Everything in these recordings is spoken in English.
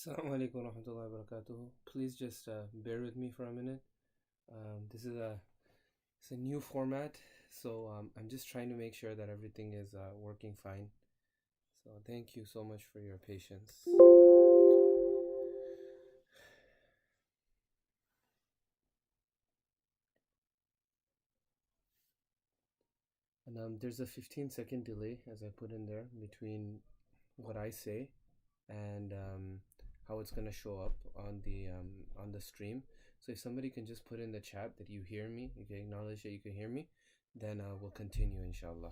Assalamu alaikum warahmatullahi wabarakatuh. Please just bear with me for a minute. This is it's a new format, so I'm just trying to make sure that everything is working fine. So thank you so much for your patience. And there's a 15-second delay, as I put in there, between what I say and how it's gonna show up on the stream. So if somebody can just put in the chat that you hear me, you can acknowledge that you can hear me, then we'll continue, inshallah.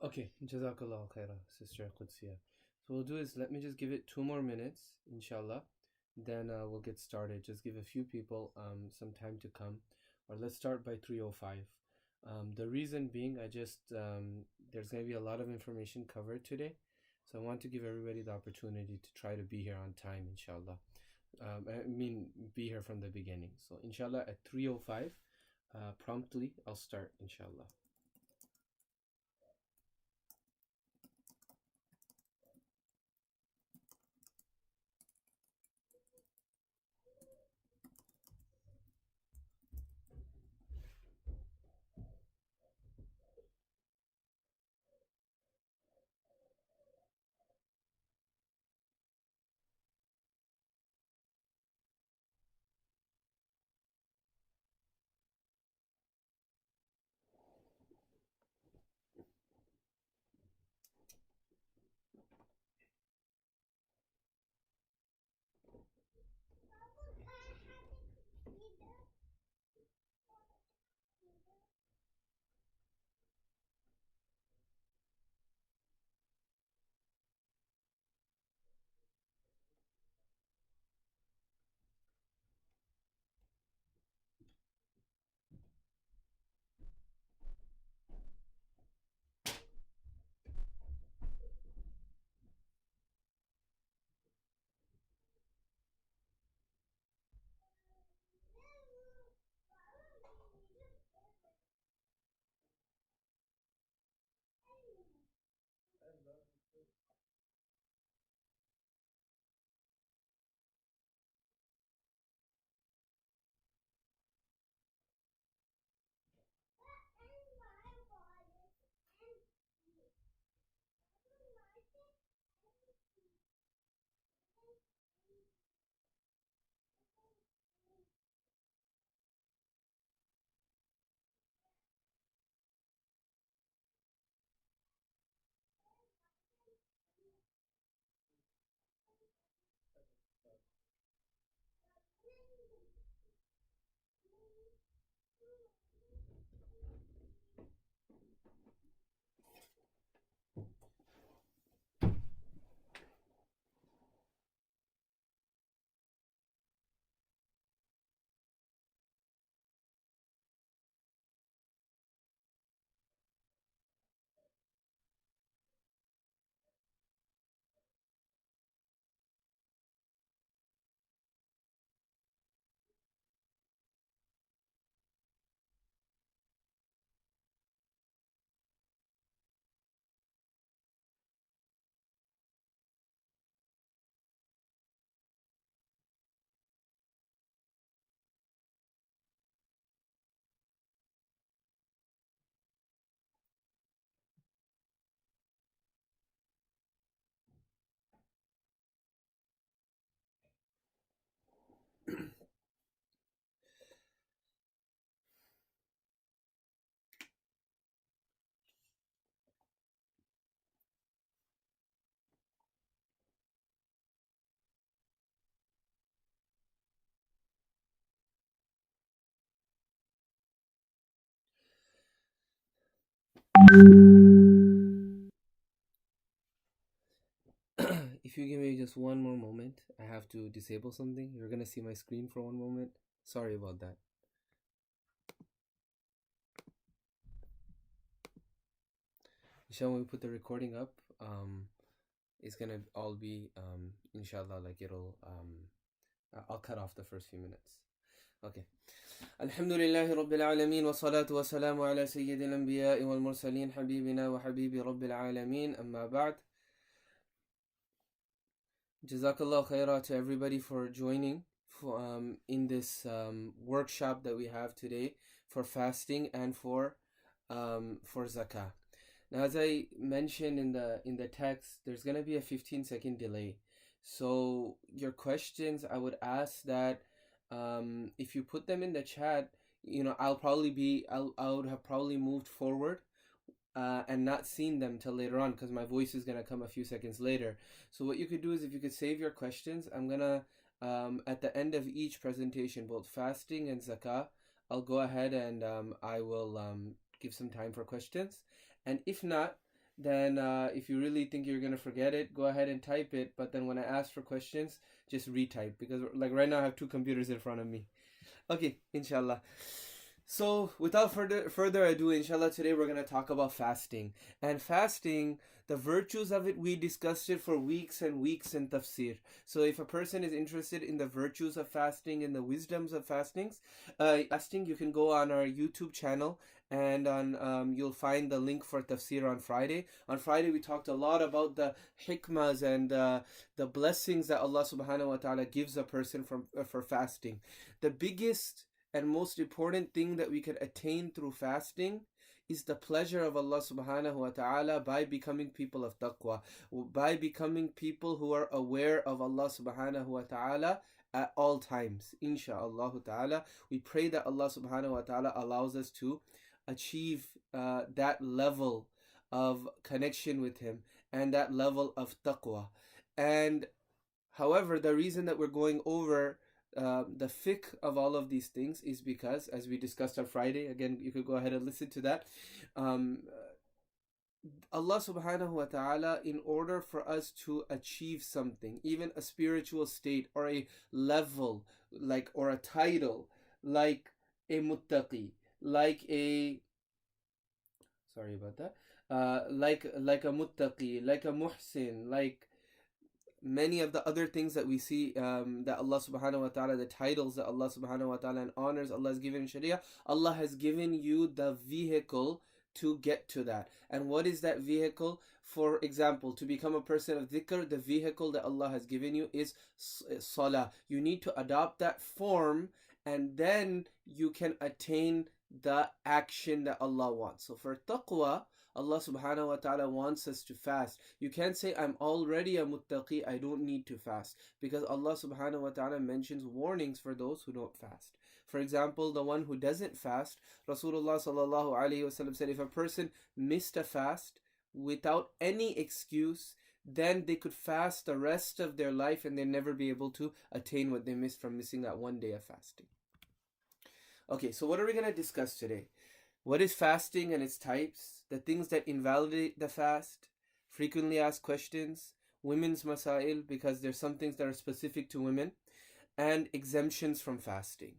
Okay, Jazakallah khaira, Sister Qudsiya. So we'll do is let me just give it 2 more minutes, inshallah. Then we'll get started. Just give a few people some time to come, or let's start by 3:05. The reason being, there's gonna be a lot of information covered today, so I want to give everybody the opportunity to try to be here on time, inshallah. I mean, be here from the beginning. So inshallah, at 3:05, promptly, I'll start, inshallah. If you give me just one more moment, I have to disable something. You're gonna see my screen for one moment. Sorry about that. Inshallah, when we put the recording up, it's gonna all be inshallah, like I'll cut off the first few minutes. Okay. Alhamdulillahi Rabbil Alameen wa salatu wa salamu ala Sayyidil Anbiya wal Mursaleen Habibina wa Habibi Rabbil Alameen amma ba'd. Jazakallah khairah to everybody for joining in this workshop that we have today for fasting and for zakah. Now, as I mentioned in the text, there's gonna be a 15-second delay. So your questions, I would ask that if you put them in the chat, I would have probably moved forward and not seen them till later on, because my voice is gonna come a few seconds later. So what you could do is, if you could save your questions, I'm gonna at the end of each presentation, both fasting and zakah, I'll go ahead and I will give some time for questions. And if not, then if you really think you're gonna forget it, go ahead and type it. But then when I ask for questions, just retype, because like right now I have two computers in front of me. Okay, inshallah. So without further ado, inshallah, today we're going to talk about fasting. And fasting, the virtues of it, we discussed it for weeks and weeks in tafsir. So if a person is interested in the virtues of fasting and the wisdoms of fasting, you can go on our YouTube channel, and on you'll find the link for tafsir on Friday. On Friday we talked a lot about the hikmahs and the blessings that Allah subhanahu wa ta'ala gives a person for fasting. The biggest and most important thing that we can attain through fasting is the pleasure of Allah subhanahu wa ta'ala by becoming people of taqwa, by becoming people who are aware of Allah subhanahu wa ta'ala at all times. Insha'Allah ta'ala, we pray that Allah subhanahu wa ta'ala allows us to achieve that level of connection with Him and that level of taqwa. And however, the reason that we're going over the fiqh of all of these things is because, as we discussed on Friday, again, you could go ahead and listen to that. Allah subhanahu wa ta'ala, in order for us to achieve something, even a spiritual state or a level, like, or a title, like a muttaqi, like a like a muttaqi, like a muhsin, like many of the other things that we see that Allah subhanahu wa ta'ala, the titles that Allah subhanahu wa ta'ala and honors Allah has given in Sharia, Allah has given you the vehicle to get to that. And what is that vehicle? For example, to become a person of dhikr, the vehicle that Allah has given you is salah. You need to adopt that form, and then you can attain the action that Allah wants. So for taqwa, Allah subhanahu wa ta'ala wants us to fast. You can't say, I'm already a muttaqi, I don't need to fast, because Allah subhanahu wa ta'ala mentions warnings for those who don't fast. For example, the one who doesn't fast, Rasulullah sallallahu alaihi wasallam said, if a person missed a fast without any excuse, then they could fast the rest of their life and they'd never be able to attain what they missed from missing that one day of fasting. Okay, so what are we going to discuss today? What is fasting and its types, the things that invalidate the fast, frequently asked questions, women's masail, because there's some things that are specific to women, and exemptions from fasting.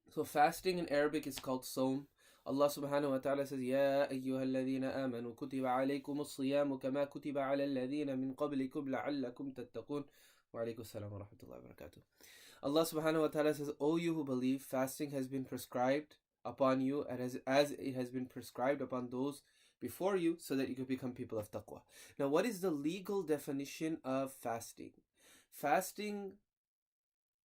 So fasting in Arabic is called Sawm. Allah subhanahu wa ta'ala says, Ya ayyuha alladhina amanu kutiba alaykum as-siyamu kama kutiba ala alladhina min qablikum la'allakum tattaqun. Wa alaykum as-salam wa rahmatullahi wa barakatuh. Allah subhanahu wa ta'ala says, O you who believe, fasting has been prescribed upon you as it has been prescribed upon those before you, so that you could become people of taqwa. Now, what is the legal definition of fasting? Fasting,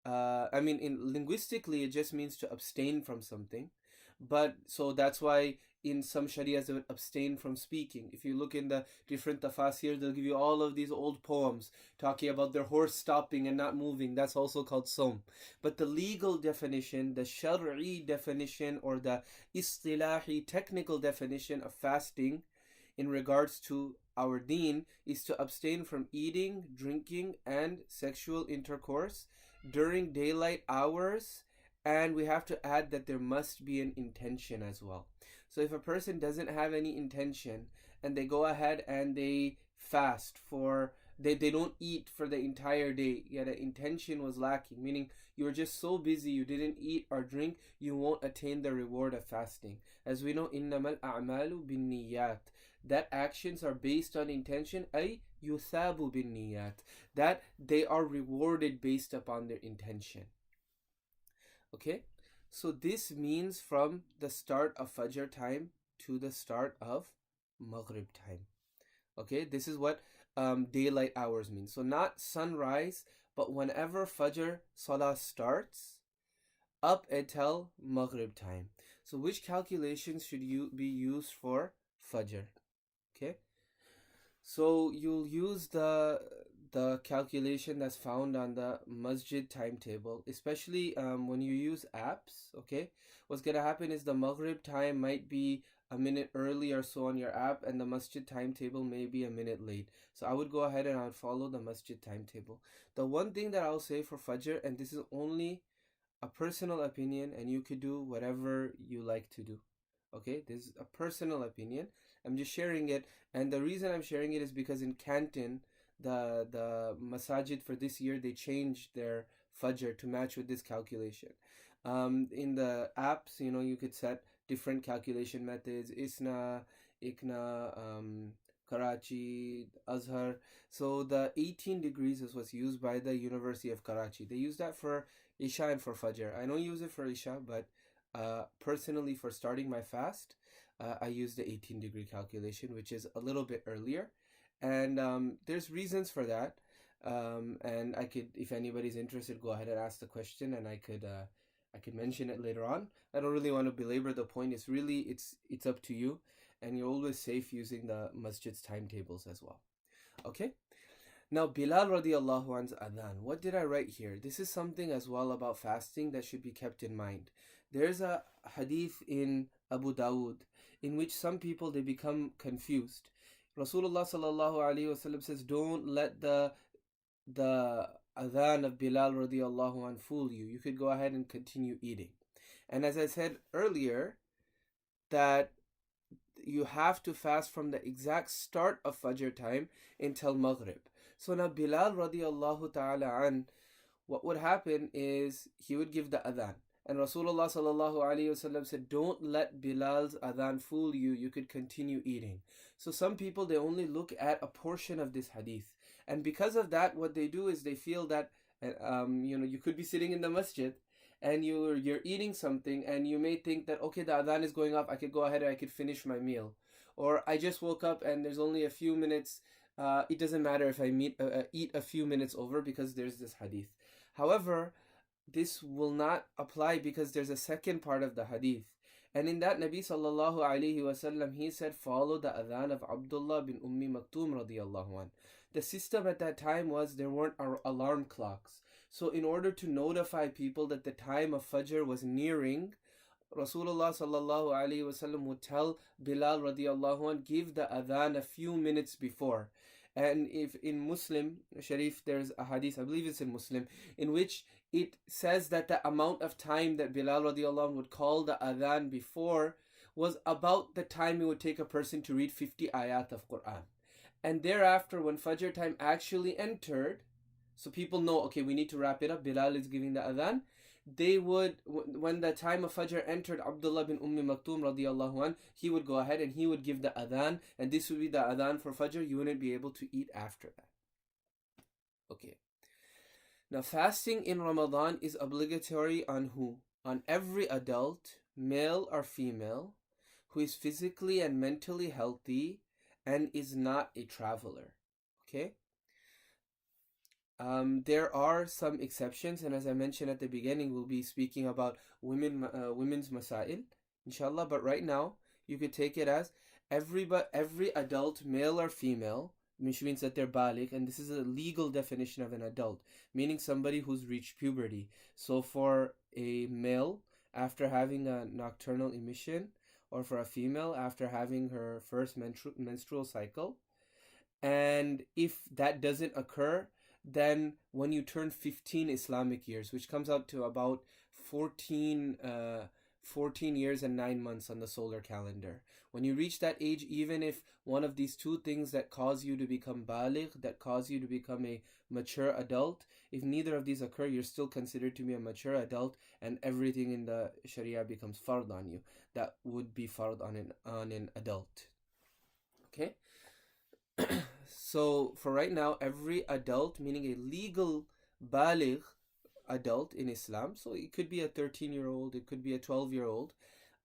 linguistically, it just means to abstain from something. But so that's why in some shariahs they would abstain from speaking. If you look in the different tafasir, they'll give you all of these old poems talking about their horse stopping and not moving. That's also called sawm. But the legal definition, the shar'i definition, or the istilahi technical definition of fasting in regards to our deen is to abstain from eating, drinking, and sexual intercourse during daylight hours and we have to add that there must be an intention as well. So if a person doesn't have any intention and they go ahead and they fast for they don't eat for the entire day, yet the intention was lacking, meaning you were just so busy you didn't eat or drink, you won't attain the reward of fasting. As we know, innamal a'malu bin niyat, that actions are based on intention, ay yuthabu bin niyat, that they are rewarded based upon their intention. Okay, so this means from the start of Fajr time to the start of Maghrib time. Okay, this is what daylight hours mean. So not sunrise, but whenever Fajr Salah starts up until Maghrib time. So which calculations should you be used for Fajr? Okay, so you'll use the calculation that's found on the masjid timetable, especially when you use apps. Okay, what's gonna happen is the Maghrib time might be a minute early or so on your app, and the masjid timetable may be a minute late. So I would go ahead and I would follow the masjid timetable. The one thing that I'll say for Fajr, and this is only a personal opinion, and you could do whatever you like to do. Okay, this is a personal opinion. I'm just sharing it, and the reason I'm sharing it is because in Canton, the masajid for this year, they changed their Fajr to match with this calculation. In the apps, you could set different calculation methods: Isna, Ikna, Karachi, Azhar. So the 18 degrees is what's used by the University of Karachi. They use that for Isha and for Fajr. I don't use it for Isha, but personally for starting my fast, I use the 18-degree calculation, which is a little bit earlier. And there's reasons for that. And I could, if anybody's interested, go ahead and ask the question, and I could mention it later on. I don't really want to belabor the point. It's really it's up to you, and you're always safe using the masjid's timetables as well. Okay. Now, Bilal radiallahu anhu's adhan. What did I write here? This is something as well about fasting that should be kept in mind. There's a hadith in Abu Dawud in which some people, they become confused. Rasulullah sallallahu alaihi wasallam says, don't let the adhan of Bilal radiallahu anhu fool you. You could go ahead and continue eating. And as I said earlier, that you have to fast from the exact start of Fajr time until Maghrib. So now Bilal radiallahu ta'ala an, what would happen is he would give the adhan. And Rasulullah sallallahu alayhi wasallam said, don't let Bilal's adhan fool you. You could continue eating. So some people, they only look at a portion of this hadith. And because of that, what they do is they feel that, you could be sitting in the masjid and you're eating something, and you may think that, okay, the adhan is going off, I could go ahead and I could finish my meal. Or I just woke up and there's only a few minutes. It doesn't matter if I eat a few minutes over because there's this hadith. However, this will not apply because there's a second part of the hadith. And in that, Nabi sallallahu alayhi wasallam, he said, follow the adhan of Abdullah bin Maktoum radiallahu an. The system at that time was there weren't alarm clocks. So in order to notify people that the time of Fajr was nearing, Rasulullah sallallahu alaihi wasallam would tell Bilal radiallahu an, give the adhan a few minutes before. And if in Muslim Sharif, there's a hadith, I believe it's in Muslim, in which it says that the amount of time that Bilal radiallahu an would call the adhan before was about the time it would take a person to read 50 ayat of Quran. And thereafter, when Fajr time actually entered, so people know, okay, we need to wrap it up, Bilal is giving the adhan, they would, when the time of Fajr entered, Abdullah bin Maktoum radiallahu an, he would go ahead and he would give the adhan, and this would be the adhan for Fajr. You wouldn't be able to eat after that. Okay. Now, fasting in Ramadan is obligatory on who? On every adult, male or female, who is physically and mentally healthy and is not a traveler. Okay? There are some exceptions, and as I mentioned at the beginning, we'll be speaking about women's masail, inshallah. But right now, you could take it as every adult, male or female, which means that they're baligh, and this is a legal definition of an adult, meaning somebody who's reached puberty. So for a male, after having a nocturnal emission, or for a female, after having her first menstrual cycle, and if that doesn't occur, than when you turn 15 Islamic years, which comes out to about 14, 14 years and 9 months on the solar calendar. When you reach that age, even if one of these two things that cause you to become baligh, that cause you to become a mature adult, if neither of these occur, you're still considered to be a mature adult, and everything in the Sharia becomes fard on you. That would be fard on an adult. Okay? So for right now, every adult, meaning a legal baligh adult in Islam, so it could be a 13-year-old, it could be a 12-year-old,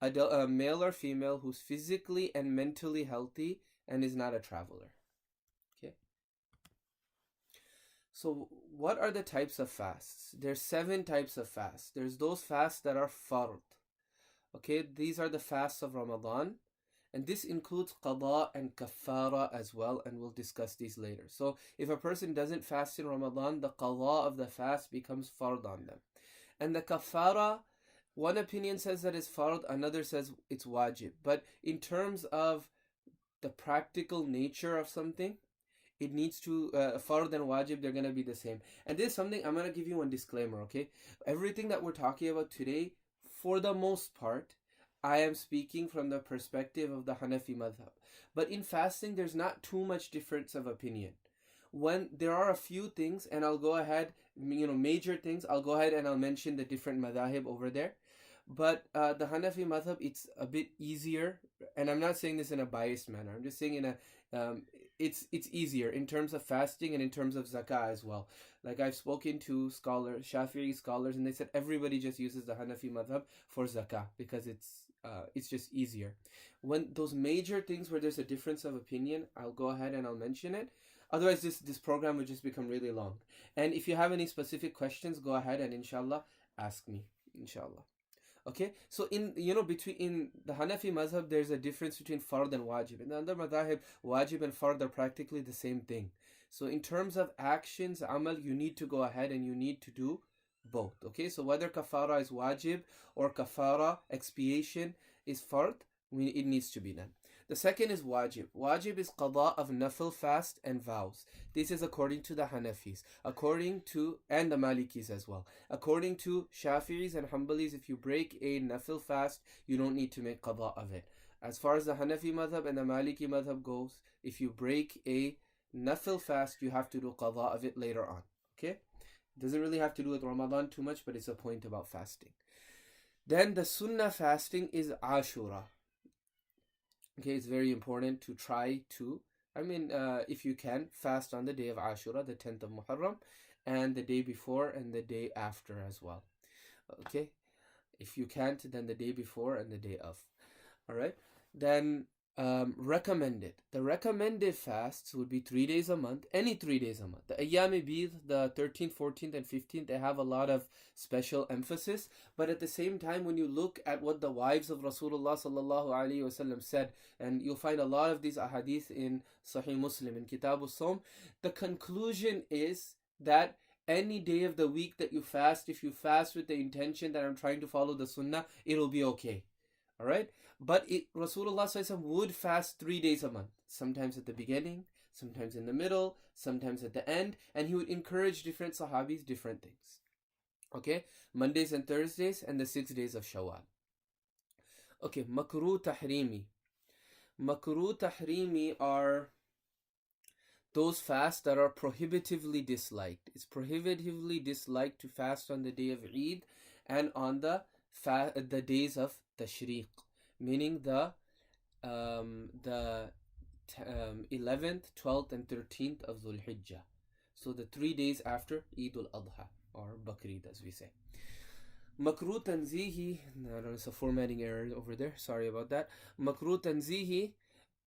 adult, male or female, who's physically and mentally healthy and is not a traveler. Okay. So what are the types of fasts? There's 7 types of fasts. There's those fasts that are fard. Okay, these are the fasts of Ramadan. And this includes qada and kaffarah as well, and we'll discuss these later. So if a person doesn't fast in Ramadan, the qada of the fast becomes fard on them. And the kaffarah, one opinion says that it's fard, another says it's wajib. But in terms of the practical nature of something, it needs to, fard and wajib, they're going to be the same. And this is something, I'm going to give you one disclaimer, okay? Everything that we're talking about today, for the most part, I am speaking from the perspective of the Hanafi madhab. But in fasting, there's not too much difference of opinion. When there are a few things, and I'll go ahead, major things, I'll go ahead and I'll mention the different madhahib over there. But the Hanafi madhab, it's a bit easier, and I'm not saying this in a biased manner. I'm just saying in a, it's easier in terms of fasting and in terms of zakah as well. Like I've spoken to scholars, Shafi'i scholars, and they said everybody just uses the Hanafi madhab for zakah because it's just easier. When those major things where there's a difference of opinion, I'll go ahead and I'll mention it. Otherwise, this program would just become really long. And if you have any specific questions, go ahead and inshallah ask me, inshallah. Okay, so in the Hanafi mazhab, there's a difference between fard and wajib. In the other madhahib, wajib and fard are practically the same thing. So in terms of actions, amal, you need to go ahead and you need to do both. Okay, so whether kafara is wajib or kafara, expiation, is fard, it needs to be done. The second is wajib. Wajib is qada of nafil fast and vows. This is according to the Hanafis, and the Malikis as well. According to Shafi'is and Hanbalis, if you break a nafil fast, you don't need to make qada of it. As far as the Hanafi madhab and the Maliki madhab goes, if you break a nafil fast, you have to do qada of it later on. Okay? Doesn't really have to do with Ramadan too much, but it's a point about fasting. Then the sunnah fasting is Ashura. Okay, it's very important to try to, if you can, fast on the day of Ashura, the 10th of Muharram, and the day before and the day after as well. Okay, if you can't, then the day before and the day of. Alright, then recommended. The recommended fasts would be 3 days a month, any 3 days a month. The Ayyam Bid, the 13th, 14th, and 15th, they have a lot of special emphasis. But at the same time, when you look at what the wives of Rasulullah sallallahu alaihi wasallam said, and you'll find a lot of these ahadith in Sahih Muslim, in Kitab al-Sawm, the conclusion is that any day of the week that you fast, if you fast with the intention that I'm trying to follow the sunnah, it'll be okay. Alright? But Rasulullah ﷺ would fast 3 days a month. Sometimes at the beginning, sometimes in the middle, sometimes at the end. And he would encourage different sahabis, different things. Okay? Mondays and Thursdays and the 6 days of Shawwal. Okay, makruh tahrimi. Makruh tahrimi are those fasts that are prohibitively disliked. It's prohibitively disliked to fast on the day of Eid and on the days of Tashriq, meaning the 11th, 12th, and 13th of Dhul Hijjah. So the 3 days after Eid al-Adha, or Bakrid as we say. Makruh tanzihi, it's a formatting error over there, sorry about that. Makruh tanzihi,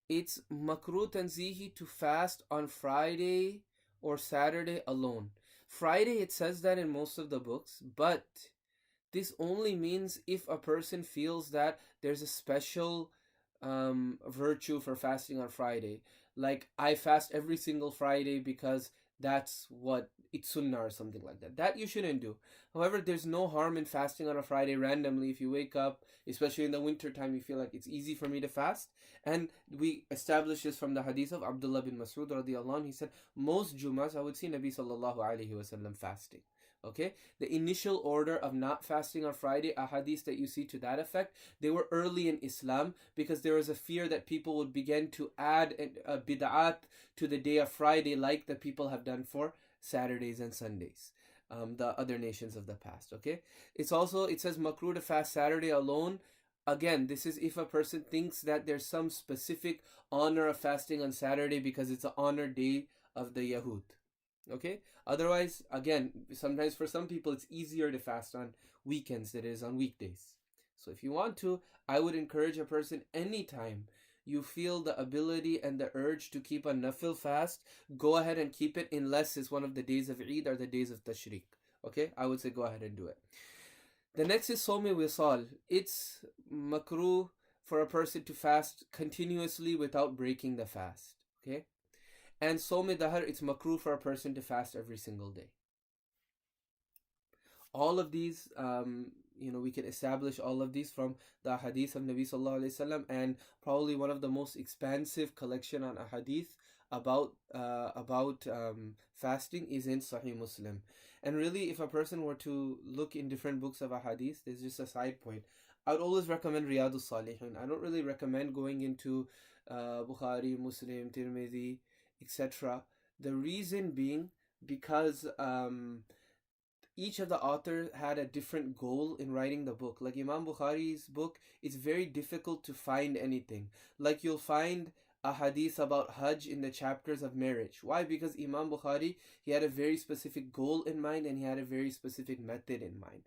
it's makruh tanzihi to fast on Friday or Saturday alone. Friday, it says that in most of the books, but this only means if a person feels that there's a special virtue for fasting on Friday. Like, I fast every single Friday because that's what it's sunnah or something like that. That you shouldn't do. However, there's no harm in fasting on a Friday randomly. If you wake up, especially in the winter time, you feel like it's easy for me to fast. And we establish this from the hadith of Abdullah bin Mas'ud radiallahu anh. He said, most Jumas I would see Nabi sallallahu alayhi wasallam fasting. Okay, the initial order of not fasting on Friday, ahadith that you see to that effect, they were early in Islam because there was a fear that people would begin to add bid'at to the day of Friday, like the people have done for Saturdays and Sundays, the other nations of the past. Okay, it says makruh to fast Saturday alone. Again, this is if a person thinks that there's some specific honor of fasting on Saturday because it's an honor day of the Yahud. Okay, otherwise, again, sometimes for some people it's easier to fast on weekends than it is on weekdays. So if you want to, I would encourage a person anytime you feel the ability and the urge to keep a nafil fast, go ahead and keep it, unless it's one of the days of Eid or the days of Tashriq. Okay, I would say go ahead and do it. The next is Somi Wisal. It's makruh for a person to fast continuously without breaking the fast. Okay, and Somi Dahar, it's makruh for a person to fast every single day. All of these, we can establish all of these from the hadith of Nabi sallallahu alaihi wasallam, and probably one of the most expansive collection on hadith about fasting is in Sahih Muslim. And really, if a person were to look in different books of hadith, there's just a side point. I would always recommend Riyadus Salihin. I don't really recommend going into Bukhari, Muslim, Tirmidhi, etc. The reason being because each of the authors had a different goal in writing the book. Like Imam Bukhari's book, it's very difficult to find anything. Like you'll find a hadith about Hajj in the chapters of marriage. Why? Because Imam Bukhari, he had a very specific goal in mind and he had a very specific method in mind.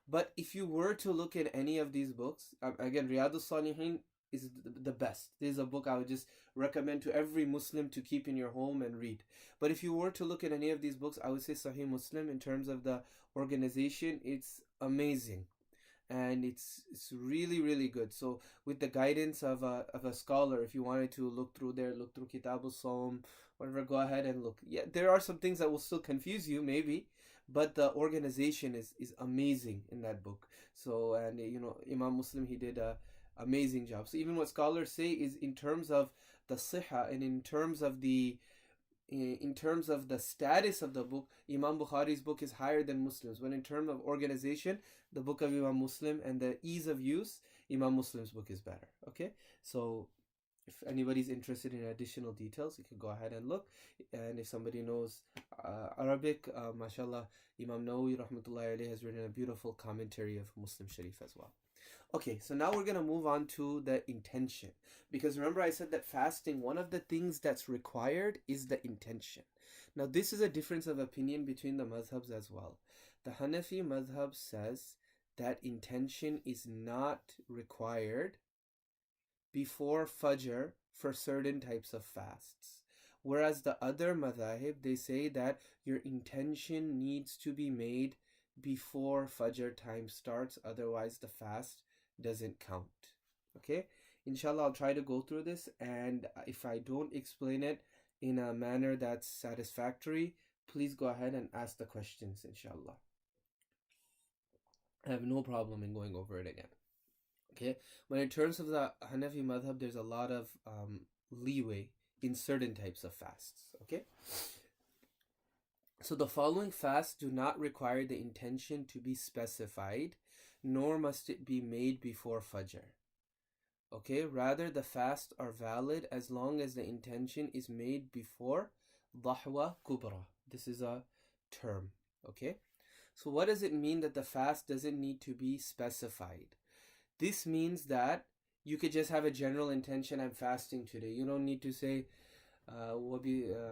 But if you were to look at any of these books, again, Riyadus Salihin is the best. This is a book I would just recommend to every Muslim to keep in your home and read. But if you were to look at any of these books, I would say Sahih Muslim, in terms of the organization, it's amazing. And it's really, really good. So with the guidance of a scholar, if you wanted to look through Kitab al-Sawm, whatever, go ahead and look. Yeah, there are some things that will still confuse you, maybe, but the organization is amazing in that book. So, and Imam Muslim, he did a amazing job. So even what scholars say is, in terms of the siha and in terms of the status of the book, Imam Bukhari's book is higher than Muslim's. When in terms of organization, the book of Imam Muslim and the ease of use, Imam Muslim's book is better. Okay, so if anybody's interested in additional details, you can go ahead and look. And if somebody knows Arabic, mashallah, Imam Nawawi rahmatullahi alayhi has written a beautiful commentary of Muslim Sharif as well. Okay, so now we're going to move on to the intention. Because remember I said that fasting, one of the things that's required is the intention. Now this is a difference of opinion between the madhabs as well. The Hanafi madhab says that intention is not required before Fajr for certain types of fasts. Whereas the other madhahib, they say that your intention needs to be made before Fajr time starts, otherwise the fast doesn't count. Okay, inshallah, I'll try to go through this, and if I don't explain it in a manner that's satisfactory, please go ahead and ask the questions, inshallah. I have no problem in going over it again. Okay, but in terms of the Hanafi madhab, there's a lot of leeway in certain types of fasts. Okay, so the following fasts do not require the intention to be specified, nor must it be made before Fajr. Okay, rather the fasts are valid as long as the intention is made before Dahwa Kubra. This is a term. Okay, so what does it mean that the fast doesn't need to be specified? This means that you could just have a general intention, I'm fasting today. You don't need to say وَبِصَوْمِ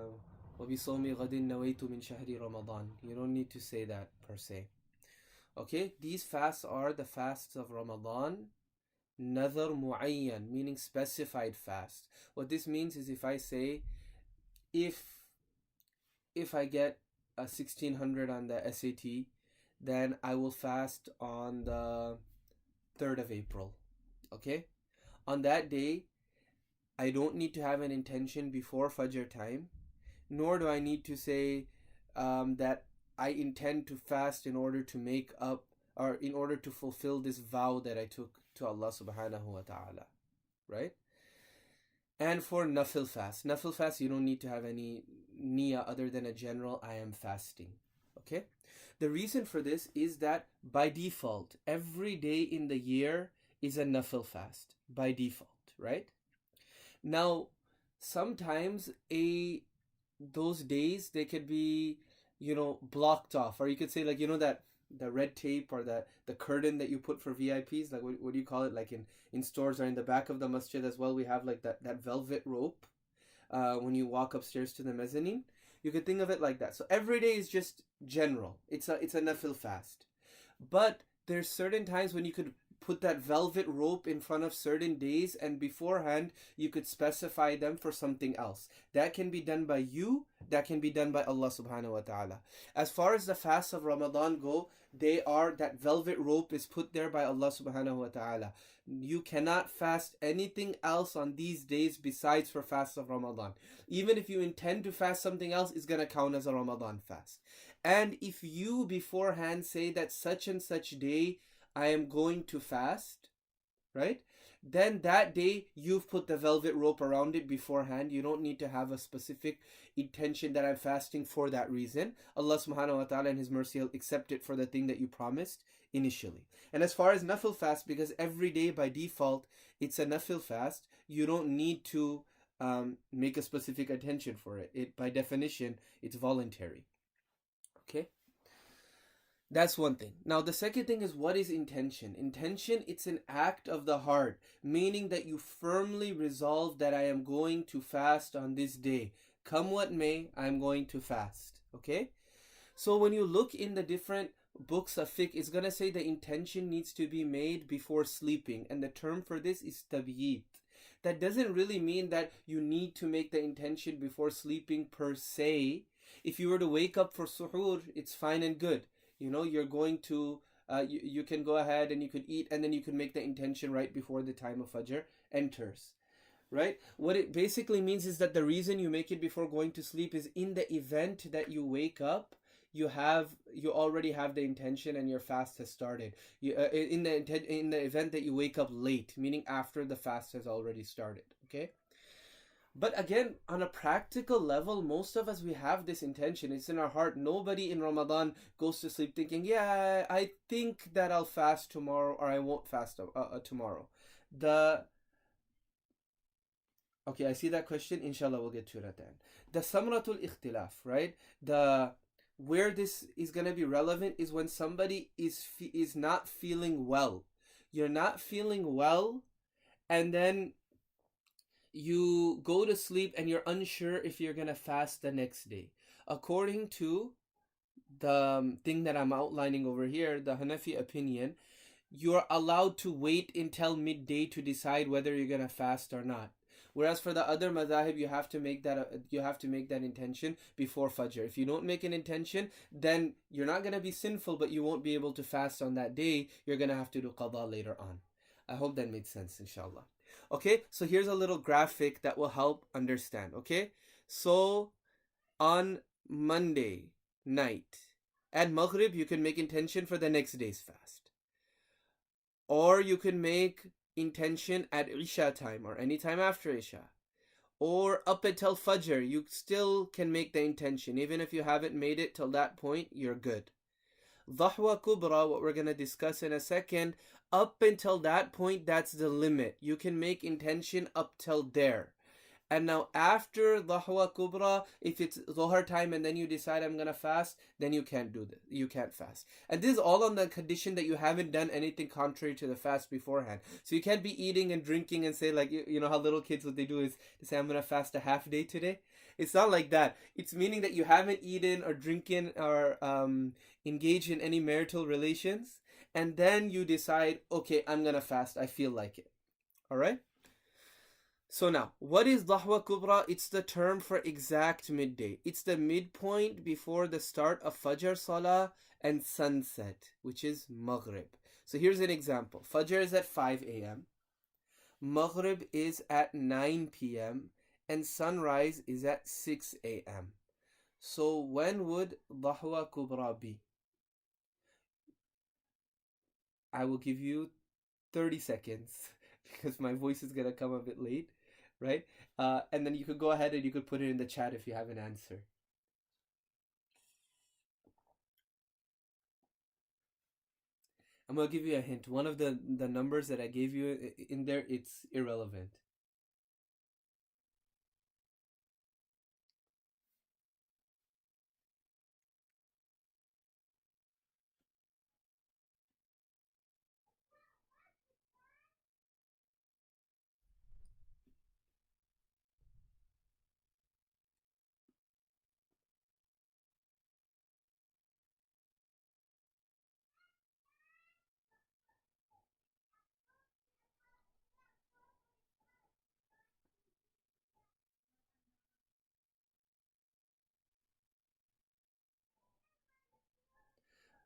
غَدٍ نَوَيْتُ مِنْ شَهْرِ رَمَضَانِ. You don't need to say that per se. Okay, these fasts are the fasts of Ramadan, Nadhar Mu'ayyan, meaning specified fast. What this means is, if I say, if I get a 1600 on the SAT, then I will fast on the 3rd of April. Okay, on that day, I don't need to have an intention before Fajr time, nor do I need to say that I intend to fast in order to make up, or in order to fulfill this vow that I took to Allah subhanahu wa ta'ala, right? And for nafil fast, you don't need to have any niyyah other than a general I am fasting. Okay? The reason for this is that by default, every day in the year is a nafil fast by default, right? Now, sometimes those days they could be, blocked off, or you could say, like, that the red tape or the curtain that you put for VIPs, like what do you call it, like in stores or in the back of the masjid as well, we have like that velvet rope when you walk upstairs to the mezzanine. You could think of it like that. So every day is just general. It's a nafil fast. But there's certain times when you could put that velvet rope in front of certain days, and beforehand you could specify them for something else. That can be done by you, that can be done by Allah subhanahu wa ta'ala. As far as the fasts of Ramadan go, that velvet rope is put there by Allah subhanahu wa ta'ala. You cannot fast anything else on these days besides for fasts of Ramadan. Even if you intend to fast something else, it's going to count as a Ramadan fast. And if you beforehand say that such and such day I am going to fast, right? Then that day you've put the velvet rope around it beforehand. You don't need to have a specific intention that I'm fasting for that reason. Allah subhanahu wa ta'ala in His mercy will accept it for the thing that you promised initially. And as far as nafil fast, because every day by default it's a nafil fast, you don't need to make a specific intention for it. It by definition it's voluntary. Okay? That's one thing. Now, the second thing is, what is intention? Intention, it's an act of the heart, meaning that you firmly resolve that I am going to fast on this day. Come what may, I am going to fast. Okay? So when you look in the different books of fiqh, it's going to say the intention needs to be made before sleeping. And the term for this is tabyit. That doesn't really mean that you need to make the intention before sleeping per se. If you were to wake up for suhoor, it's fine and good. You're going to, you can go ahead and you could eat, and then you can make the intention right before the time of Fajr enters, right? What it basically means is that the reason you make it before going to sleep is in the event that you wake up, you already have the intention and your fast has started. In the event that you wake up late, meaning after the fast has already started, okay? But again, on a practical level, most of us, we have this intention. It's in our heart. Nobody in Ramadan goes to sleep thinking, yeah, I think that I'll fast tomorrow, or I won't fast tomorrow. Okay, I see that question. Inshallah, we'll get to it at the end. The samratul ikhtilaf, right? Where this is going to be relevant is when somebody is not feeling well. You're not feeling well, and then you go to sleep and you're unsure if you're going to fast the next day. According to the thing that I'm outlining over here, the Hanafi opinion, you're allowed to wait until midday to decide whether you're going to fast or not. Whereas for the other madhahib, you have to make that intention before Fajr. If you don't make an intention, then you're not going to be sinful, but you won't be able to fast on that day. You're going to have to do qada later on. I hope that made sense, inshallah. Okay, so here's a little graphic that will help understand, okay? So, on Monday night, at Maghrib, you can make intention for the next day's fast. Or you can make intention at Isha time, or any time after Isha. Or up until Fajr, you still can make the intention. Even if you haven't made it till that point, you're good. Dhahwa Kubra, what we're going to discuss in a second, up until that point, that's the limit. You can make intention up till there. And now after Dhahwa Kubra, if it's Zohar time and then you decide I'm going to fast, then you can't do that. You can't fast. And this is all on the condition that you haven't done anything contrary to the fast beforehand. So you can't be eating and drinking and say, like, you know how little kids, what they do is they say, I'm going to fast a half day today. It's not like that. It's meaning that you haven't eaten or drinking or engaged in any marital relations. And then you decide, okay, I'm going to fast. I feel like it. All right? So now, what is Dhahwa Kubra? It's the term for exact midday. It's the midpoint before the start of Fajr Salah and sunset, which is Maghrib. So here's an example. Fajr is at 5 a.m. Maghrib is at 9 p.m. and sunrise is at 6 a.m. So when would Dahwa Kubra be? I will give you 30 seconds because my voice is gonna come a bit late, right? And then you could go ahead and you could put it in the chat if you have an answer. I'm gonna give you a hint. One of the numbers that I gave you in there, it's irrelevant.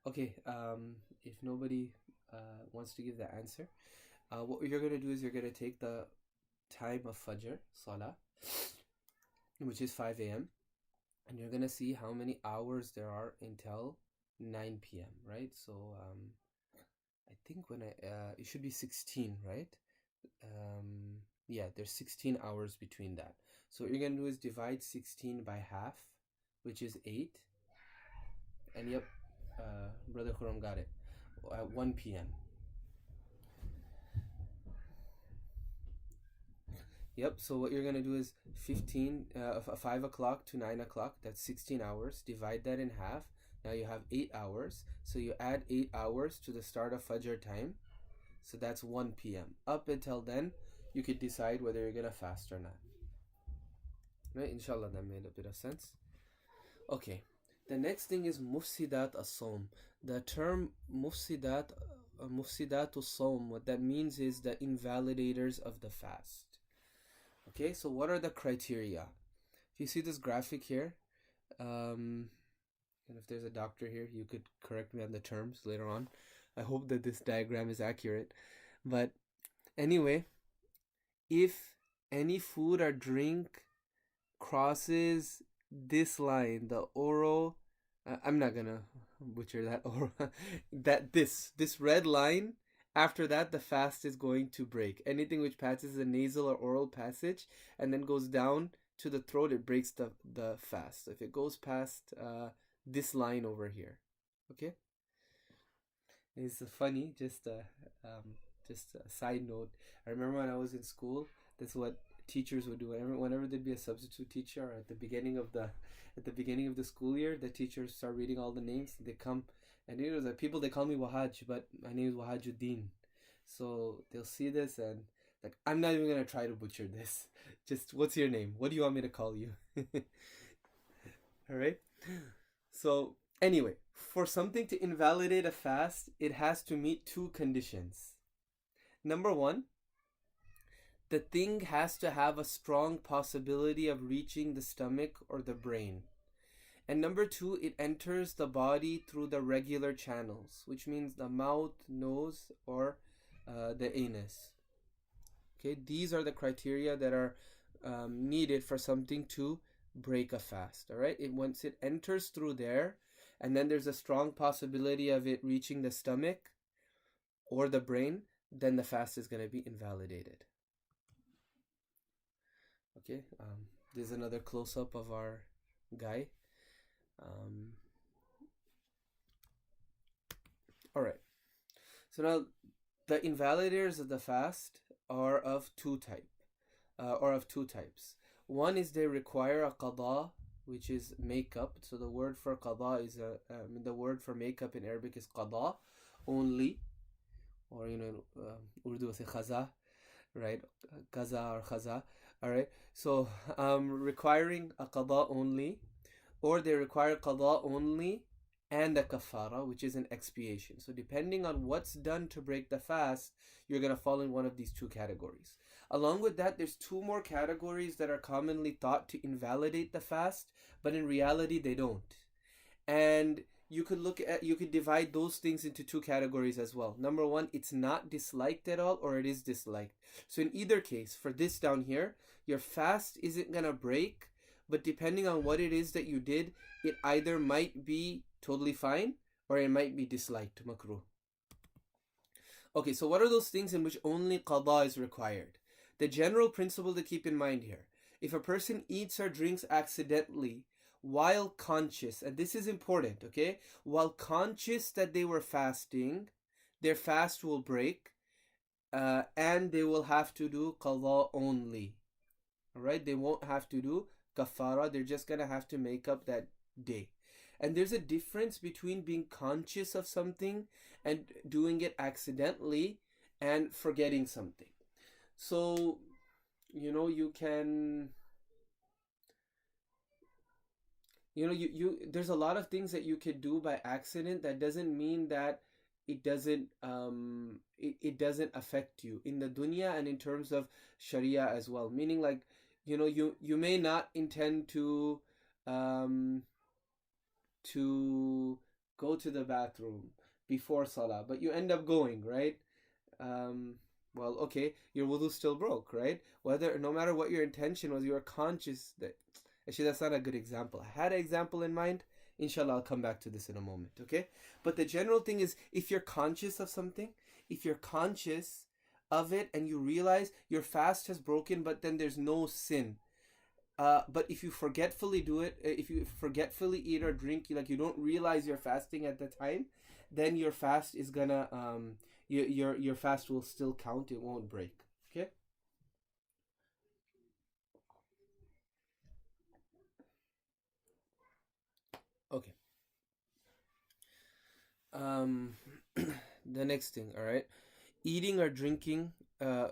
Okay. If nobody wants to give the answer, what you're gonna do is you're gonna take the time of Fajr Salah, which is 5 a.m., and you're gonna see how many hours there are until 9 p.m. Right? So I think when it should be 16, right? Yeah, there's 16 hours between that. So what you're gonna do is divide 16 by half, which is 8. And yep, Brother Khurram got it. At 1 p.m. Yep, so what you're gonna do is 5 o'clock to 9 o'clock, that's 16 hours. Divide that in half. Now you have 8 hours. So you add 8 hours to the start of Fajr time. So that's 1 p.m. Up until then, you could decide whether you're gonna fast or not. Right? Inshallah, that made a bit of sense. Okay. The next thing is mufsidat as-sawm. The term mufsidat as-sawm, what that means is the invalidators of the fast. Okay, so what are the criteria? If you see this graphic here, and if there's a doctor here, you could correct me on the terms later on. I hope that this diagram is accurate. But anyway, if any food or drink crosses this line, the oral, I'm not gonna butcher that, or that this red line, after that the fast is going to break. Anything which passes the nasal or oral passage and then goes down to the throat, it breaks the fast. If it goes past this line over here, okay. It's funny, just a side note. I remember when I was in school, that's what teachers would do. Whenever there'd be a substitute teacher at the beginning of the school year, the teachers start reading all the names. They come, and it was like people, they call me Wahaj, but my name is Wahajuddin. So they'll see this and like, I'm not even gonna try to butcher this. Just, what's your name? What do you want me to call you? All right. So anyway, for something to invalidate a fast, it has to meet two conditions. Number one, the thing has to have a strong possibility of reaching the stomach or the brain. And number two, it enters the body through the regular channels, which means the mouth, nose, or the anus. Okay, these are the criteria that are needed for something to break a fast. All right, once it enters through there, and then there's a strong possibility of it reaching the stomach or the brain, then the fast is going to be invalidated. Okay, this is another close-up of our guy. All right, so now the invalidators of the fast are of two types. One is they require a qada, which is makeup. So the word for qada is the word for makeup in Arabic is qada, only, or Urdu will say khaza, right? Kaza or khaza. All right. So requiring a qada only, or they require qada only and a kaffarah, which is an expiation. So depending on what's done to break the fast, you're going to fall in one of these two categories. Along with that, there's two more categories that are commonly thought to invalidate the fast, but in reality they don't. And you could divide those things into two categories as well. Number one, it's not disliked at all, or it is disliked. So in either case, for this down here, your fast isn't going to break, but depending on what it is that you did, it either might be totally fine or it might be disliked, makruh. Okay, so what are those things in which only qada is required? The general principle to keep in mind here: if a person eats or drinks accidentally while conscious, and this is important, okay, while conscious that they were fasting, their fast will break, and they will have to do qada only. All right, they won't have to do kaffarah. They're just gonna have to make up that day. And there's a difference between being conscious of something and doing it accidentally and forgetting something. So, you can, you there's a lot of things that you could do by accident. That doesn't mean that it doesn't affect you in the dunya and in terms of sharia as well. Meaning, like, you may not intend um to go to the bathroom before salah, but you end up going, right? um well, okay, your wudu still broke, right? Whether, no matter what your intention was, you were conscious that, actually, that's not a good example. I had an example in mind. Inshallah, I'll come back to this in a moment, okay? But the general thing is, if you're conscious of something, if you're conscious of it and you realize your fast has broken, but then there's no sin, but if you forgetfully do it, if you forgetfully eat or drink, like you don't realize you're fasting at the time, then your fast is gonna your fast will still count. It won't break. Okay. Okay. Um, the next thing. All right. Eating or drinking.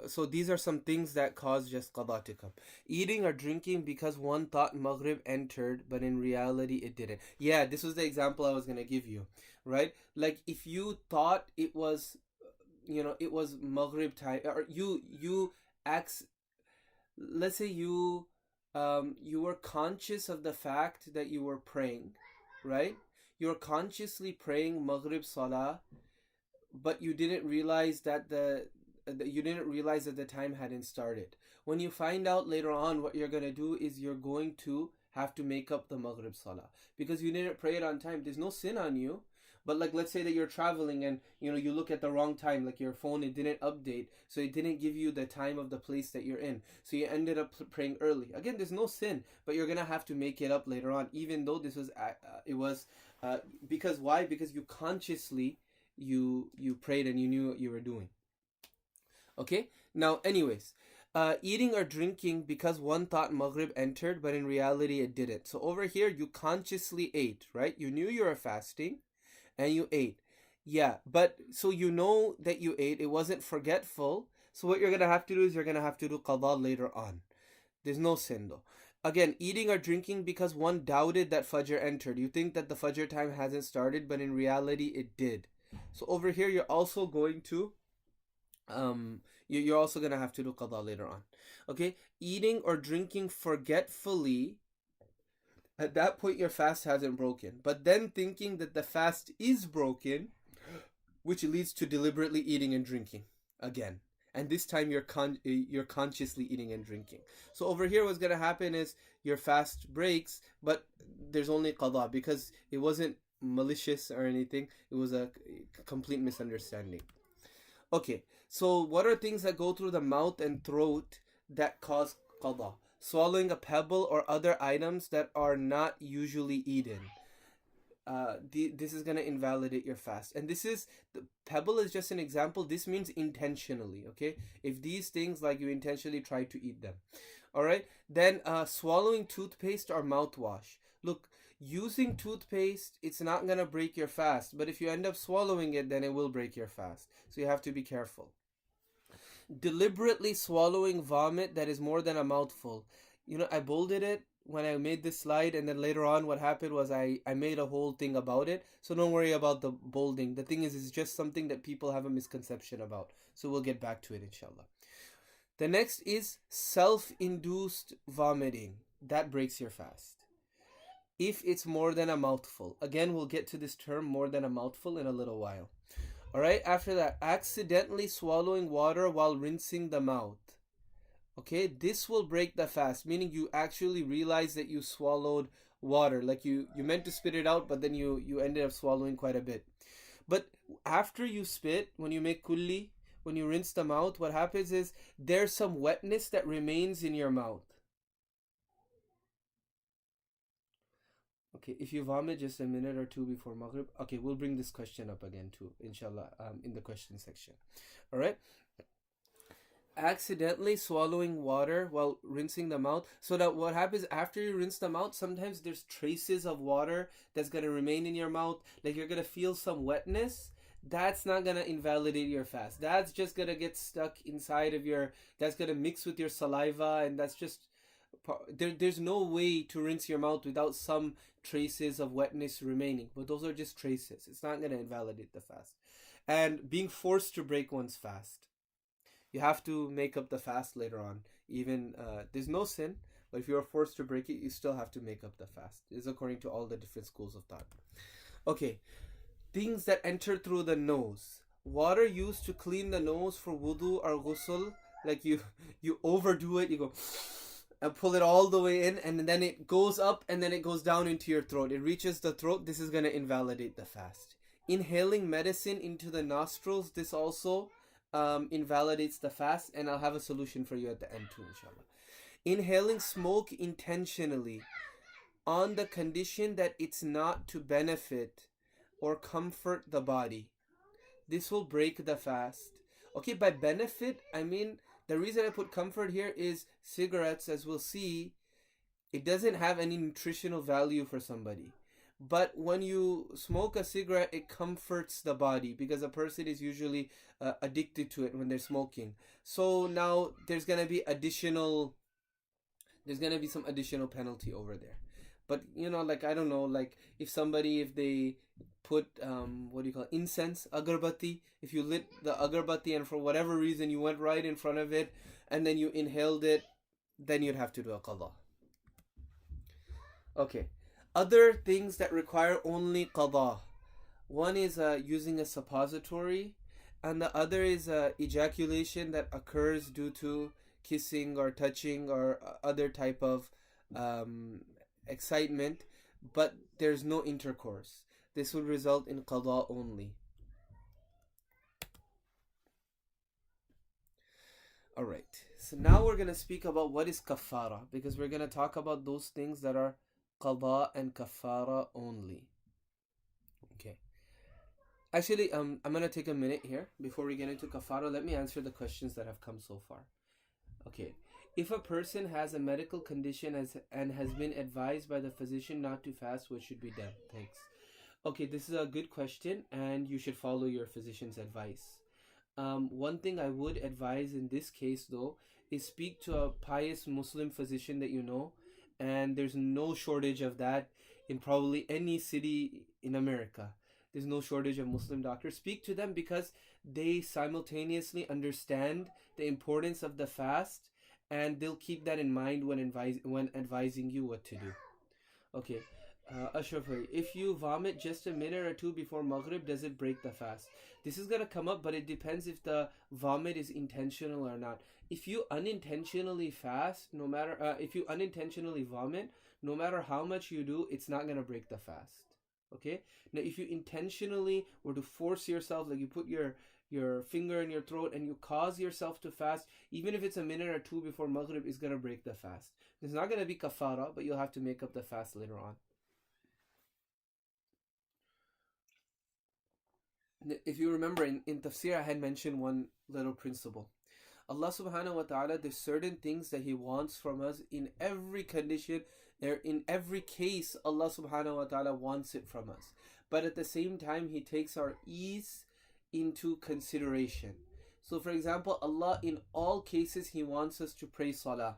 So these are some things that cause just qada to come. Eating or drinking because one thought maghrib entered, but in reality it didn't. Yeah, this was the example I was gonna give you, right? Like, if you thought it was, it was maghrib time, or you acts. Let's say you were conscious of the fact that you were praying, right? You're consciously praying maghrib salah, but you didn't realize that the time hadn't started. When you find out later on, what you're going to do is you're going to have to make up the maghrib salah because you didn't pray it on time. There's no sin on you, but, like, let's say that you're traveling and you look at the wrong time, like your phone, it didn't update, so it didn't give you the time of the place that you're in, so you ended up praying early. Again, there's no sin, but you're gonna have to make it up later on, even though this was it was because why? Because you consciously you prayed and you knew what you were doing. Okay. Now, anyways, eating or drinking because one thought maghrib entered, but in reality it didn't. So over here, you consciously ate, right? You knew you were fasting and you ate. Yeah, but so you know that you ate, it wasn't forgetful. So what you're gonna have to do is you're gonna have to do qada later on. There's no sin though. Again, eating or drinking because one doubted that fajr entered. You think that the fajr time hasn't started, but in reality it did. So over here, you're also going to you're also gonna have to do qada later on. Okay, eating or drinking forgetfully. At that point, your fast hasn't broken, but then thinking that the fast is broken, which leads to deliberately eating and drinking again. And this time you're consciously eating and drinking. So over here, what's gonna happen is your fast breaks, but there's only qada because it wasn't malicious or anything. It was a complete misunderstanding. Okay, so what are things that go through the mouth and throat that cause qada? Swallowing a pebble or other items that are not usually eaten. This is going to invalidate your fast. And the pebble is just an example. This means intentionally, okay? If these things, like, you intentionally try to eat them. All right? Then swallowing toothpaste or mouthwash. Look, using toothpaste, it's not going to break your fast. But if you end up swallowing it, then it will break your fast. So you have to be careful. Deliberately swallowing vomit that is more than a mouthful. I bolded it when I made this slide, and then later on what happened was I made a whole thing about it. So don't worry about the bolding. The thing is, it's just something that people have a misconception about. So we'll get back to it, inshallah. The next is self-induced vomiting. That breaks your fast. If it's more than a mouthful. Again, we'll get to this term, more than a mouthful, in a little while. All right, after that, accidentally swallowing water while rinsing the mouth. Okay, this will break the fast, meaning you actually realize that you swallowed water. Like you meant to spit it out, but then you ended up swallowing quite a bit. But after you spit, when you make kulli, when you rinse the mouth, what happens is there's some wetness that remains in your mouth. Okay, if you vomit just a minute or two before Maghrib, okay, we'll bring this question up again too, inshallah, in the question section. All right. Accidentally swallowing water while rinsing the mouth. So that what happens after you rinse the mouth, sometimes there's traces of water that's gonna remain in your mouth. Like you're gonna feel some wetness. That's not gonna invalidate your fast. That's just gonna get stuck inside of your. That's gonna mix with your saliva, and that's just. There's no way to rinse your mouth without some traces of wetness remaining. But those are just traces. It's not gonna invalidate the fast. And being forced to break one's fast, you have to make up the fast later on. Even there's no sin, but if you're forced to break it, you still have to make up the fast. This is according to all the different schools of thought. Okay, things that enter through the nose. Water used to clean the nose for wudu or ghusl, like you overdo it, you go and pull it all the way in, and then it goes up and then it goes down into your throat. It reaches the throat. This is going to invalidate the fast. Inhaling medicine into the nostrils, this also invalidates the fast, and I'll have a solution for you at the end too, inshallah. Inhaling smoke intentionally on the condition that it's not to benefit or comfort the body, this will break the fast. Okay, by benefit, I mean, the reason I put comfort here is cigarettes, as we'll see, it doesn't have any nutritional value for somebody. But when you smoke a cigarette, it comforts the body because a person is usually addicted to it when they're smoking. So now there's gonna be some additional penalty over there. But like I don't know, like if they put what do you call it? Incense, agarbatti. If you lit the agarbatti and for whatever reason you went right in front of it and then you inhaled it, then you'd have to do a qada. Okay. Other things that require only qada. One is using a suppository, and the other is ejaculation that occurs due to kissing or touching or other type of excitement, but there's no intercourse. This would result in qada only. Alright, so now we're going to speak about what is kaffarah, because we're going to talk about those things that are qada and kaffarah only. Okay. Actually, I'm going to take a minute here before we get into kaffarah. Let me answer the questions that have come so far. Okay. If a person has a medical condition and has been advised by the physician not to fast, what should be done? Thanks. Okay, this is a good question, and you should follow your physician's advice. One thing I would advise in this case, though, is speak to a pious Muslim physician that you know, and there's no shortage of that in probably any city in America. There's no shortage of Muslim doctors. Speak to them because they simultaneously understand the importance of the fast, and they'll keep that in mind when advising you what to do. Okay. Ashraf, if you vomit just a minute or two before Maghrib, does it break the fast? This is gonna come up, but it depends if the vomit is intentional or not. If you unintentionally if you unintentionally vomit, no matter how much you do, it's not gonna break the fast. Okay. Now, if you intentionally were to force yourself, like you put your finger in your throat and you cause yourself to fast, even if it's a minute or two before Maghrib, it's gonna break the fast. It's not gonna be kaffarah, but you'll have to make up the fast later on. If you remember in tafsir, I had mentioned one little principle. Allah subhanahu wa ta'ala, there's certain things that He wants from us in every condition. In every case, Allah subhanahu wa ta'ala wants it from us. But at the same time, He takes our ease into consideration. So for example, Allah in all cases, He wants us to pray salah.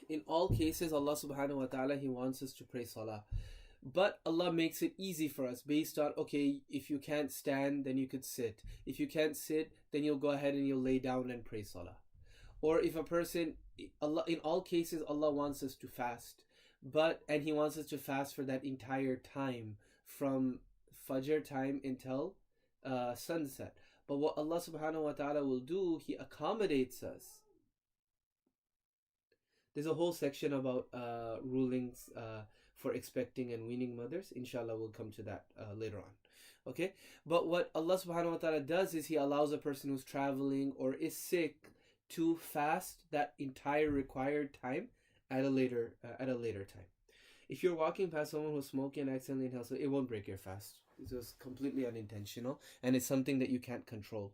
In all cases, Allah subhanahu wa ta'ala, He wants us to pray salah. But Allah makes it easy for us based on, okay, if you can't stand, then you could sit. If you can't sit, then you'll go ahead and you'll lay down and pray salah. Or if a person, Allah, in all cases, Allah wants us to fast. And He wants us to fast for that entire time, from Fajr time until sunset. But what Allah subhanahu wa ta'ala will do, He accommodates us. There's a whole section about rulings for expecting and weaning mothers. Inshallah, we'll come to that later on. Okay? But what Allah subhanahu wa ta'ala does is He allows a person who's traveling or is sick to fast that entire required time at a later time. If you're walking past someone who's smoking and accidentally inhales, it won't break your fast. It's just completely unintentional, and it's something that you can't control.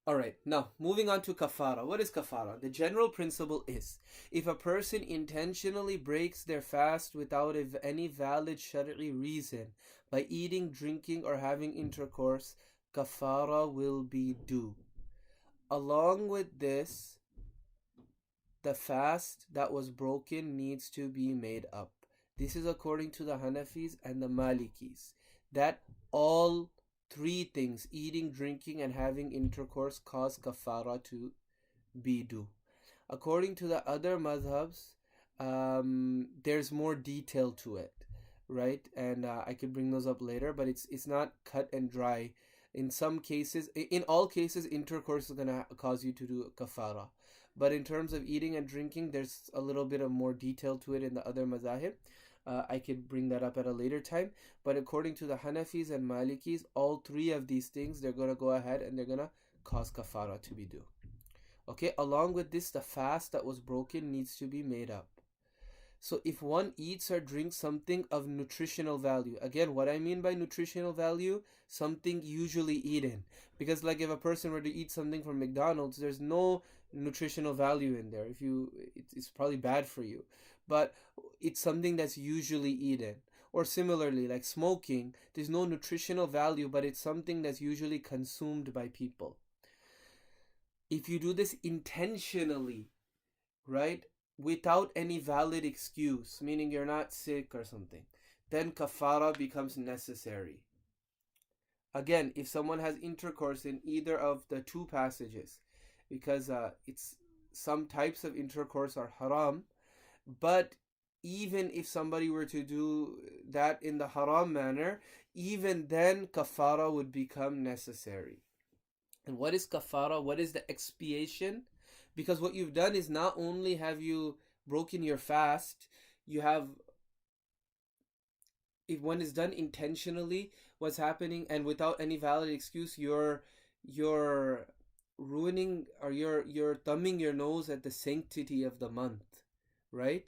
Alright, now moving on to kafara. What is kafara? The general principle is, if a person intentionally breaks their fast without any valid shari'i reason by eating, drinking, or having intercourse, kafara will be due. Along with this, the fast that was broken needs to be made up. This is according to the Hanafis and the Malikis, that all three things, eating, drinking, and having intercourse, cause kafara to be due. According to the other madhabs, there's more detail to it, right? And I could bring those up later, but it's not cut and dry. In some cases, in all cases, intercourse is going to cause you to do kafara. But in terms of eating and drinking, there's a little bit of more detail to it in the other mazahib. I could bring that up at a later time. But according to the Hanafis and Malikis, all three of these things, they're going to go ahead and they're going to cause kafara to be due. Okay, along with this, the fast that was broken needs to be made up. So if one eats or drinks something of nutritional value, again, what I mean by nutritional value, something usually eaten. Because like if a person were to eat something from McDonald's, there's no nutritional value in there. It's probably bad for you. But it's something that's usually eaten. Or similarly, like smoking, there's no nutritional value, but it's something that's usually consumed by people. If you do this intentionally, right, without any valid excuse, meaning you're not sick or something, then kafara becomes necessary. Again, if someone has intercourse in either of the two passages, because it's some types of intercourse are haram, but even if somebody were to do that in the haram manner, even then kafara would become necessary. And what is kafara? What is the expiation? Because what you've done is not only have you broken your fast, you have, if one is done intentionally, what's happening, and without any valid excuse, you're ruining, or you're thumbing your nose at the sanctity of the month, right?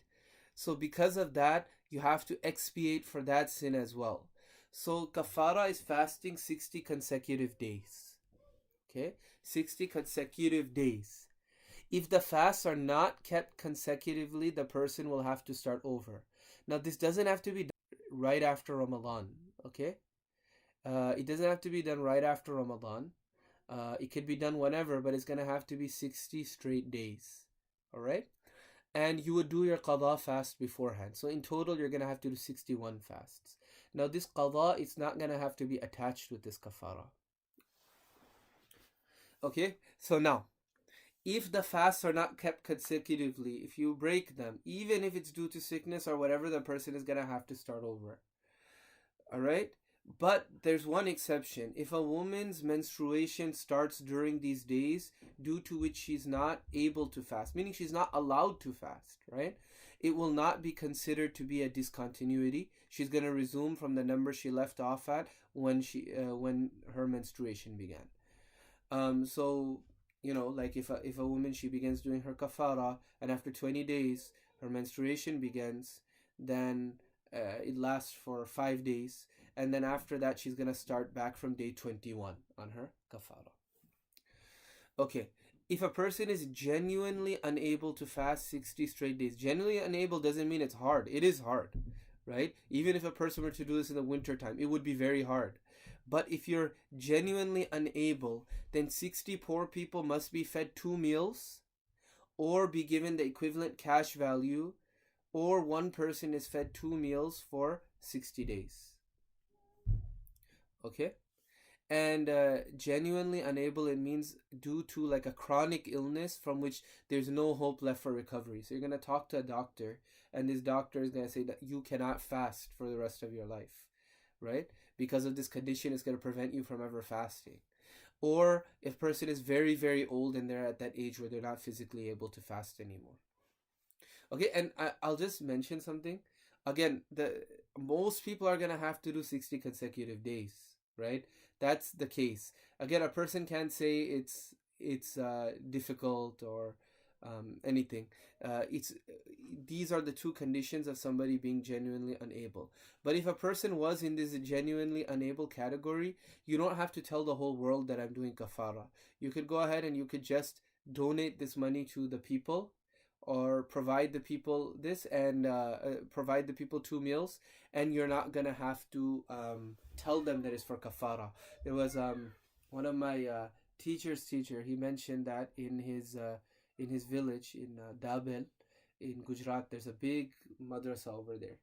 So because of that, you have to expiate for that sin as well. So kafara is fasting 60 consecutive days. Okay, 60 consecutive days. If the fasts are not kept consecutively, the person will have to start over. Now, this doesn't have to be done right after Ramadan, okay? It doesn't have to be done right after Ramadan. It could be done whenever, but it's going to have to be 60 straight days, all right? And you would do your qada fast beforehand. So in total, you're going to have to do 61 fasts. Now, this qada, it's not going to have to be attached with this kafara. Okay, so now, if the fasts are not kept consecutively, if you break them, even if it's due to sickness or whatever, the person is going to have to start over. Alright? But there's one exception. If a woman's menstruation starts during these days, due to which she's not able to fast, meaning she's not allowed to fast, right? It will not be considered to be a discontinuity. She's going to resume from the number she left off at when her menstruation began. So, you know, like if a woman, she begins doing her kafara, and after 20 days her menstruation begins, then it lasts for 5 days, and then after that she's gonna start back from day 21 on her kafara. Okay, if a person is genuinely unable to fast 60 straight days, genuinely unable doesn't mean it's hard. It is hard, right? Even if a person were to do this in the winter time, it would be very hard. But if you're genuinely unable, then 60 poor people must be fed 2 meals, or be given the equivalent cash value, or one person is fed 2 meals for 60 days. Okay? And genuinely unable, it means due to like a chronic illness from which there's no hope left for recovery. So you're going to talk to a doctor, and this doctor is going to say that you cannot fast for the rest of your life, right? because of this condition, it's going to prevent you from ever fasting. Or if a person is very, very old and they're at that age where they're not physically able to fast anymore. Okay, and I'll just mention something. Again, the most people are gonna have to do 60 consecutive days, right? That's the case. Again, a person can't say it's difficult or anything. It's these are the two conditions of somebody being genuinely unable. But if a person was in this genuinely unable category, you don't have to tell the whole world that I'm doing kafara. You could go ahead and you could just donate this money to the people, or provide the people this, and provide the people 2 meals, and you're not gonna have to tell them that it's for kafara. There was one of my teacher's teacher. He mentioned that in his village in Dabel in Gujarat, there's a big madrasa over there.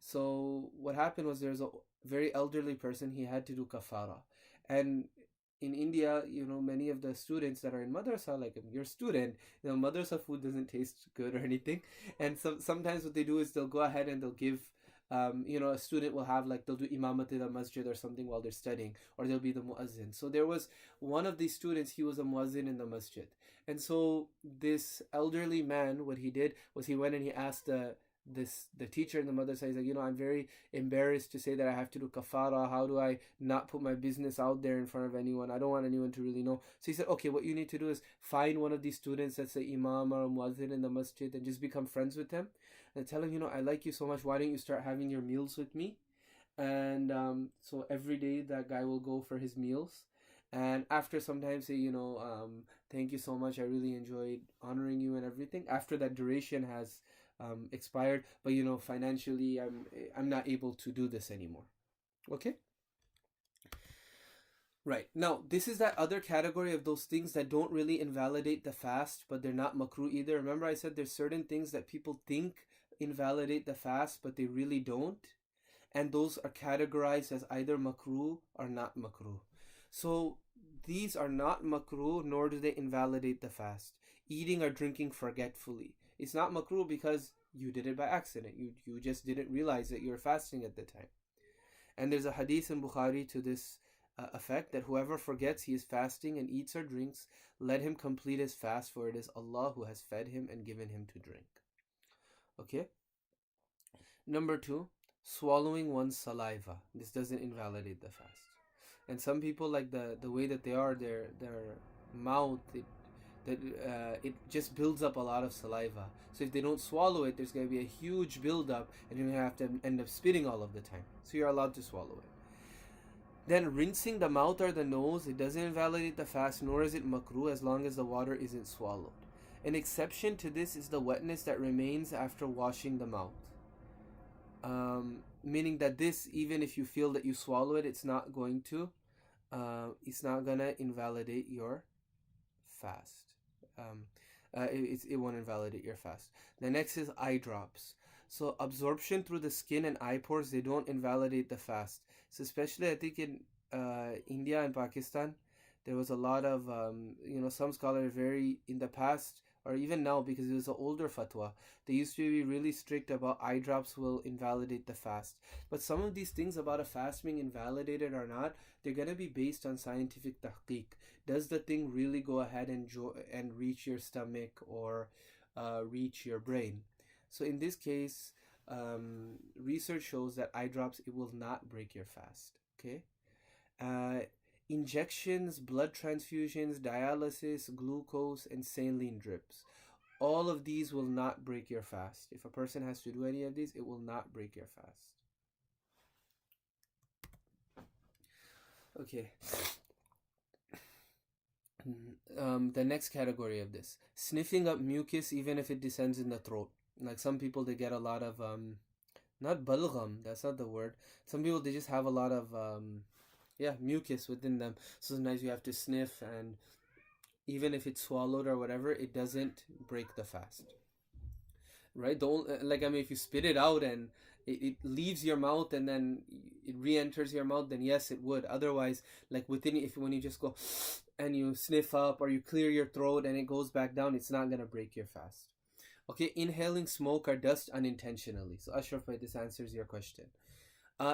So what happened was there's a very elderly person. He had to do kafara, and in India, many of the students that are in madrasa, like your student, madrasa food doesn't taste good or anything. And sometimes what they do is they'll go ahead and they'll give, a student will have, like, they'll do imamat in the masjid or something while they're studying, or they'll be the muazzin. So there was one of these students, he was a muazzin in the masjid. And so this elderly man, what he did was he went and he asked the teacher in the madrasa. He's like, I'm very embarrassed to say that I have to do kafara. How do I not put my business out there in front of anyone? I don't want anyone to really know. So he said, okay, what you need to do is find one of these students that's an imam or a muazzin in the masjid, and just become friends with them and tell him, I like you so much, why don't you start having your meals with me? And so every day that guy will go for his meals, and after sometimes say, thank you so much, I really enjoyed honoring you and everything, after that duration has expired, but financially I'm not able to do this anymore. Okay, right. Now this is that other category of those things that don't really invalidate the fast, but they're not makruh either. Remember I said there's certain things that people think invalidate the fast, but they really don't, and those are categorized as either makruh or not makruh. So these are not makruh, nor do they invalidate the fast. Eating or drinking forgetfully, it's not makruh because you did it by accident. You just didn't realize that you were fasting at the time. And there's a hadith in Bukhari to this effect, that whoever forgets he is fasting and eats or drinks, let him complete his fast, for it is Allah who has fed him and given him to drink. Okay. Number 2, swallowing one's saliva. This doesn't invalidate the fast. And some people, like the way that they are, their mouth, it just builds up a lot of saliva. So if they don't swallow it, there's going to be a huge buildup, and you're going to have to end up spitting all of the time. So you're allowed to swallow it. Then rinsing the mouth or the nose, it doesn't invalidate the fast, nor is it makruh, as long as the water isn't swallowed. An exception to this is the wetness that remains after washing the mouth. Meaning that this, even if you feel that you swallow it, it's not going to invalidate your fast. It won't invalidate your fast. The next is eye drops. So absorption through the skin and eye pores, they don't invalidate the fast. So especially I think in India and Pakistan, there was a lot of some scholars very in the past, or even now, because it was an older fatwa, they used to be really strict about eye drops will invalidate the fast. But some of these things about a fast being invalidated or not, they're going to be based on scientific tahqiq. Does the thing really go ahead and reach your stomach or reach your brain? So in this case, research shows that eye drops, it will not break your fast. Okay. Injections, blood transfusions, dialysis, glucose, and saline drips. All of these will not break your fast. If a person has to do any of these, it will not break your fast. Okay. The next category of this, sniffing up mucus even if it descends in the throat. Like some people, they get a lot of not balgham, that's not the word. Some people, they just have a lot of mucus within them. So sometimes you have to sniff, and even if it's swallowed or whatever, it doesn't break the fast. Right? If you spit it out and it leaves your mouth and then it re-enters your mouth, then yes, it would. Otherwise, like when you just go and you sniff up or you clear your throat and it goes back down, it's not gonna break your fast. Okay, inhaling smoke or dust unintentionally. So Ashraf, this answers your question.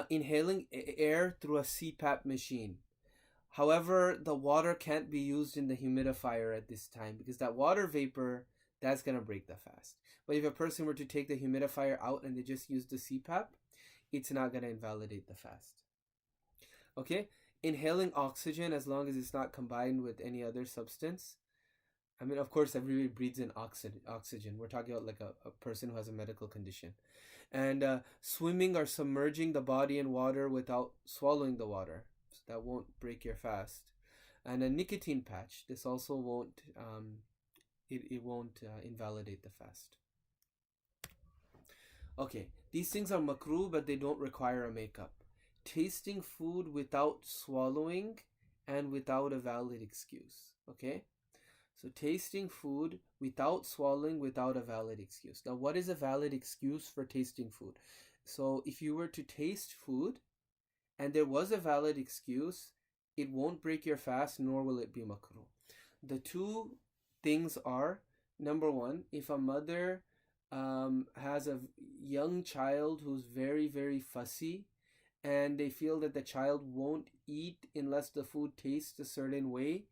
Inhaling air through a CPAP machine. However, the water can't be used in the humidifier at this time because that water vapor, that's going to break the fast. But if a person were to take the humidifier out and they just use the CPAP, it's not going to invalidate the fast. Okay? Inhaling oxygen, as long as it's not combined with any other substance. I mean, of course, everybody breathes in oxygen. We're talking about like a person who has a medical condition. And swimming or submerging the body in water without swallowing the water. So that won't break your fast. And a nicotine patch. This also won't, it won't invalidate the fast. Okay, these things are makruh, but they don't require a makeup. Tasting food without swallowing and without a valid excuse. Okay? So tasting food without swallowing without a valid excuse. Now, what is a valid excuse for tasting food? So if you were to taste food and there was a valid excuse, it won't break your fast, nor will it be makruh. The two things are, number one, if a mother has a young child who's very, very fussy, and they feel that the child won't eat unless the food tastes a certain way,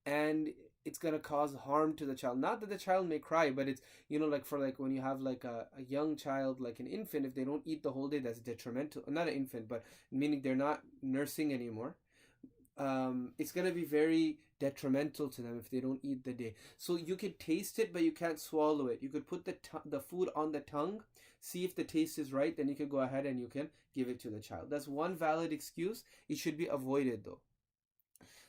and it's going to cause harm to the child. Not that the child may cry, but it's, like for like when you have like a young child, like an infant, if they don't eat the whole day, that's detrimental. Not an infant, but meaning they're not nursing anymore. It's going to be very detrimental to them if they don't eat the day. So you could taste it, but you can't swallow it. You could put the food on the tongue, see if the taste is right, then you can go ahead and you can give it to the child. That's one valid excuse. It should be avoided though.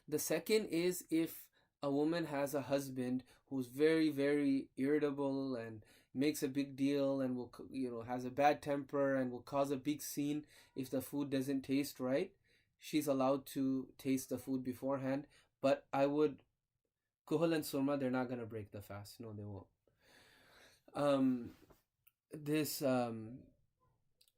The second is if a woman has a husband who's very, very irritable and makes a big deal and will, has a bad temper and will cause a big scene if the food doesn't taste right, she's allowed to taste the food beforehand. But I would, kuhul and surma, they're not going to break the fast. No, they won't.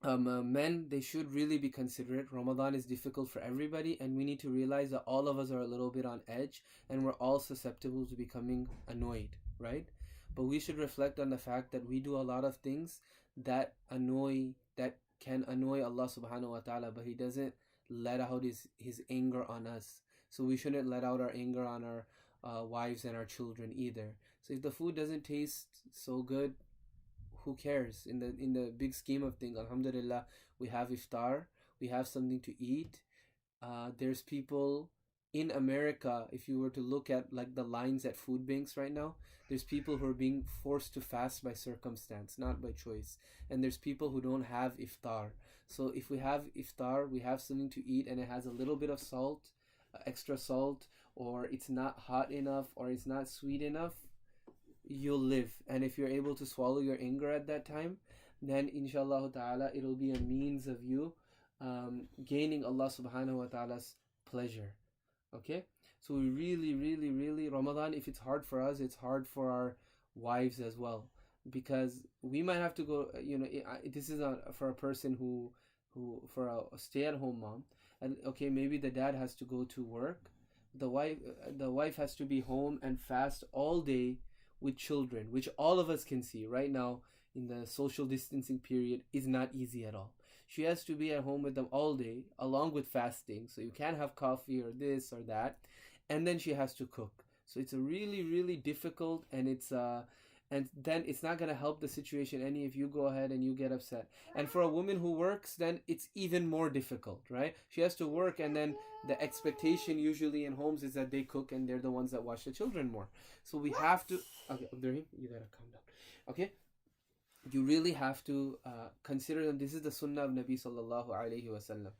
Men, they should really be considerate. Ramadan is difficult for everybody, and we need to realize that all of us are a little bit on edge, and we're all susceptible to becoming annoyed, right? But we should reflect on the fact that we do a lot of things that can annoy Allah subhanahu wa ta'ala, but He doesn't let out his anger on us. So we shouldn't let out our anger on our wives and our children either. So if the food doesn't taste so good, who cares? In the big scheme of things, alhamdulillah, we have iftar, we have something to eat. There's people in America, if you were to look at like the lines at food banks right now, there's people who are being forced to fast by circumstance, not by choice. And there's people who don't have iftar. So if we have iftar, we have something to eat and it has a little bit of salt, extra salt, or it's not hot enough, or it's not sweet enough, you'll live. And if you're able to swallow your anger at that time, then inshallah ta'ala it'll be a means of you gaining Allah subhanahu wa ta'ala's pleasure. Okay, so we really Ramadan, if it's hard for us, it's hard for our wives as well, because we might have to go, this is for a person who for a stay-at-home mom, and okay, maybe the dad has to go to work, the wife has to be home and fast all day with children, which all of us can see right now in the social distancing period is not easy at all. She has to be at home with them all day along with fasting, so you can't have coffee or this or that, and then she has to cook. So it's a really difficult, and and then it's not going to help the situation any if you go ahead and you get upset. And for a woman who works, then it's even more difficult, right? She has to work, and then the expectation usually in homes is that they cook and they're the ones that watch the children more. So we have to, okay, Abdurrahim, you gotta calm down. Okay, you really have to consider them. This is the sunnah of Nabi sallallahu alaihi wasallam.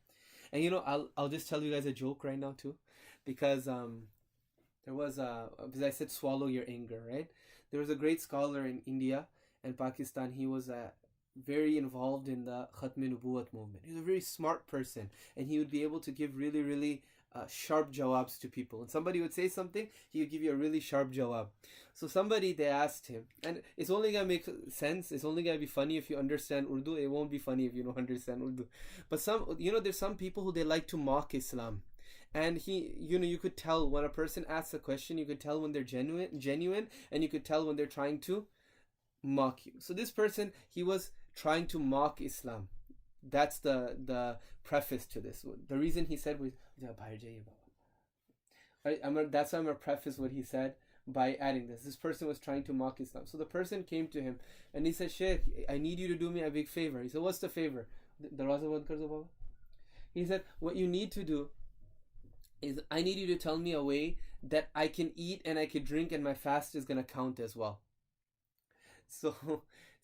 And I'll just tell you guys a joke right now too, because there was because I said swallow your anger, right? There was a great scholar in India and Pakistan. He was very involved in the Khatm-e-Nubuwwat movement. He was a very smart person, and he would be able to give really sharp jawabs to people. When somebody would say something, he would give you a really sharp jawab. So they asked him, and it's only going to make sense, it's only going to be funny if you understand Urdu. It won't be funny if you don't understand Urdu. But there's some people who they like to mock Islam. And you could tell when a person asks a question, you could tell when they're genuine, and you could tell when they're trying to mock you. So this person, he was trying to mock Islam. That's the preface to this. The reason he said was, right? That's why I'm gonna preface what he said by adding this. This person was trying to mock Islam. So the person came to him and he said, Sheikh, I need you to do me a big favor. He said, what's the favor? He said, what you need to do is I need you to tell me a way that I can eat and I can drink and my fast is gonna count as well. So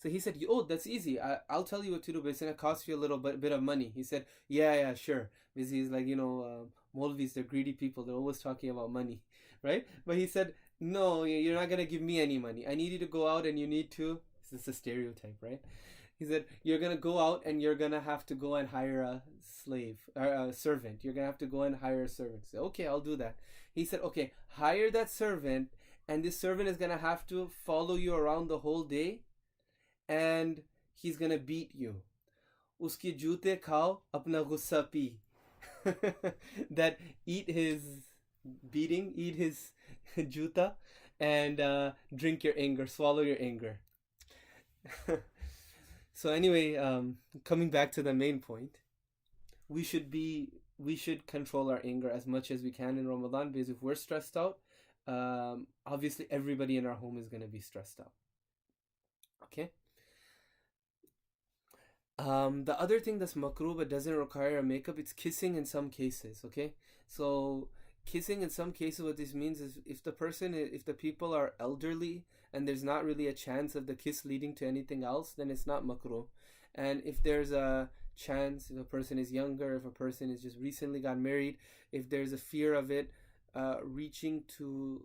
he said, oh, that's easy. I'll tell you what to do, but it's gonna cost you a little bit of money. He said, yeah, sure. Because he's like, Maulvis, they're greedy people. They're always talking about money, right? But he said, no, you're not gonna give me any money. I need you to go out and you need to. This is a stereotype, right? He said, you're gonna go out and you're gonna have to go and hire a slave or a servant. You're gonna have to go and hire a servant. He said, okay, I'll do that. He said, okay, hire that servant, and this servant is gonna have to follow you around the whole day, and he's gonna beat you. Uski jute khao, apna gussa pi. That eat his beating, eat his juta, and drink your anger, swallow your anger. So anyway, coming back to the main point, we should control our anger as much as we can in Ramadan, because if we're stressed out, obviously everybody in our home is going to be stressed out. Okay. The other thing that's makruh but doesn't require a makeup, it's kissing in some cases. Okay, so kissing in some cases, what this means is if the people are elderly and there's not really a chance of the kiss leading to anything else, then it's not makruh. And if there's a chance, if a person is younger, if a person is just recently got married, if there's a fear of it leading to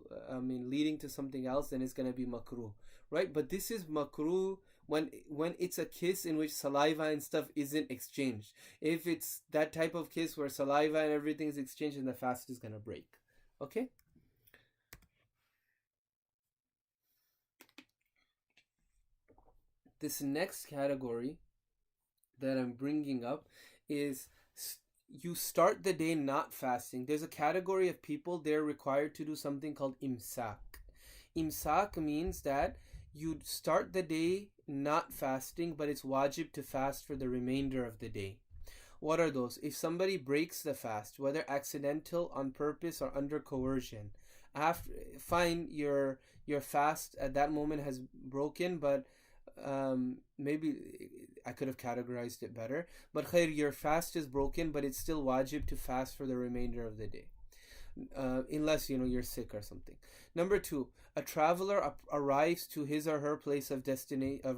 something else, then it's going to be makruh, right? But this is makruh when it's a kiss in which saliva and stuff isn't exchanged. If it's that type of kiss where saliva and everything is exchanged, then the fast is going to break. Okay? This next category that I'm bringing up is you start the day not fasting. There's a category of people, they're required to do something called imsak. Imsak means that you start the day not fasting, but it's wajib to fast for the remainder of the day. What are those? If somebody breaks the fast, whether accidental, on purpose, or under coercion, fine, your fast at that moment has broken, but maybe I could have categorized it better. But khair, your fast is broken, but it's still wajib to fast for the remainder of the day. Unless you're sick or something. Number 2, a traveler arrives to his or her place of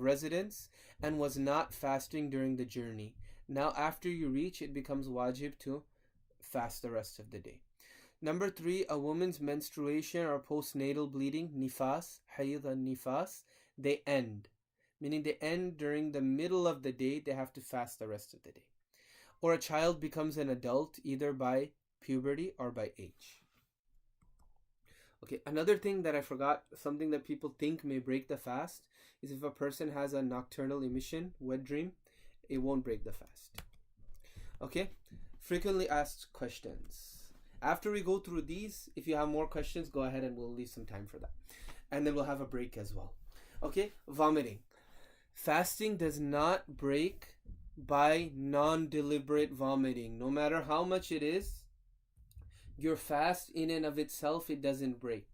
residence and was not fasting during the journey. Now after you reach, it becomes wajib to fast the rest of the day. Number 3, a woman's menstruation or postnatal bleeding, nifas, hayd and nifas, they end. Meaning they end during the middle of the day, they have to fast the rest of the day. Or a child becomes an adult either by puberty or by age. Okay, another thing that I forgot, something that people think may break the fast, is if a person has a nocturnal emission, wet dream, it won't break the fast. Okay, frequently asked questions. After we go through these, if you have more questions, go ahead and we'll leave some time for that. And then we'll have a break as well. Okay, vomiting. Fasting does not break by non-deliberate vomiting. No matter how much it is, your fast in and of itself, it doesn't break.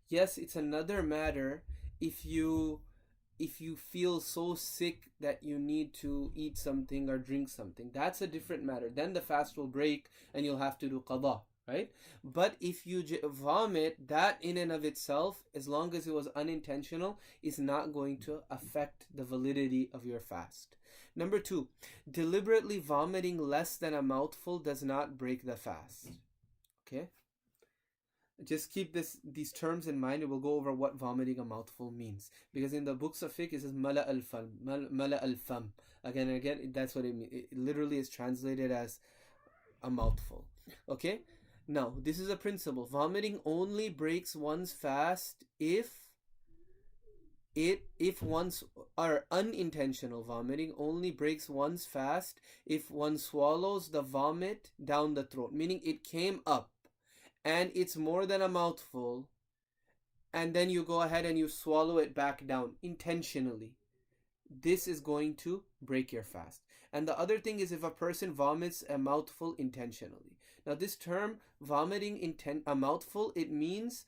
Yes, it's another matter if you feel so sick that you need to eat something or drink something. That's a different matter. Then the fast will break and you'll have to do qada, right? But if you vomit, that in and of itself, as long as it was unintentional, is not going to affect the validity of your fast. Number 2, deliberately vomiting less than a mouthful does not break the fast. Okay? Just keep these terms in mind, and we'll go over what vomiting a mouthful means. Because in the books of fiqh, it says mala al-fam. Again and again, that's what it means. It literally is translated as a mouthful. Okay? Now, this is a principle. Vomiting only breaks one's fast if one's, or unintentional vomiting only breaks one's fast if one swallows the vomit down the throat. Meaning it came up and it's more than a mouthful, and then you go ahead and you swallow it back down intentionally. this is going to break your fast. And the other thing is if a person vomits a mouthful intentionally. Now this term vomiting a mouthful, it means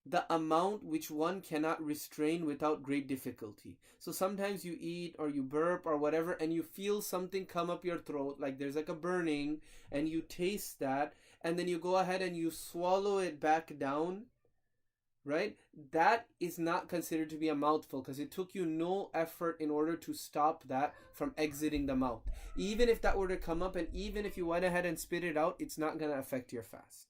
the amount which one cannot restrain without great difficulty. So sometimes you eat or you burp or whatever and you feel something come up your throat, like there's like a burning, and you taste that, and then you go ahead and you swallow it back down, right? That is not considered to be a mouthful because it took you no effort in order to stop that from exiting the mouth. Even if that were to come up and even if you went ahead and spit it out, it's not going to affect your fast,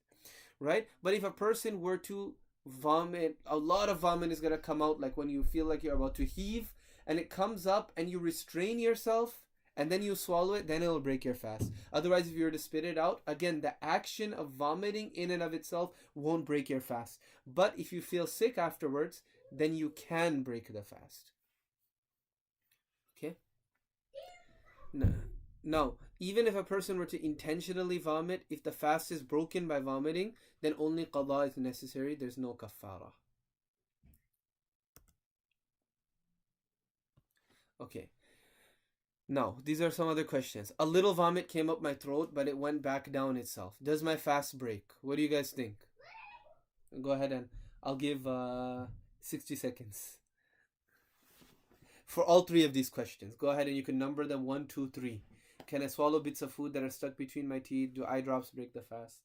right? But if a person were to vomit, a lot of vomit is going to come out, like when you feel like you're about to heave and it comes up and you restrain yourself and then you swallow it, then it'll break your fast. Otherwise, if you were to spit it out, again, the action of vomiting in and of itself won't break your fast. But if you feel sick afterwards, then you can break the fast. Okay? No, even if a person were to intentionally vomit, if the fast is broken by vomiting, then only qada is necessary. There's no kaffarah. Okay. Now, these are some other questions. A little vomit came up my throat, but it went back down itself. Does my fast break? What do you guys think? Go ahead and I'll give 60 seconds. For all three of these questions, go ahead and you can number them 1, 2, 3. Can I swallow bits of food that are stuck between my teeth? Do eye drops break the fast?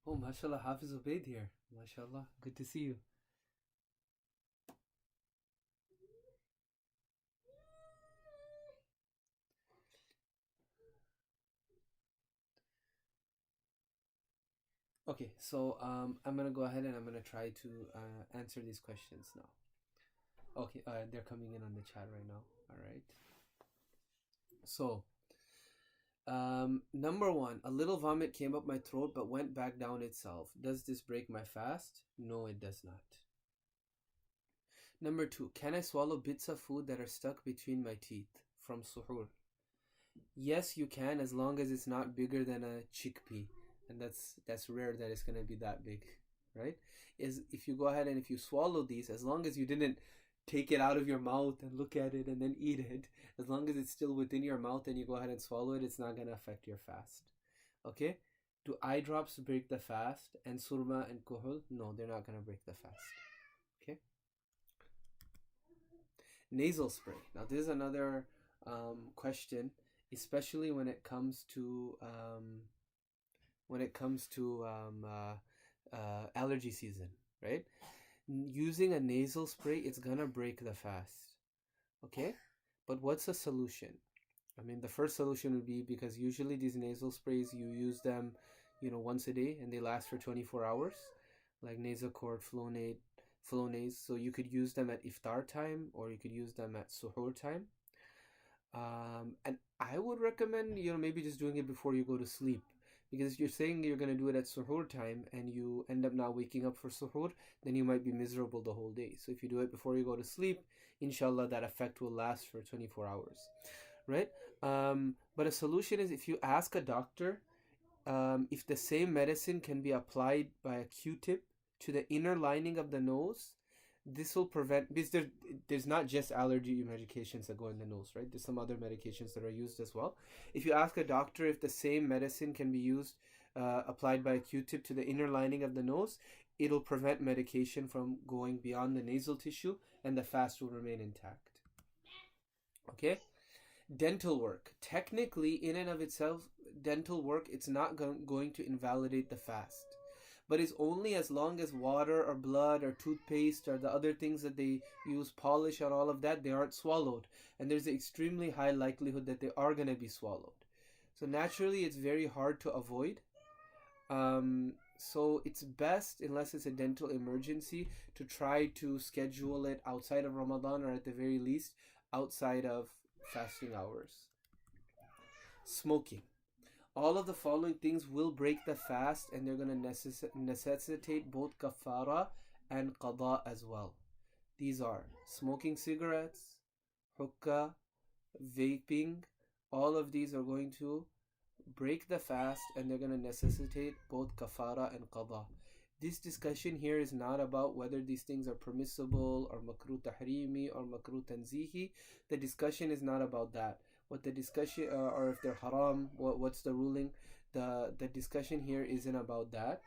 Oh, mashallah, Hafiz Ubaid here. Mashallah, good to see you. Okay, so I'm gonna go ahead and I'm gonna try to answer these questions now. Okay, they're coming in on the chat right now. All right. So, number one, a little vomit came up my throat but went back down itself. Does this break my fast? No, it does not. Number two, can I swallow bits of food that are stuck between my teeth from suhoor? Yes, you can, as long as it's not bigger than a chickpea, and that's rare that it's gonna be that big, right? Is if you go ahead and if you swallow these, as long as you didn't take it out of your mouth and look at it and then eat it, as long as it's still within your mouth and you go ahead and swallow it, it's not gonna affect your fast. Okay? Do eye drops break the fast? And surma and kuhul? No, they're not gonna break the fast. Okay? Nasal spray. Now this is another question, especially when it comes to allergy season, right? Using a nasal spray, it's gonna break the fast. Okay, but what's the solution? I mean, the first solution would be, because usually these nasal sprays, you use them, once a day, and they last for 24 hours, like Nasacort, Flonase. So you could use them at iftar time, or you could use them at suhoor time. And I would recommend, maybe just doing it before you go to sleep. Because if you're saying you're going to do it at suhoor time and you end up not waking up for suhoor, then you might be miserable the whole day. So if you do it before you go to sleep, inshallah, that effect will last for 24 hours, right? But a solution is, if you ask a doctor if the same medicine can be applied by a Q-tip to the inner lining of the nose, this will prevent, because there's not just allergy medications that go in the nose, right? There's some other medications that are used as well. If you ask a doctor if the same medicine can be used, applied by a Q-tip to the inner lining of the nose, it'll prevent medication from going beyond the nasal tissue and the fast will remain intact. Okay? Dental work. Technically, in and of itself, dental work, it's not going to invalidate the fast. but it's only as long as water or blood or toothpaste or the other things that they use, polish or all of that, they aren't swallowed. And there's an extremely high likelihood that they are going to be swallowed. So naturally, it's very hard to avoid. So it's best, unless it's a dental emergency, to try to schedule it outside of Ramadan, or at the very least outside of fasting hours. Smoking. All of the following things will break the fast, and they're going to necessitate both kaffarah and qada as well. These are smoking cigarettes, hookah, vaping. All of these are going to break the fast, and they're going to necessitate both kafara and qada. This discussion here is not about whether these things are permissible or makruh tahrimi or makruh tanzihi. The discussion is not about that. What the discussion, or if they're haram, what's the ruling? The discussion here isn't about that.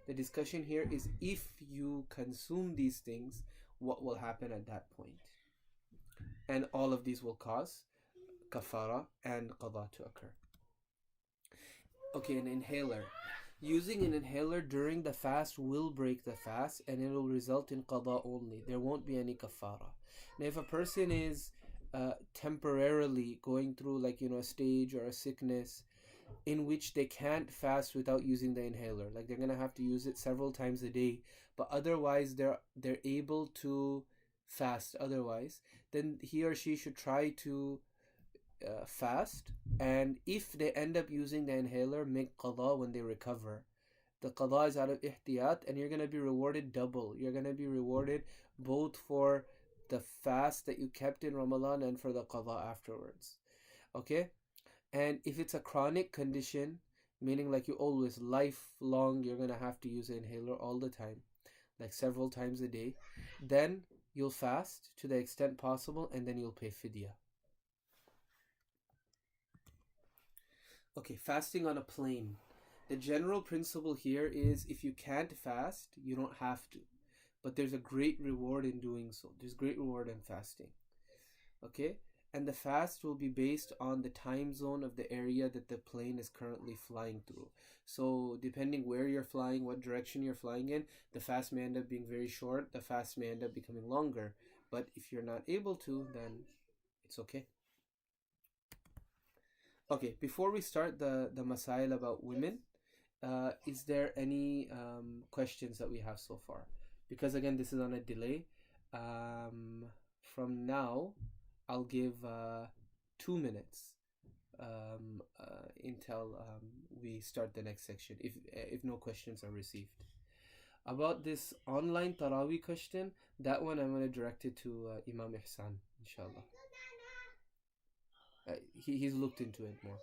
The discussion here is, if you consume these things, what will happen at that point? And all of these will cause kafara and qada to occur. Okay, an inhaler. Using an inhaler during the fast will break the fast, and it will result in qada only. There won't be any kafara. Now, if a person is temporarily going through, like, a stage or a sickness in which they can't fast without using the inhaler, like they're gonna have to use it several times a day, but otherwise they're able to fast otherwise, then he or she should try to fast, and if they end up using the inhaler, make qada when they recover. The qada is out of ihtiyat, and you're going to be rewarded double. You're going to be rewarded both for the fast that you kept in Ramadan and for the qada afterwards. Okay? And if it's a chronic condition, meaning like you always, lifelong, you're going to have to use an inhaler all the time, like several times a day, then you'll fast to the extent possible, and then you'll pay fidyah. Okay, fasting on a plane. The general principle here is, if you can't fast, you don't have to. But there's a great reward in doing so. There's great reward in fasting. Okay? And the fast will be based on the time zone of the area that the plane is currently flying through. So depending where you're flying, what direction you're flying in, the fast may end up being very short. The fast may end up becoming longer. But if you're not able to, then it's okay. Okay, before we start the masail about women, is there any questions that we have so far? Because again, this is on a delay. From now, I'll give 2 minutes until we start the next section, if no questions are received. About this online Taraweeh question, that one I'm going to direct it to Imam Ihsan, inshallah. He's looked into it more.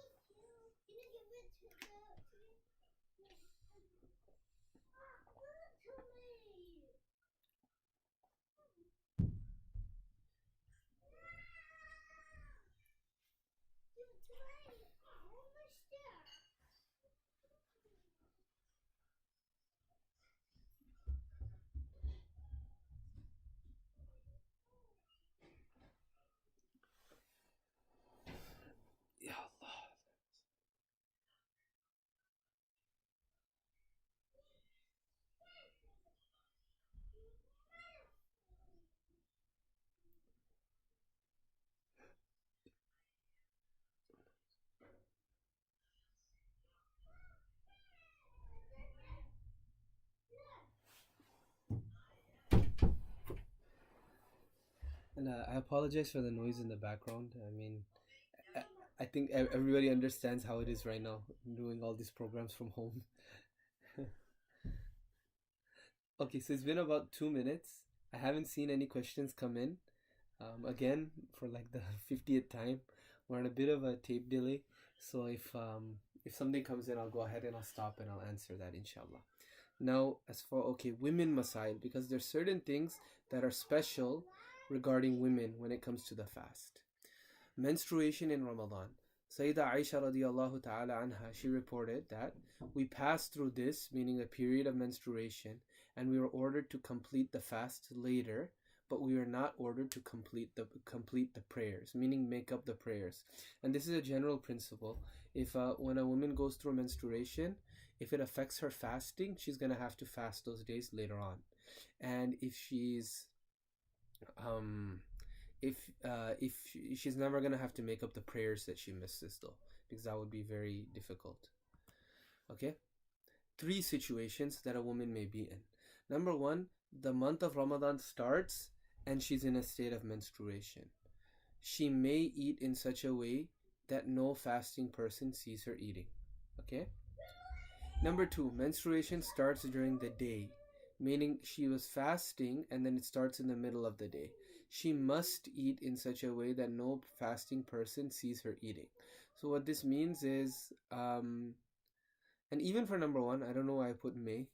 And I apologize for the noise in the background. I mean, I think everybody understands how it is right now, doing all these programs from home. Okay, so it's been about 2 minutes. I haven't seen any questions come in. Again, for like the 50th time, we're on a bit of a tape delay. So if something comes in, I'll go ahead and I'll stop and I'll answer that, inshallah. Now, as for, women masail, because there's certain things that are special regarding women when it comes to the fast. Menstruation in Ramadan. Sayyidah Aisha radiallahu ta'ala anha, she reported that we passed through this, meaning a period of menstruation, and we were ordered to complete the fast later, but we were not ordered to complete the prayers, meaning make up the prayers. And this is a general principle. If when a woman goes through menstruation, If it affects her fasting, she's going to have to fast those days later on. And um if she's never going to have to make up the prayers that she misses, though, because that would be very difficult. Okay, three situations that a woman may be in. Number one, the month of Ramadan starts and she's in a state of menstruation. She may eat in such a way that no fasting person sees her eating. Okay? Number two, menstruation starts during the day, meaning she was fasting and then it starts in the middle of the day. She must eat in such a way that no fasting person sees her eating. So what this means is, and even for number one, I don't know why I put may.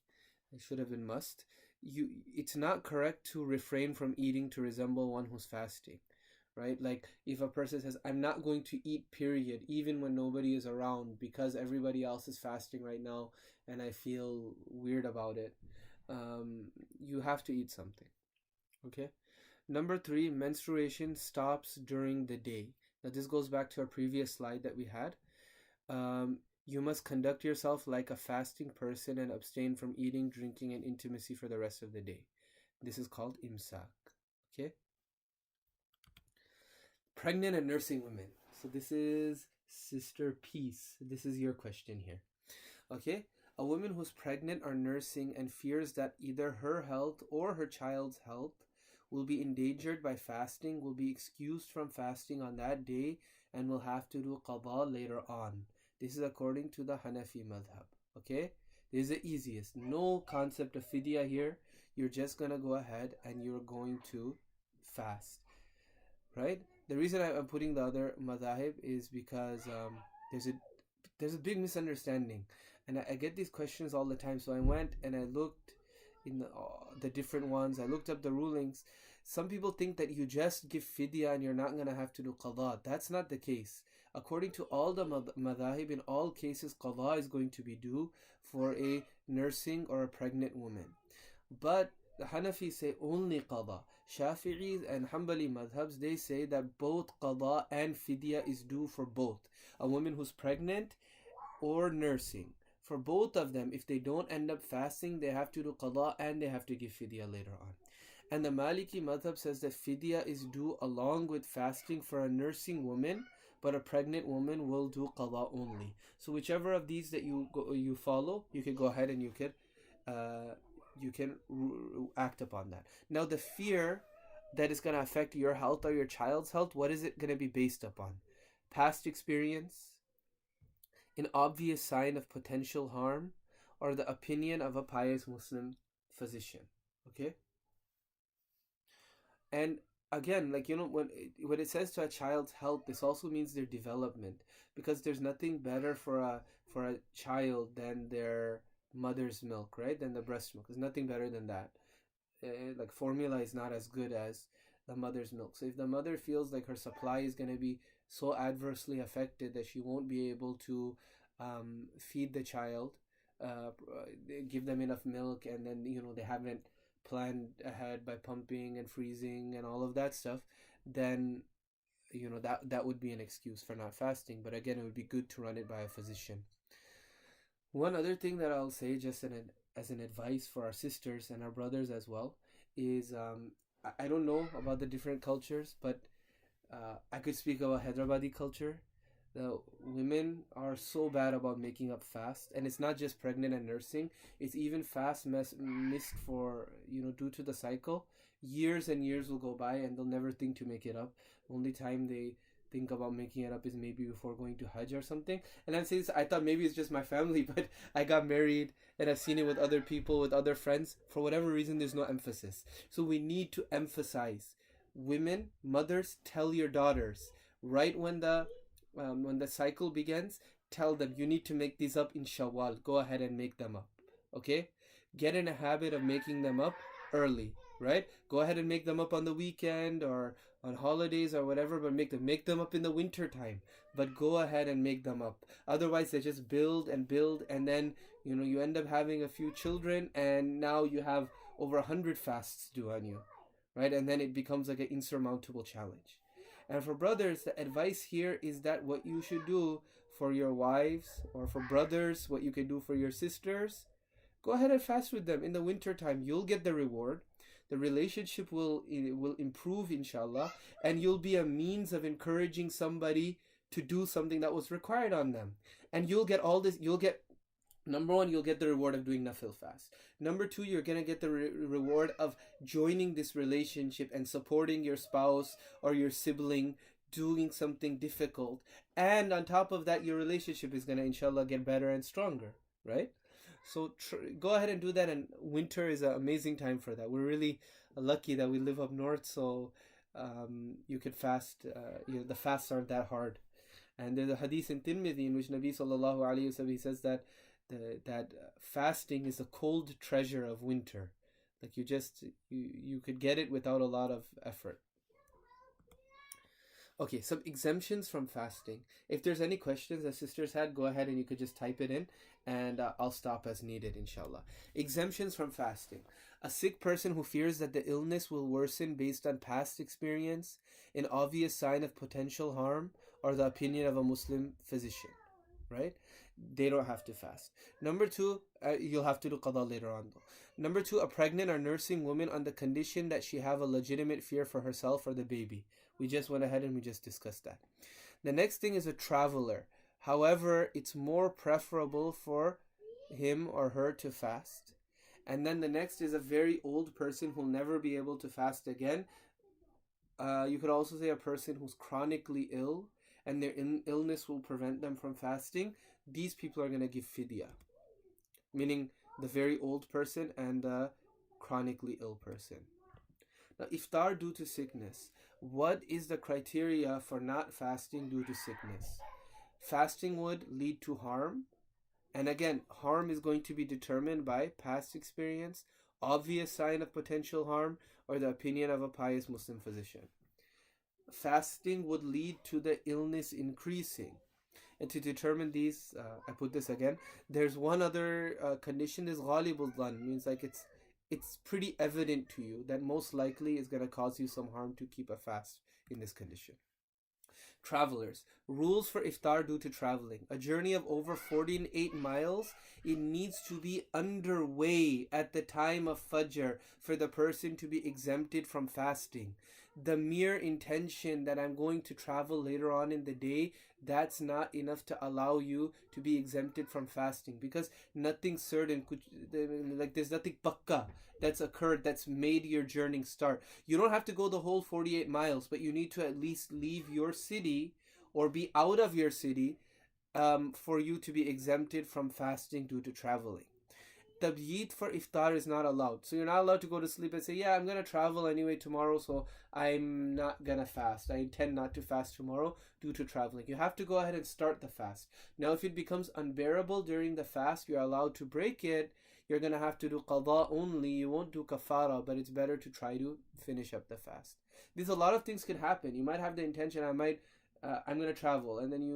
It should have been must. It's not correct to refrain from eating to resemble one who's fasting, right? Like if a person says, I'm not going to eat, period, even when nobody is around because everybody else is fasting right now and I feel weird about it, you have to eat something. Okay? Number three, menstruation stops during the day. Now this goes back to our previous slide that we had. You must conduct yourself like a fasting person and abstain from eating, drinking, and intimacy for the rest of the day. This is called imsak. Okay? Pregnant and nursing women. So this is Sister Peace. This is your question here. Okay? A woman who's pregnant or nursing and fears that either her health or her child's health will be endangered by fasting, will be excused from fasting on that day, and will have to do qada later on. This is according to the Hanafi madhab. Okay? This is the easiest. No concept of fidya here. You're just going to go ahead and you're going to fast. Right? The reason I'm putting the other madhab is because there's a big misunderstanding. And I get these questions all the time. So I went and I looked in the different ones. I looked up the rulings. Some people think that you just give fidya and you're not going to have to do qada. That's not the case. According to all the madhahib, in all cases, qada is going to be due for a nursing or a pregnant woman. But the Hanafis say only qada. Shafi'is and Hanbali madhabs, they say that both qada and fidya is due for both. A woman who's pregnant or nursing. For both of them, if they don't end up fasting, they have to do qada and they have to give fidya later on. And the Maliki madhab says that fidya is due along with fasting for a nursing woman, but a pregnant woman will do qada only. So whichever of these that you follow, you can go ahead and you can act upon that. Now the fear that is going to affect your health or your child's health, what is it going to be based upon? Past experience, an obvious sign of potential harm, or the opinion of a pious Muslim physician. Okay? And again, like, when it says to a child's health, this also means their development, because there's nothing better for a child than their mother's milk, right? Than the breast milk. There's nothing better than that. Like formula is not as good as the mother's milk. So if the mother feels like her supply is going to be so adversely affected that she won't be able to feed the child, give them enough milk, and then they haven't planned ahead by pumping and freezing and all of that stuff, then that would be an excuse for not fasting. But again, it would be good to run it by a physician. One other thing that I'll say, just as an advice for our sisters and our brothers as well, is I don't know about the different cultures, but I could speak about Hyderabadi culture. The women are so bad about making up fast, and it's not just pregnant and nursing. It's even fast missed for due to the cycle. Years and years will go by, and they'll never think to make it up. Only time they think about making it up is maybe before going to Hajj or something. And I'm saying this, I thought maybe it's just my family, but I got married and I've seen it with other people, with other friends. For whatever reason, there's no emphasis. So we need to emphasize. Women, mothers, tell your daughters right when the cycle begins, tell them you need to make these up in Shawwal. Go ahead and make them up. Okay? Get in a habit of making them up early, right? Go ahead and make them up on the weekend or on holidays or whatever, but make them up in the winter time. But go ahead and make them up. Otherwise, they just build, and then you end up having a few children, and now you have over 100 fasts due on you, right? And then it becomes like an insurmountable challenge. And for brothers, the advice here is that what you should do for your wives, or for brothers, what you can do for your sisters. Go ahead and fast with them in the winter time. You'll get the reward. The relationship will improve, inshallah, and you'll be a means of encouraging somebody to do something that was required on them. And you'll get all this. You'll get, number one, you'll get the reward of doing nafil fast. Number two, you're going to get the reward of joining this relationship and supporting your spouse or your sibling doing something difficult. And on top of that, your relationship is going to, inshallah, get better and stronger, right? So go ahead and do that, and winter is an amazing time for that. We're really lucky that we live up north, so you could fast. The fasts aren't that hard. And there's a hadith in Tirmidhi in which Nabi sallallahu alaihi wasallam, he says that fasting is a cold treasure of winter. Like you could get it without a lot of effort. Okay, some exemptions from fasting. If there's any questions that sisters had, go ahead and you could just type it in, and I'll stop as needed, inshallah. Exemptions from fasting. A sick person who fears that the illness will worsen based on past experience, an obvious sign of potential harm, or the opinion of a Muslim physician, right? They don't have to fast. Number two, you'll have to do qada later on though. Number two, a pregnant or nursing woman on the condition that she have a legitimate fear for herself or the baby. We just went ahead and we just discussed that. The next thing is a traveler. However, it's more preferable for him or her to fast. And then the next is a very old person who'll never be able to fast again. You could also say a person who's chronically ill and their illness will prevent them from fasting. These people are going to give fidya, meaning the very old person and the chronically ill person. Now, iftar due to sickness. What is the criteria for not fasting due to sickness? Fasting would lead to harm. And again, harm is going to be determined by past experience, obvious sign of potential harm, or the opinion of a pious Muslim physician. Fasting would lead to the illness increasing. And to determine these, I put this again, there's one other condition, is ghalibul dhan, means like it's pretty evident to you that most likely is going to cause you some harm to keep a fast in this condition. Travelers. Rules for iftar due to traveling. A journey of over 48 miles, it needs to be underway at the time of Fajr for the person to be exempted from fasting. The mere intention that I'm going to travel later on in the day, that's not enough to allow you to be exempted from fasting, because nothing certain, like there's nothing pakka that's occurred that's made your journey start. You don't have to go the whole 48 miles, but you need to at least leave your city or be out of your city for you to be exempted from fasting due to traveling. Tabyid for iftar is not allowed. So you're not allowed to go to sleep and say, yeah, I'm going to travel anyway tomorrow, so I'm not going to fast. I intend not to fast tomorrow due to traveling. You have to go ahead and start the fast. Now, if it becomes unbearable during the fast, you're allowed to break it. You're going to have to do qada only. You won't do kaffarah, but it's better to try to finish up the fast. There's a lot of things can happen. You might have the intention, I'm going to travel, and then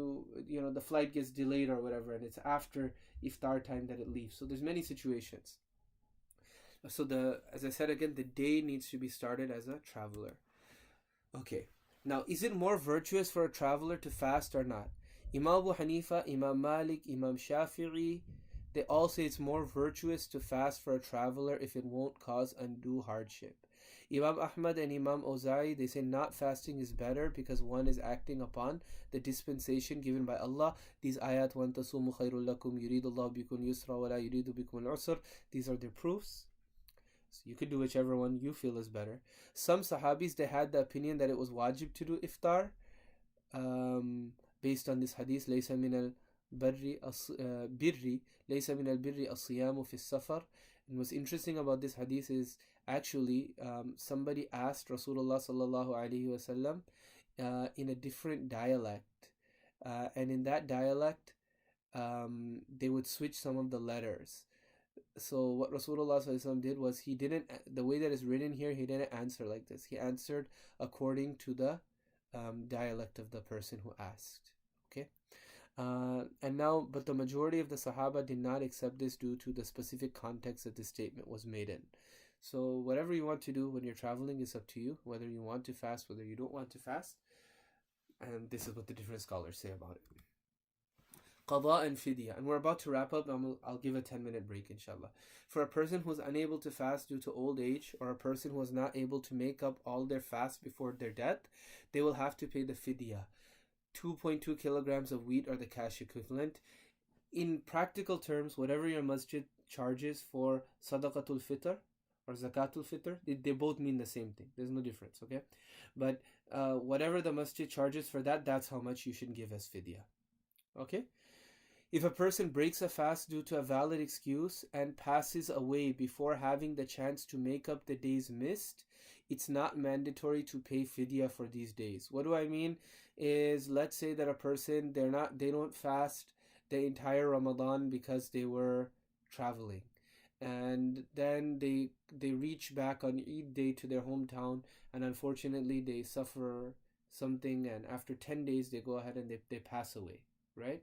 the flight gets delayed or whatever, and it's after iftar time that it leaves. So there's many situations. So as I said again, the day needs to be started as a traveler. Okay. Now, is it more virtuous for a traveler to fast or not? Imam Abu Hanifa, Imam Malik, Imam Shafi'i, they all say it's more virtuous to fast for a traveler if it won't cause undue hardship. Imam Ahmad and Imam Auza'i, they say not fasting is better because one is acting upon the dispensation given by Allah. These ayat, وَأَن تَصُومُوا خَيْرٌ لَكُمْ يُرِيدُ اللَّهُ بِكُمُ الْيُسْرَ وَلَا يُرِيدُ بِكُمُ الْعُسْرَ. These are their proofs. So you could do whichever one you feel is better. Some Sahabis, they had the opinion that it was wajib to do iftar based on this hadith, لَيْسَ مِنَ الْبِرِّ الصِّيَامُ فِي السَّفَرِ. And what's interesting about this hadith is actually somebody asked Rasulullah sallallahu alaihi wasallam in a different dialect, and in that dialect they would switch some of the letters. So what Rasulullah sallallahu alaihi wasallam did was, he didn't, the way that is written here, he didn't answer like this. He answered according to the dialect of the person who asked. Okay. But the majority of the Sahaba did not accept this due to the specific context that this statement was made in. So whatever you want to do when you're traveling is up to you, whether you want to fast, whether you don't want to fast. And this is what the different scholars say about it. Qada and fidya. And we're about to wrap up. I'll give a 10-minute break, inshallah. For a person who's unable to fast due to old age, or a person who is not able to make up all their fast before their death, they will have to pay the fidya. 2.2 kilograms of wheat, or the cash equivalent. In practical terms, whatever your masjid charges for sadaqatul fitr or zakatul fitr, they both mean the same thing. There's no difference, okay? But whatever the masjid charges for that, that's how much you should give as fidya, okay? If a person breaks a fast due to a valid excuse and passes away before having the chance to make up the days missed, it's not mandatory to pay fidya for these days. What do I mean is, let's say that a person, they don't fast the entire Ramadan because they were traveling, and then they reach back on Eid day to their hometown, and unfortunately they suffer something, and after 10 days they go ahead and they pass away, right?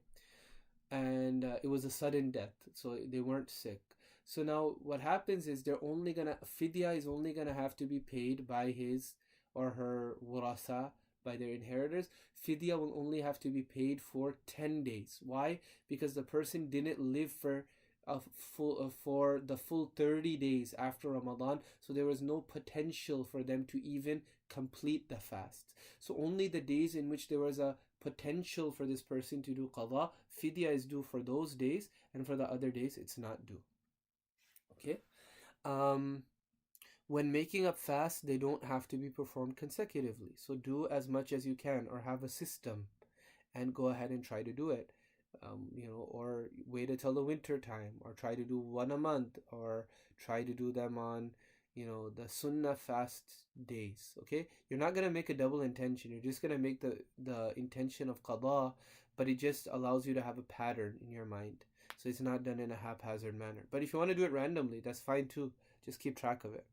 And it was a sudden death, so they weren't sick. So now what happens is, fidya is only gonna have to be paid by his or her warasa, by their inheritors. Fidya will only have to be paid for 10 days. Why? Because the person didn't live for the full 30 days after Ramadan, so there was no potential for them to even complete the fast. So only the days in which there was a potential for this person to do qada, fidya is due for those days, and for the other days it's not due. Okay? When making up fasts, they don't have to be performed consecutively. So do as much as you can, or have a system and go ahead and try to do it. Or wait until the winter time, or try to do one a month, or try to do them on, the Sunnah fast days. Okay, you're not gonna make a double intention. You're just gonna make the intention of qada, but it just allows you to have a pattern in your mind, so it's not done in a haphazard manner. But if you want to do it randomly, that's fine too. Just keep track of it.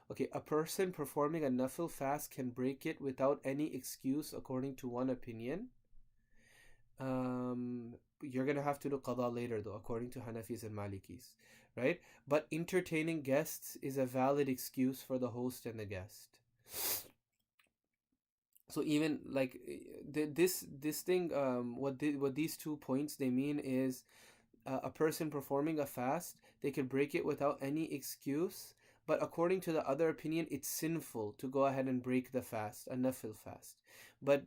Okay, a person performing a nafil fast can break it without any excuse, according to one opinion. You're gonna have to do qada later though, according to Hanafis and Malikis, right? But entertaining guests is a valid excuse for the host and the guest. So even like this thing, what these 2 points they mean is, a person performing a fast, they could break it without any excuse, but according to the other opinion, it's sinful to go ahead and break the fast, a nafil fast. But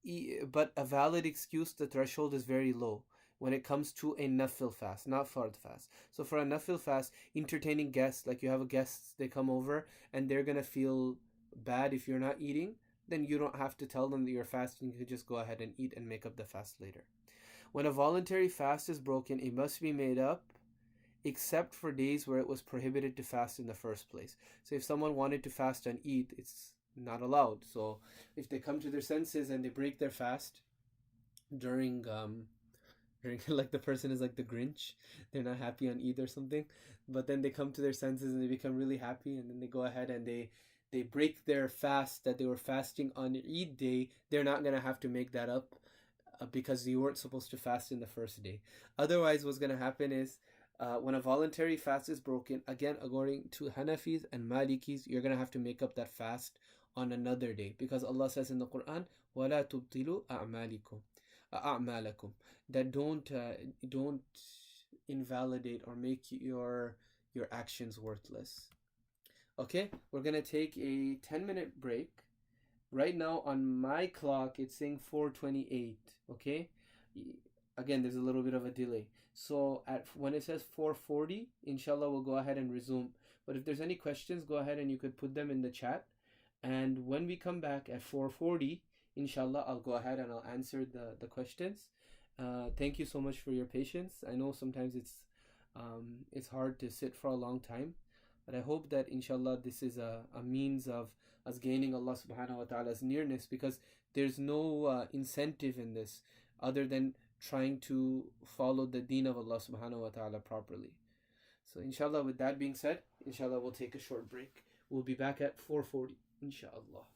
a valid excuse, the threshold is very low when it comes to a nafil fast, not fard fast. So for a nafil fast, entertaining guests, like you have a guest, they come over and they're gonna feel bad if you're not eating, then you don't have to tell them that you're fasting. You can just go ahead and eat and make up the fast later. When a voluntary fast is broken, it must be made up, except for days where it was prohibited to fast in the first place. So if someone wanted to fast and eat, it's not allowed. So if they come to their senses and they break their fast during like the person is like the Grinch, they're not happy on Eid or something, but then they come to their senses and they become really happy, and then they go ahead and they break their fast that they were fasting on Eid day, they're not gonna have to make that up, because you weren't supposed to fast in the first day. Otherwise, what's gonna happen is, when a voluntary fast is broken, again, according to Hanafis and Malikis, you're going to have to make up that fast on another day, because Allah says in the Quran, وَلَا تُبْطِلُوا أَعْمَالَكُمْ, that don't invalidate or make your actions worthless. Okay, we're going to take a 10-minute break. Right now on my clock, it's saying 4:28, okay? Again, there's a little bit of a delay. So when it says 4:40, inshallah, we'll go ahead and resume. But if there's any questions, go ahead and you could put them in the chat. And when we come back at 4:40, inshallah, I'll go ahead and I'll answer the questions. Thank you so much for your patience. I know sometimes it's hard to sit for a long time, but I hope that inshallah this is a means of us gaining Allah subhanahu wa ta'ala's nearness, because there's no incentive in this other than trying to follow the deen of Allah subhanahu wa ta'ala properly. So inshallah, with that being said, inshallah we'll take a short break. We'll be back at 4:40, inshallah.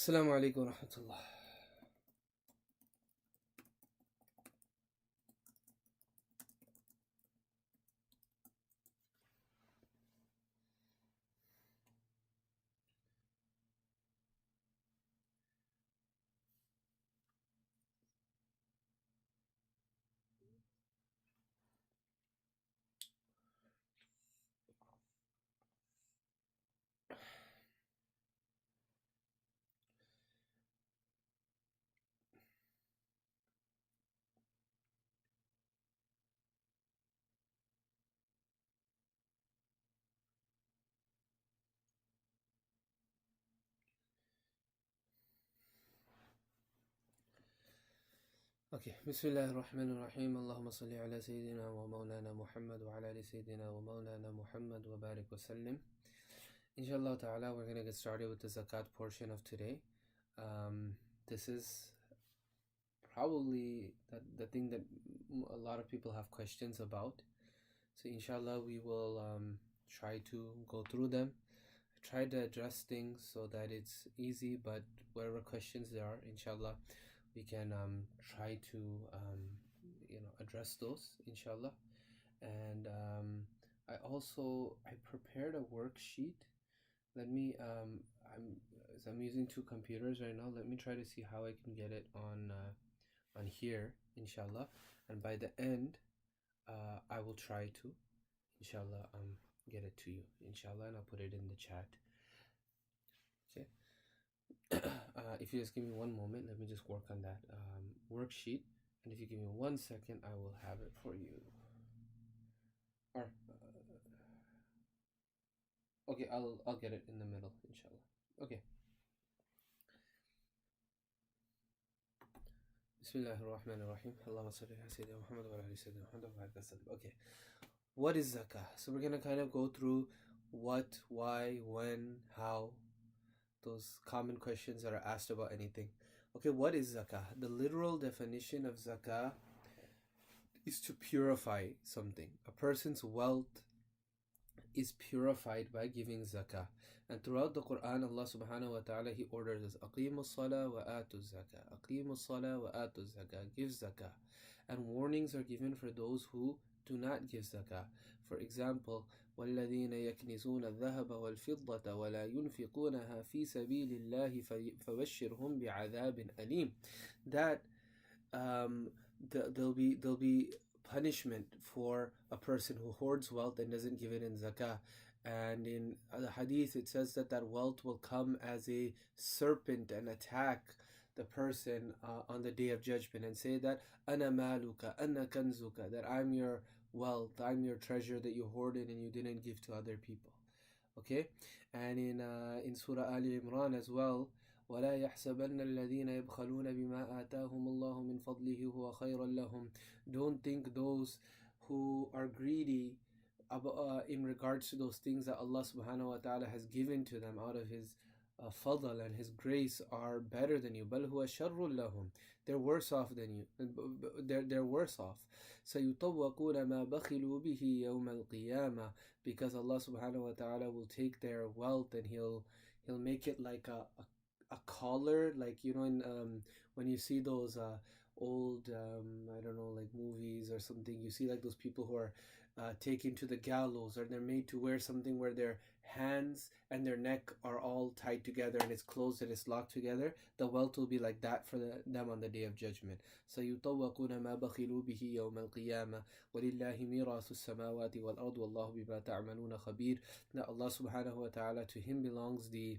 Assalamu alaikum wa rahmatullah. Okay, Bismillah ar-Rahman ar-Rahim. Allahumma salli ala Sayyidina wa Mawlana Muhammad wa ala ali Sayyidina wa Mawlana Muhammad wa barik wa sallim. Inshallah ta'ala, we're going to get started with the zakat portion of today. This is probably the thing that a lot of people have questions about. So inshallah, we will try to go through them. Try to address things so that it's easy, but whatever questions there are, inshallah, we can try to address those, inshallah. And I prepared a worksheet. Let me I'm using two computers right now. Let me try to see how I can get it on here, inshallah. And by the end, I will try to, inshallah, get it to you, inshallah, and I'll put it in the chat. Okay. If you just give me one moment, let me just work on that worksheet, and if you give me 1 second, I will have it for you. Or okay, I'll get it in the middle, inshallah. Okay. Bismillahir Rahmanir Rahim. Allahumma salli ala Sayyidina Muhammad wa ala Sayyidina Muhammad wa barik wa sallim. Okay. What is zakah? So we're gonna kind of go through what, why, when, how, those common questions that are asked about anything. Okay, what is zakah? The literal definition of zakah is to purify something. A person's wealth is purified by giving zakah. And throughout the Quran, Allah subhanahu wa ta'ala, He orders us, Aqimu salah wa atu zakah. Aqimu salah wa atu zakah. Give zakah. And warnings are given for those who do not give zakah. For example, وَالَّذِينَ يَكْنِزُونَ الذَّهَبَ وَالْفِضَّةَ وَلَا يُنْفِقُونَها فِي سَبِيلِ اللَّهِ فَبَشِّرْهُمْ بِعَذَابٍ أَلِيمٍ. That there'll be punishment for a person who hoards wealth and doesn't give it in zakah. And in the hadith, it says that wealth will come as a serpent and attack the person on the day of judgment and say that ana maluka, ana kanzuka, that I'm your wealth, I'm your treasure that you hoarded and you didn't give to other people. Okay, and in Surah Ali Imran as well, ولا يحسبن الذين يبخلون بما آتاهم الله من فضله هو خير لهم. Don't think those who are greedy in regards to those things that Allah subhanahu wa ta'ala has given to them out of His fadl and His grace are better than you. بل هو شر لهم. They're worse off than you. They're worse off. سيطوقون ما بخلوا به يوم القيامة, because Allah subhanahu wa ta'ala will take their wealth and He'll make it like a collar, like in when you see those old I don't know, like movies or something, you see like those people who are taken to the gallows, or they're made to wear something where their hands and their neck are all tied together and it's closed and it's locked together. The wealth will be like that for them on the day of judgment. سيطوقون ما بخلوا به يوم القيامة ولله ميراث السماوات والأرض والله بما تعملون خبير. That Allah subhanahu wa ta'ala, to Him belongs the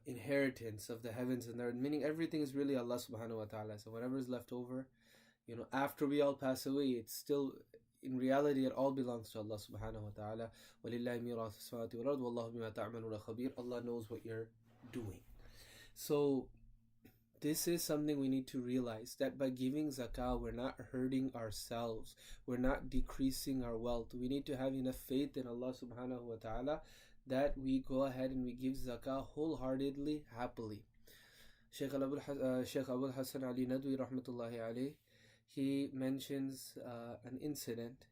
inheritance of the heavens and the earth, meaning everything is really Allah subhanahu wa ta'ala. So whatever is left over, after we all pass away, it's still, in reality, it all belongs to Allah subhanahu wa ta'ala. وَلِلَّهِ مِيرَاثُ السَّمَاوَاتِ وَالْأَرْضِ وَاللَّهُ بِمَا تَعْمَلُونَ خَبِيرٌ. Allah knows what you're doing. So this is something we need to realize, that by giving zakah, we're not hurting ourselves. We're not decreasing our wealth. We need to have enough faith in Allah subhanahu wa ta'ala that we go ahead and we give zakah wholeheartedly, happily. Sheikh Abul Hassan Ali Nadwi rahmatullahi alayh, he mentions an incident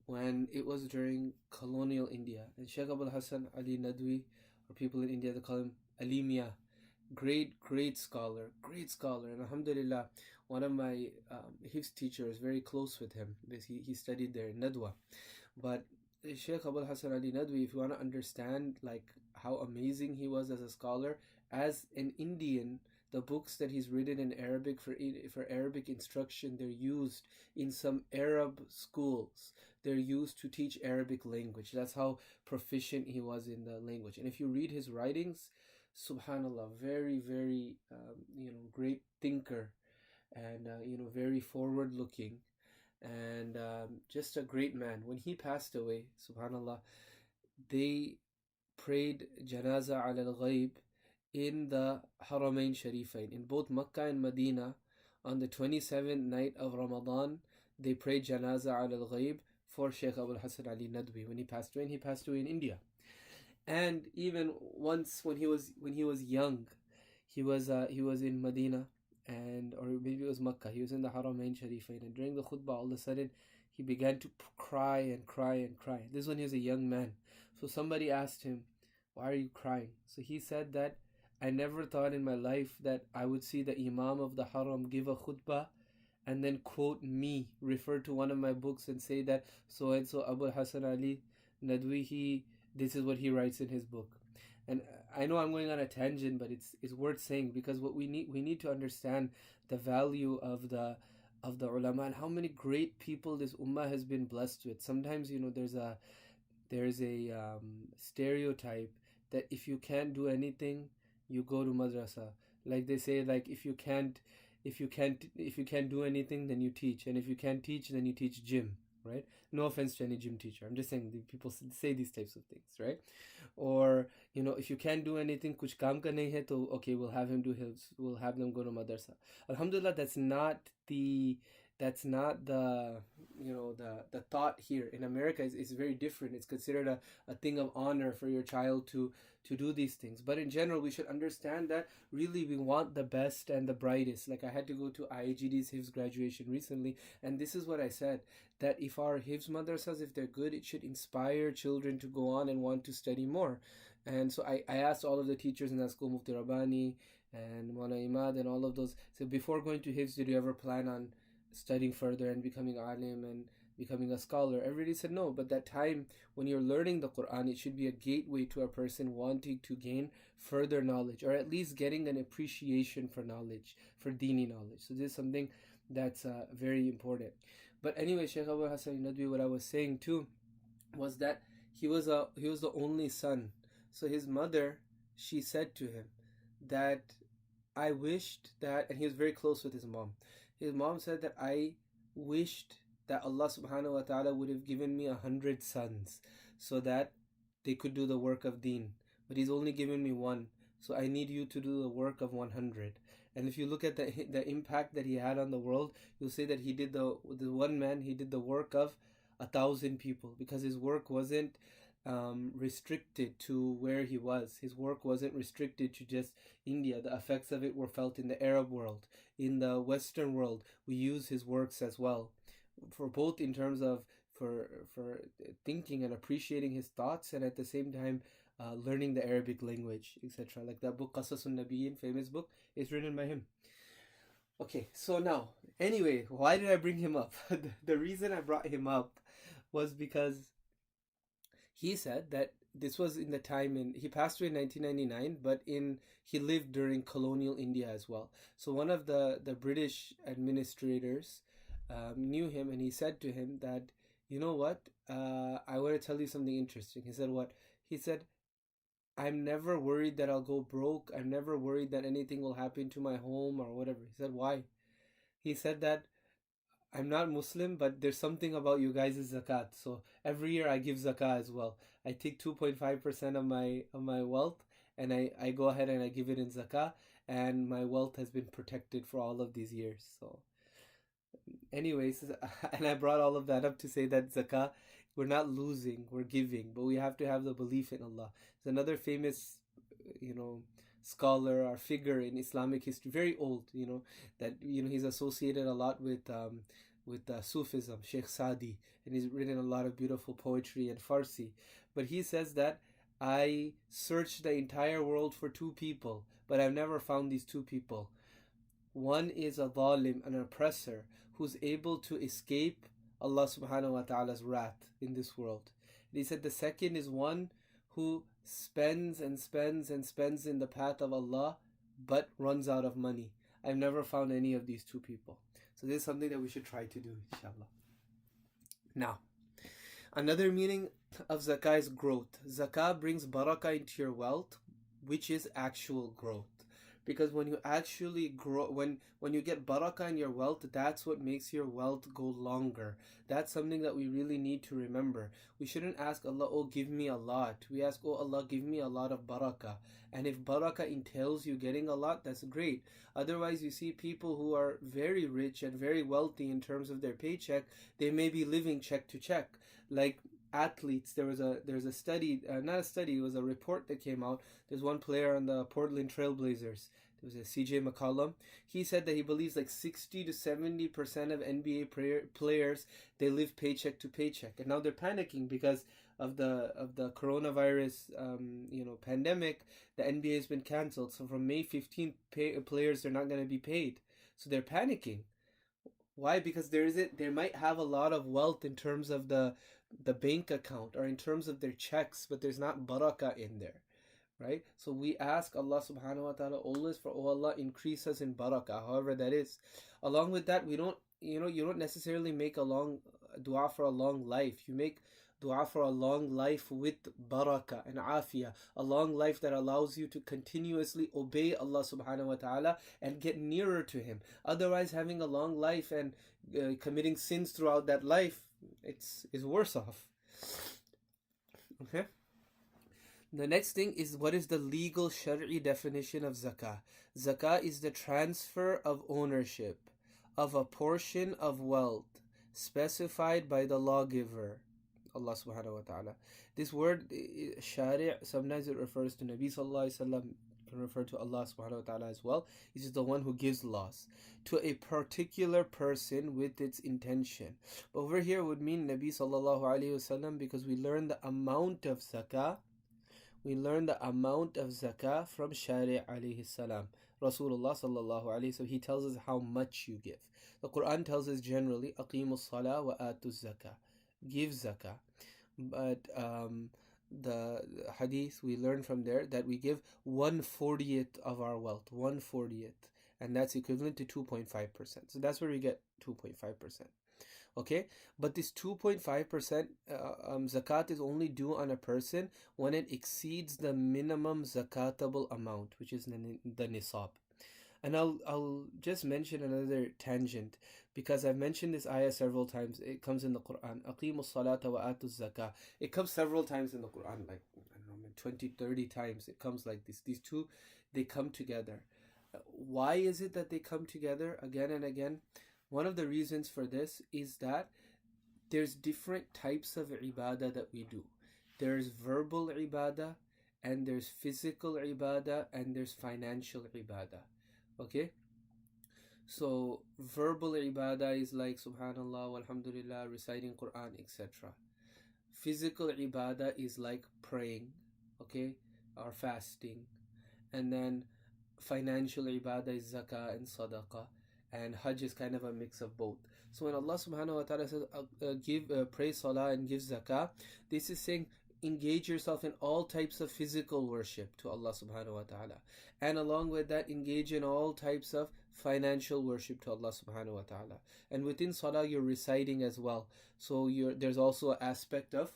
when it was during colonial India. And Sheikh Abul Hassan Ali Nadwi, or people in India, they call him Alimia, great scholar, and alhamdulillah, one of my hifz teachers, very close with him because he studied there in Nadwa. But Sheikh Abul Hasan Ali Nadwi, if you want to understand like how amazing he was as a scholar, as an Indian, the books that he's written in Arabic for Arabic instruction, they're used in some Arab schools. They're used to teach Arabic language. That's how proficient he was in the language. And if you read his writings, subhanallah, very great thinker, and very forward looking, and just a great man. When he passed away, subhanallah, they prayed janaza al ghaib in the Haramain Sharifain, in both Makkah and Medina, on the 27th night of Ramadan. They prayed janaza al ghaib for Sheikh Abul Hasan Ali Nadwi when he passed away, and he passed away in India. And even once when he was young, he was in Medina, and or maybe it was Makkah. He was in the Haramain Sharifain, and during the khutbah, all of a sudden, he began to cry and cry and cry. This is when he was a young man. So somebody asked him, "Why are you crying?" So he said that, "I never thought in my life that I would see the Imam of the Haram give a khutbah and then quote me, refer to one of my books and say that so and so Abu Hasan Ali Nadwi, this is what he writes in his book." And I know I'm going on a tangent, but it's worth saying, because what we need to understand the value of the ulama and how many great people this ummah has been blessed with. Sometimes there's a stereotype that if you can't do anything, you go to madrasa. Like they say, like if you can't do anything, then you teach, and if you can't teach, then you teach gym, right? No offense to any gym teacher. I'm just saying people say these types of things, right? Or if you can't do anything, kuch kaam ka nahi hai, to okay, we'll have him do his. We'll have them go to madrasa. Alhamdulillah, that's not the the thought here. In America is very different. It's considered a thing of honor for your child to do these things. But in general, we should understand that really we want the best and the brightest. Like I had to go to IAGD's Hifz graduation recently, and this is what I said, that if our Hifz madrasas, if they're good, it should inspire children to go on and want to study more. And so I asked all of the teachers in that school, Mufti Rabbani and Mawlana Imad and all of those, so before going to Hifz, did you ever plan on studying further and becoming alim and becoming a scholar? Everybody said no. But that time when you're learning the Quran, it should be a gateway to a person wanting to gain further knowledge, or at least getting an appreciation for knowledge, for dini knowledge. So this is something that's very important. But anyway, Shaykh Abu Hasan Nadwi, what I was saying too was that he was the only son. So his mother, she said to him that, I wished that, and he was very close with his mom. His mom said that, I wished that Allah subhanahu wa ta'ala would have given me 100 sons so that they could do the work of deen. But He's only given me one. So I need you to do the work of 100. And if you look at the impact that he had on the world, you'll say that he did the one man, he did the work of 1,000 people, because his work wasn't restricted to where he was. His work wasn't restricted to just India. The effects of it were felt in the Arab world. In the Western world, we use his works as well, for both in terms of for thinking and appreciating his thoughts, and at the same time learning the Arabic language, etc. Like that book Qasasun Nabiyyin, famous book, is written by him. Okay, so now, anyway, why did I bring him up? The reason I brought him up was because he said that this was in the time he passed away in 1999, but he lived during colonial India as well. So one of the British administrators knew him, and he said to him that, you know what, I want to tell you something interesting. He said, what? He said, I'm never worried that I'll go broke. I'm never worried that anything will happen to my home or whatever. He said, why? He said that, I'm not Muslim, but there's something about you guys' zakat. So every year I give zakah as well. I take 2.5% of my wealth, and I go ahead and I give it in zakah, and my wealth has been protected for all of these years. So anyways, and I brought all of that up to say that zakah, we're not losing, we're giving, but we have to have the belief in Allah. There's another famous, scholar or figure in Islamic history, very old, that he's associated a lot with Sufism, Sheikh Sadi, and he's written a lot of beautiful poetry and Farsi. But he says that I searched the entire world for two people, but I've never found these two people. One is a zalim, an oppressor, who's able to escape Allah subhanahu wa ta'ala's wrath in this world. And he said the second is one who spends and spends and spends in the path of Allah but runs out of money. I've never found any of these two people. So this is something that we should try to do, inshallah. Now, another meaning of zakah is growth. Zakah brings barakah into your wealth, which is actual growth. Because when you actually grow, when you get barakah in your wealth, that's what makes your wealth go longer. That's something that we really need to remember. We shouldn't ask Allah, oh, give me a lot. We ask, oh Allah, give me a lot of barakah. And if barakah entails you getting a lot, that's great. Otherwise, you see people who are very rich and very wealthy in terms of their paycheck, they may be living check to check. Like athletes, there's a study, not a study, it was a report that came out. There's one player on the Portland Trailblazers, there was a CJ McCollum. He said that he believes like 60 to 70% of NBA players, they live paycheck to paycheck, and now they're panicking because of the coronavirus pandemic. The NBA has been canceled, so from May 15th, players are not going to be paid, so they're panicking. Why? Because they might have a lot of wealth in terms of the bank account or in terms of their checks, but there's not barakah in there, right? So we ask Allah subhanahu wa ta'ala always for, oh Allah, increase us in barakah, however that is. Along with that, you don't necessarily make a long dua for a long life. You make dua for a long life with barakah and afiyah, a long life that allows you to continuously obey Allah subhanahu wa ta'ala and get nearer to Him. Otherwise, having a long life and committing sins throughout that life, is worse off. Okay. The next thing is, what is the legal Shari'i definition of zakah? Zakah is the transfer of ownership of a portion of wealth specified by the lawgiver, Allah subhanahu wa ta'ala. This word shari', sometimes it refers to Nabi sallallahu alaihi wasallam, can refer to Allah subhanahu wa ta'ala as well. He is the one who gives laws to a particular person with its intention. But over here would mean Nabi sallallahu alaihi wasallam, because we learn the amount of zakah. We learn the amount of zakah from Shari' alayhi salam. Rasulullah sallallahu alayhi wasallam, he tells us how much you give. The Quran tells us generally, aqimus salah wa atuz zakah, give zakah. But the hadith, we learn from there that we give 1/40th of our wealth, 1/40th, and that's equivalent to 2.5%. So that's where we get 2.5%. Okay, but this 2.5% zakat is only due on a person when it exceeds the minimum zakatable amount, which is the nisab. And I'll just mention another tangent, because I've mentioned this ayah several times. It comes in the Quran, aqimus salata wa atuz zakah. It comes several times in the Quran, like, I don't know, 20, 30 times. It comes like this. These two, they come together. Why is it that they come together again and again? One of the reasons for this is that there's different types of ibadah that we do. There's verbal ibadah, and there's physical ibadah, and there's financial ibadah. Okay? So verbal ibadah is like subhanallah, alhamdulillah, reciting Quran, etc. Physical ibadah is like praying, okay, or fasting. And then financial ibadah is zakah and sadaqah. And Hajj is kind of a mix of both. So when Allah subhanahu wa ta'ala says pray salah and give zakah, this is saying engage yourself in all types of physical worship to Allah subhanahu wa ta'ala, and along with that engage in all types of financial worship to Allah subhanahu wa ta'ala. And within salah you're reciting as well, so there's also an aspect of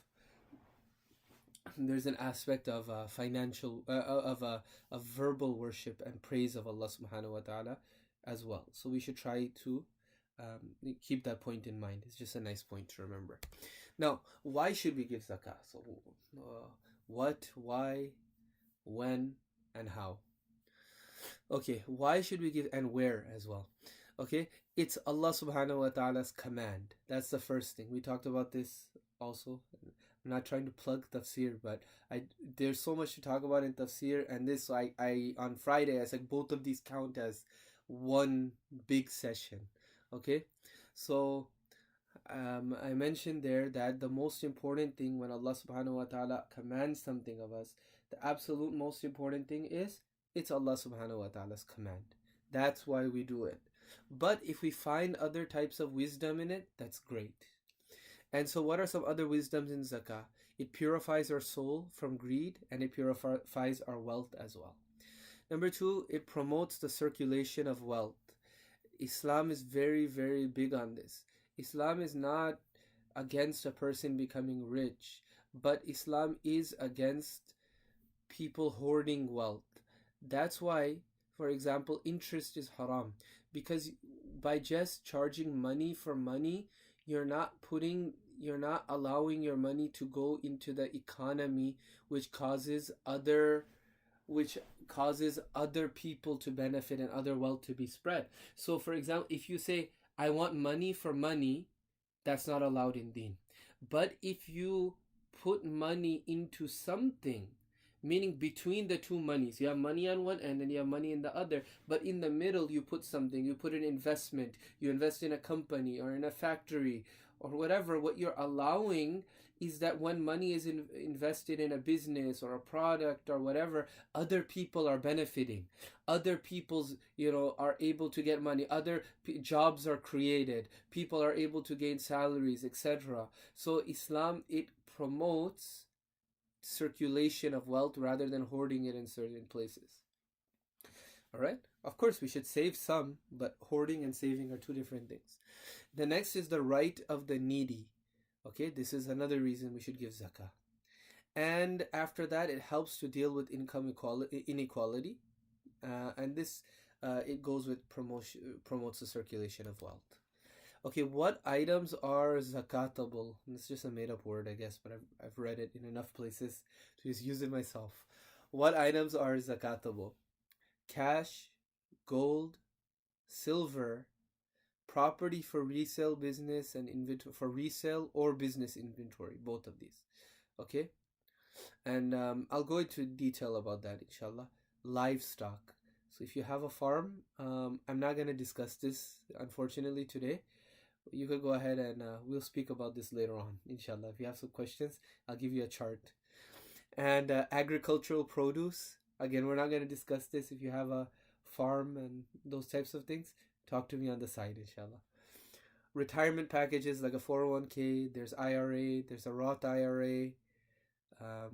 financial of verbal worship and praise of Allah subhanahu wa ta'ala as well. So we should try to keep that point in mind. It's just a nice point to remember. Now, why should we give zakah? So what, why, when, and how? Okay, why should we give, and where as well? Okay, it's Allah subhanahu wa ta'ala's command. That's the first thing. We talked about this also. I'm not trying to plug tafsir, but there's so much to talk about in tafsir, and this I on Friday I said both of these count as one big session. Okay, so I mentioned there that the most important thing when Allah subhanahu wa ta'ala commands something of us, the absolute most important thing is it's Allah subhanahu wa ta'ala's command. That's why we do it. But if we find other types of wisdom in it, that's great. And so, what are some other wisdoms in zakah? It purifies our soul from greed and it purifies our wealth as well. Number two, it promotes the circulation of wealth. Islam is very, very big on this. Islam is not against a person becoming rich, but Islam is against people hoarding wealth. That's why, for example, interest is haram, because by just charging money for money, you're not allowing your money to go into the economy, which causes other people to benefit and other wealth to be spread. So for example, if you say I want money for money, that's not allowed in Deen. But if you put money into something, meaning between the two monies, you have money on one end and you have money in the other, but in the middle you put something, you put an investment, you invest in a company or in a factory or whatever, what you're allowing is that when money is invested in a business or a product or whatever, other people are benefiting. Other people's, are able to get money. Other jobs are created. People are able to gain salaries, etc. So Islam, it promotes circulation of wealth rather than hoarding it in certain places. All right? Of course, we should save some, but hoarding and saving are two different things. The next is the right of the needy. Okay, this is another reason we should give zakah. And after that, it helps to deal with income inequality. And this, it goes with promotes the circulation of wealth. Okay, what items are zakatable? It's just a made-up word, I guess, but I've read it in enough places to just use it myself. What items are zakatable? Cash, gold, silver, property for resale, business, and inventory for resale or business inventory, both of these. Okay, and I'll go into detail about that, inshallah. Livestock. So if you have a farm, I'm not going to discuss this, unfortunately, today. You could go ahead and we'll speak about this later on, inshallah. If you have some questions, I'll give you a chart. And agricultural produce. Again, we're not going to discuss this. If you have a farm and those types of things, talk to me on the side, inshallah. Retirement packages like a 401k, there's IRA, there's a Roth IRA.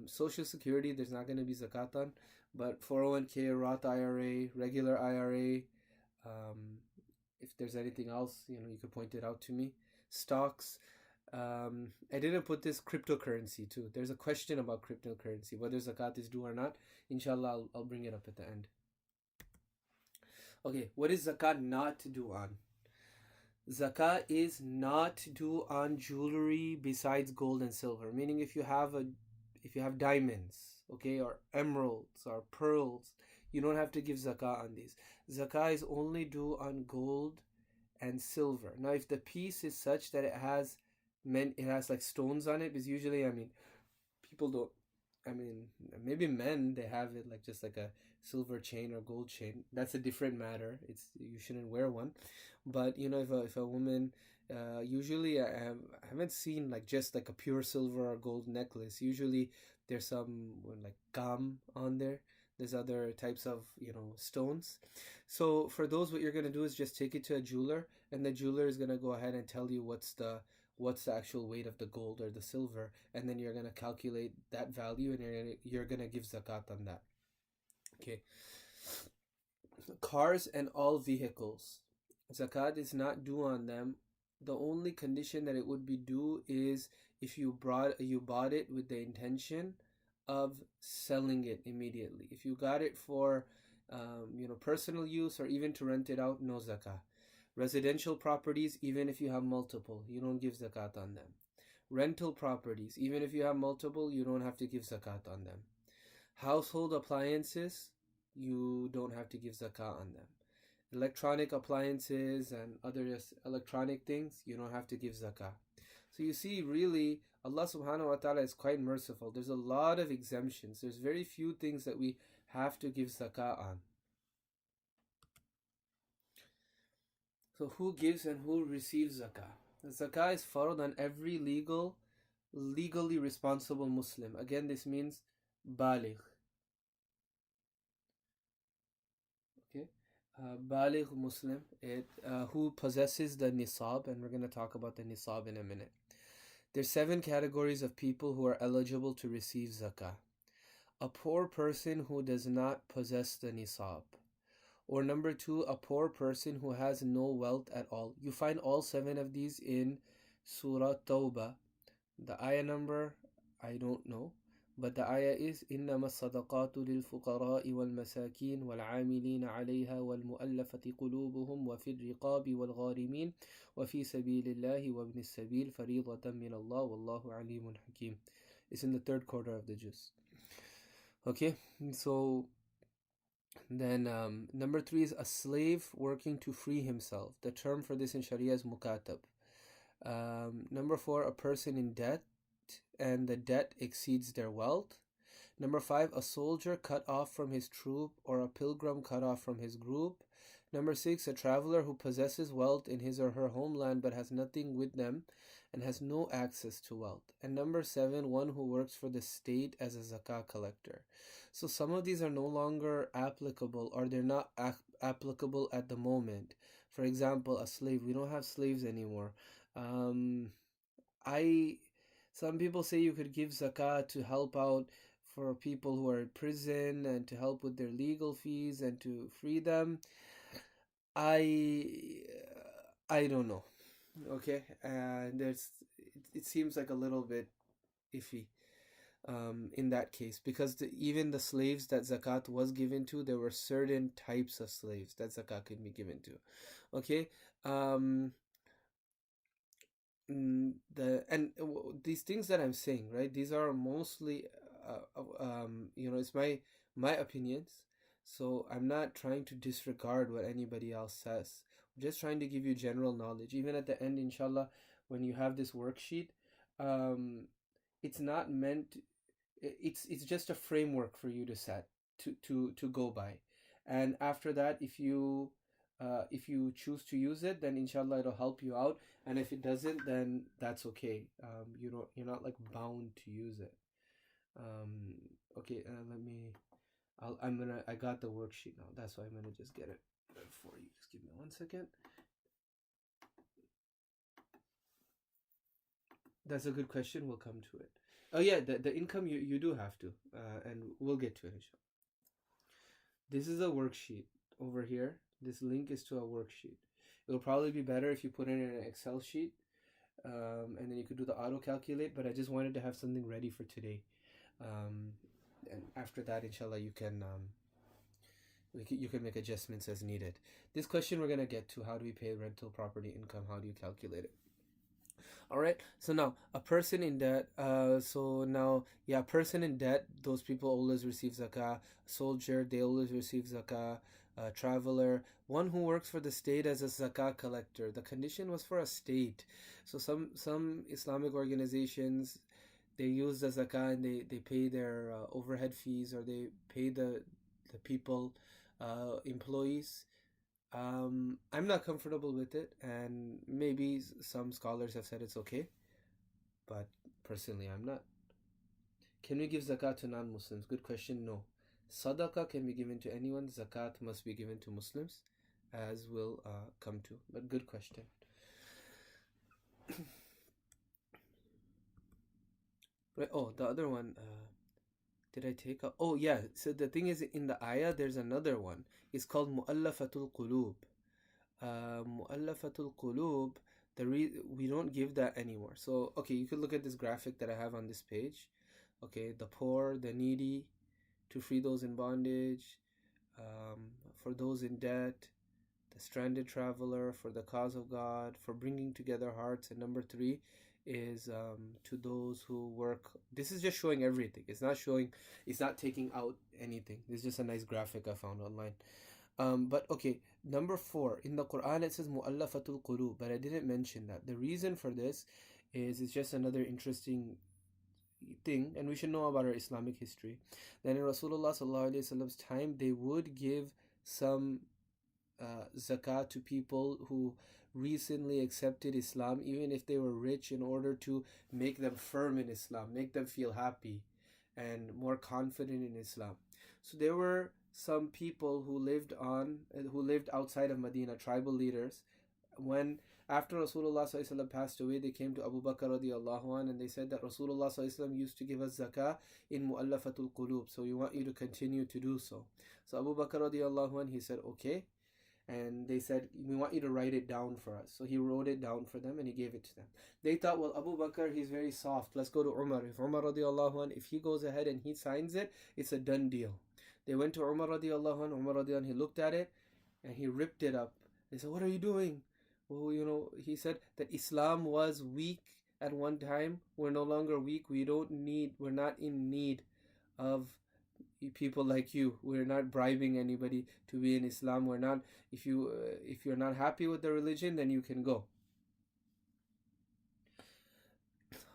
Social Security, there's not going to be zakat on, but 401k, Roth IRA, regular IRA. If there's anything else, you could point it out to me. Stocks. I didn't put this cryptocurrency too. There's a question about cryptocurrency, whether zakat is due or not. Inshallah, I'll bring it up at the end. Okay, what is zakat not due on? Zakat is not due on jewelry besides gold and silver. Meaning, if you have diamonds, okay, or emeralds or pearls, you don't have to give zakah on these. Zakah is only due on gold and silver. Now, if the piece is such that it has like stones on it, because usually, people don't. Maybe men, they have it like just like a silver chain or gold chain. That's a different matter. You shouldn't wear one. But if a woman, usually I haven't seen like just like a pure silver or gold necklace. Usually there's some like gum on there. There's other types of stones. So for those, what you're gonna do is just take it to a jeweler, and the jeweler is gonna go ahead and tell you what's the actual weight of the gold or the silver, and then you're gonna calculate that value, and you're gonna give zakat on that. Okay. Cars and all vehicles, zakat is not due on them. The only condition that it would be due is if you bought it with the intention of selling it immediately. If you got it for personal use or even to rent it out, no zakah. Residential properties, even if you have multiple, you don't give zakat on them. Rental properties, even if you have multiple, you don't have to give zakat on them. Household appliances, you don't have to give zakah on them. Electronic appliances and other electronic things, you don't have to give zakah. So you see, really, Allah subhanahu wa ta'ala is quite merciful. There's a lot of exemptions. There's very few things that we have to give zakah on. So who gives and who receives zakah? Zakah is fard on every legally responsible Muslim. Again, this means baligh. Okay, baligh Muslim, who possesses the Nisab, and we're going to talk about the Nisab in a minute. There's 7 categories of people who are eligible to receive Zakah. A poor person who does not possess the Nisab. Or number 2, a poor person who has no wealth at all. You find all 7 of these in Surah Tawbah. The ayah number, I don't know. But the ayah is إنما الصدقات للفقراء والمساكين والعاملين عليها والمؤلفة قلوبهم وفي الرقاب والغارمين وفي سبيل الله وابن السبيل فريضة من الله والله عليم حكيم. It's in the 3rd quarter of the juz. Okay, so then number 3 is a slave working to free himself. The term for this in Sharia is mukatab. Number 4, a person in debt and the debt exceeds their wealth. Number 5, a soldier cut off from his troop or a pilgrim cut off from his group. Number 6, a traveler who possesses wealth in his or her homeland but has nothing with them and has no access to wealth. And number 7, one who works for the state as a zakah collector. So some of these are no longer applicable, or they're not applicable at the moment. For example, a slave. We don't have slaves anymore. Some people say you could give zakah to help out for people who are in prison and to help with their legal fees and to free them. I don't know. Okay, it seems like a little bit iffy in that case, because even the slaves that zakat was given to, there were certain types of slaves that zakat could be given to. Okay, these things that I'm saying, right, these are mostly it's my opinions, so I'm not trying to disregard what anybody else says. I'm just trying to give you general knowledge. Even at the end, inshallah, when you have this worksheet, it's not meant, it's just a framework for you to set to go by, and after that, if you choose to use it, then inshallah it'll help you out, and if it doesn't, then that's okay. You're not like bound to use it. Okay, I got the worksheet now. That's why I'm gonna just get it for you. Just give me 1 second. That's a good question. We'll come to it. Oh yeah, the income you do have to, and we'll get to it, inshallah. This is a worksheet over here. This link is to a worksheet. It'll probably be better if you put it in an Excel sheet, and then you could do the auto calculate, but I just wanted to have something ready for today. And after that, inshallah, you can make adjustments as needed. This question we're going to get to: how do we pay rental property income? How do you calculate it? All right, so now a person in debt, person in debt, those people always receive zakah. Soldier, they always receive zakah. Traveler, one who works for the state as a zakah collector. The condition was for a state. So some Islamic organizations, they use the zakah and they pay their overhead fees, or they pay the people, employees. I'm not comfortable with it, and maybe some scholars have said it's okay, but personally I'm not. Can we give zakat to non-Muslims? Good question. No. Sadaqah can be given to anyone. Zakat must be given to Muslims, as we'll come to. But good question. Right. Oh, the other one. Did I take up? Oh yeah. So the thing is, in the ayah, there's another one. It's called mu'allafatul qulub. Mu'allafatul qulub. We don't give that anymore. So okay, you could look at this graphic that I have on this page. Okay, the poor, the needy, to free those in bondage, for those in debt, the stranded traveler, for the cause of God, for bringing together hearts. And number 3 is to those who work. This is just showing everything. It's not taking out anything. This is just a nice graphic I found online. But okay, number 4, in the Quran it says mu'allafatul qulub, but I didn't mention that. The reason for this is it's just another interesting thing, and we should know about our Islamic history. Then in Rasulullah sallallahu alaihi wasallam's time, they would give some zakat to people who recently accepted Islam, even if they were rich, in order to make them firm in Islam, make them feel happy and more confident in Islam. So there were some people who lived outside of Medina, tribal leaders. When after Rasulullah SAW passed away, they came to Abu Bakr radiallahu anh, and they said that Rasulullah SAW used to give us zakah in mu'allafatul qulub, so we want you to continue to do so. So Abu Bakr radiallahu anh, he said okay, and they said, we want you to write it down for us. So he wrote it down for them and he gave it to them. They thought, well, Abu Bakr, he's very soft, let's go to Umar. If Umar radiallahu anh, if he goes ahead and he signs it, it's a done deal. They went to Umar radiallahu anh. Umar radiallahu anh, he looked at it and he ripped it up. They said, what are you doing? Well, he said that Islam was weak at one time. We're no longer weak. We're not in need of people like you. We're not bribing anybody to be in Islam. We're not. If you're not happy with the religion, then you can go.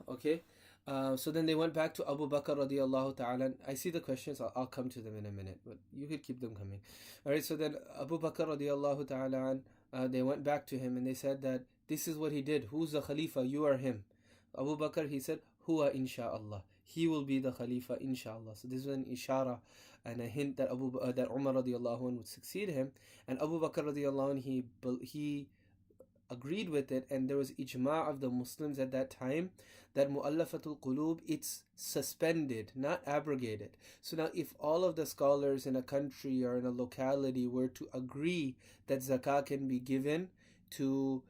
Okay. So then they went back to Abu Bakr radiallahu ta'ala. I see the questions. I'll come to them in a minute, but you could keep them coming. All right. So then Abu Bakr radiallahu ta'ala, they went back to him and they said that this is what he did. Who's the Khalifa? You are him. Abu Bakr, he said, Huwa insha'Allah. He will be the Khalifa insha'Allah. So this was an ishara and a hint that that Umar radiallahu anh would succeed him. And Abu Bakr radiallahu anh, he agreed with it, and there was ijma' of the Muslims at that time that mu'allafatul qulub, it's suspended, not abrogated. So now if all of the scholars in a country or in a locality were to agree that zakah can be given to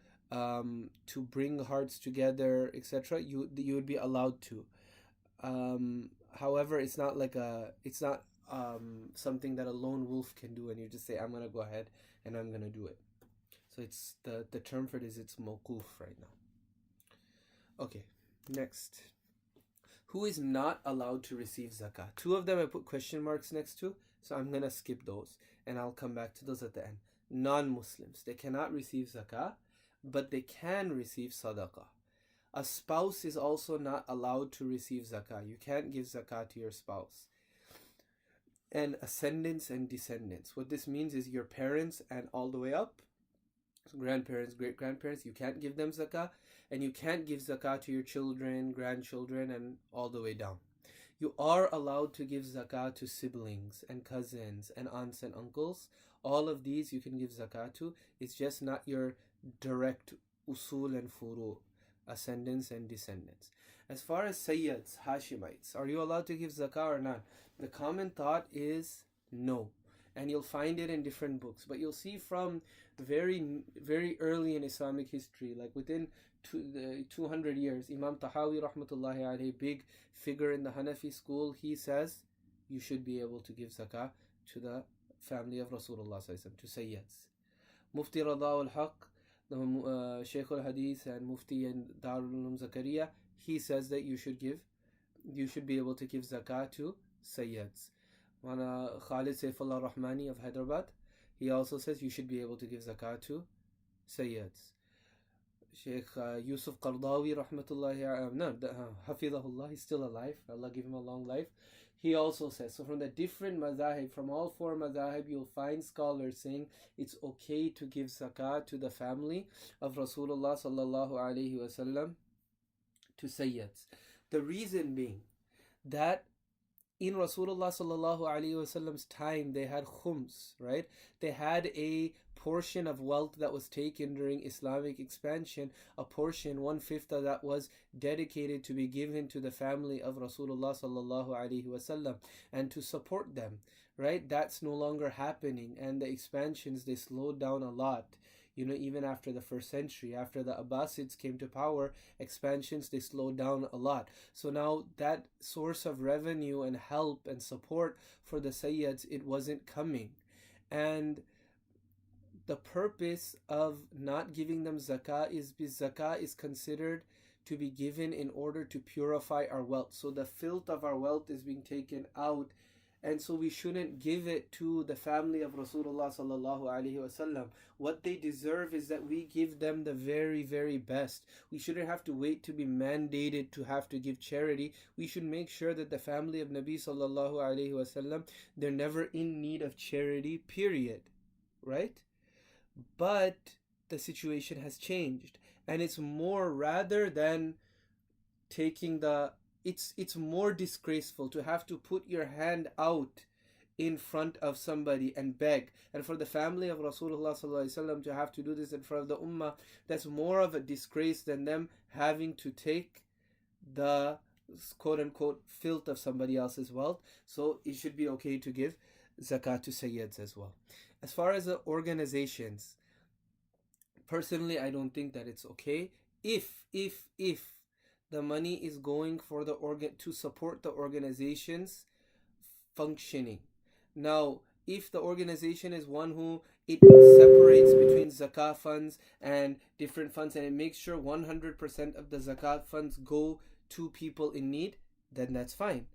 bring hearts together, etc., you would be allowed to. However, it's not something that a lone wolf can do and you just say, I'm gonna go ahead and I'm gonna do it. So it's the term for it is it's mawquf right now. Okay, next. Who is not allowed to receive zakah? Two of them I put question marks next to, so I'm gonna skip those and I'll come back to those at the end. Non-Muslims, they cannot receive zakah, but they can receive sadaqah. A spouse is also not allowed to receive zakah. You can't give zakah to your spouse. And ascendants and descendants. What this means is your parents and all the way up, grandparents, great-grandparents, you can't give them zakah, and you can't give zakah to your children, grandchildren, and all the way down. You are allowed to give zakah to siblings and cousins and aunts and uncles. All of these you can give zakah to. It's just not your direct usul and furu, ascendants and descendants. As far as Sayyids, Hashimites, are you allowed to give zakah or not? The common thought is no. And you'll find it in different books. But you'll see from very, very early in Islamic history, like within 200 years, Imam Tahawi rahmatullahi alayhi, big figure in the Hanafi school, he says you should be able to give zakah to the family of Rasulullah to Sayyids. Mufti Rada al-Haq, the Shaykh al-Hadith and Mufti and Darul Ulum Zakaria, he says that you should be able to give zakah to Sayyids. Khalid Saifullah Rahmani of Hyderabad, he also says you should be able to give zakah to Sayyids. Sheikh Yusuf Qardawi rahmatullahi hafidhahullah, he's still alive, Allah give him a long life. He also says, so from the different mazahib, from all four mazahib, you'll find scholars saying it's okay to give zakah to the family of Rasulullah sallallahu alaihi wasallam, to Sayyids. The reason being that in Rasulullah sallallahu alaihi wasallam's time, they had khums, right? They had a portion of wealth that was taken during Islamic expansion, a portion, 1/5 of that was dedicated to be given to the family of Rasulullah sallallahu alaihi wasallam and to support them, right? That's no longer happening, and the expansions, they slowed down a lot. Even after the first century, after the Abbasids came to power, expansions, they slowed down a lot. So now that source of revenue and help and support for the Sayyids, it wasn't coming. And the purpose of not giving them zakah is because zakah is considered to be given in order to purify our wealth. So the filth of our wealth is being taken out, and so we shouldn't give it to the family of Rasulullah sallallahu alaihi wasallam. What they deserve is that we give them the very, very best. We shouldn't have to wait to be mandated to have to give charity. We should make sure that the family of Nabi sallallahu alaihi wasallam, they're never in need of charity, period. Right? But the situation has changed, and it's more, rather than taking the, it's more disgraceful to have to put your hand out in front of somebody and beg, and for the family of Rasulullah sallallahu alaihi wasallam to have to do this in front of the ummah. That's more of a disgrace than them having to take the quote unquote filth of somebody else's wealth. So it should be okay to give zakat to sayyids as well. As far as the organizations, personally I don't think that it's okay if the money is going for the to support the organization's functioning. Now, if the organization is one who it separates between zakat funds and different funds, and it makes sure 100% of the zakat funds go to people in need, then that's fine.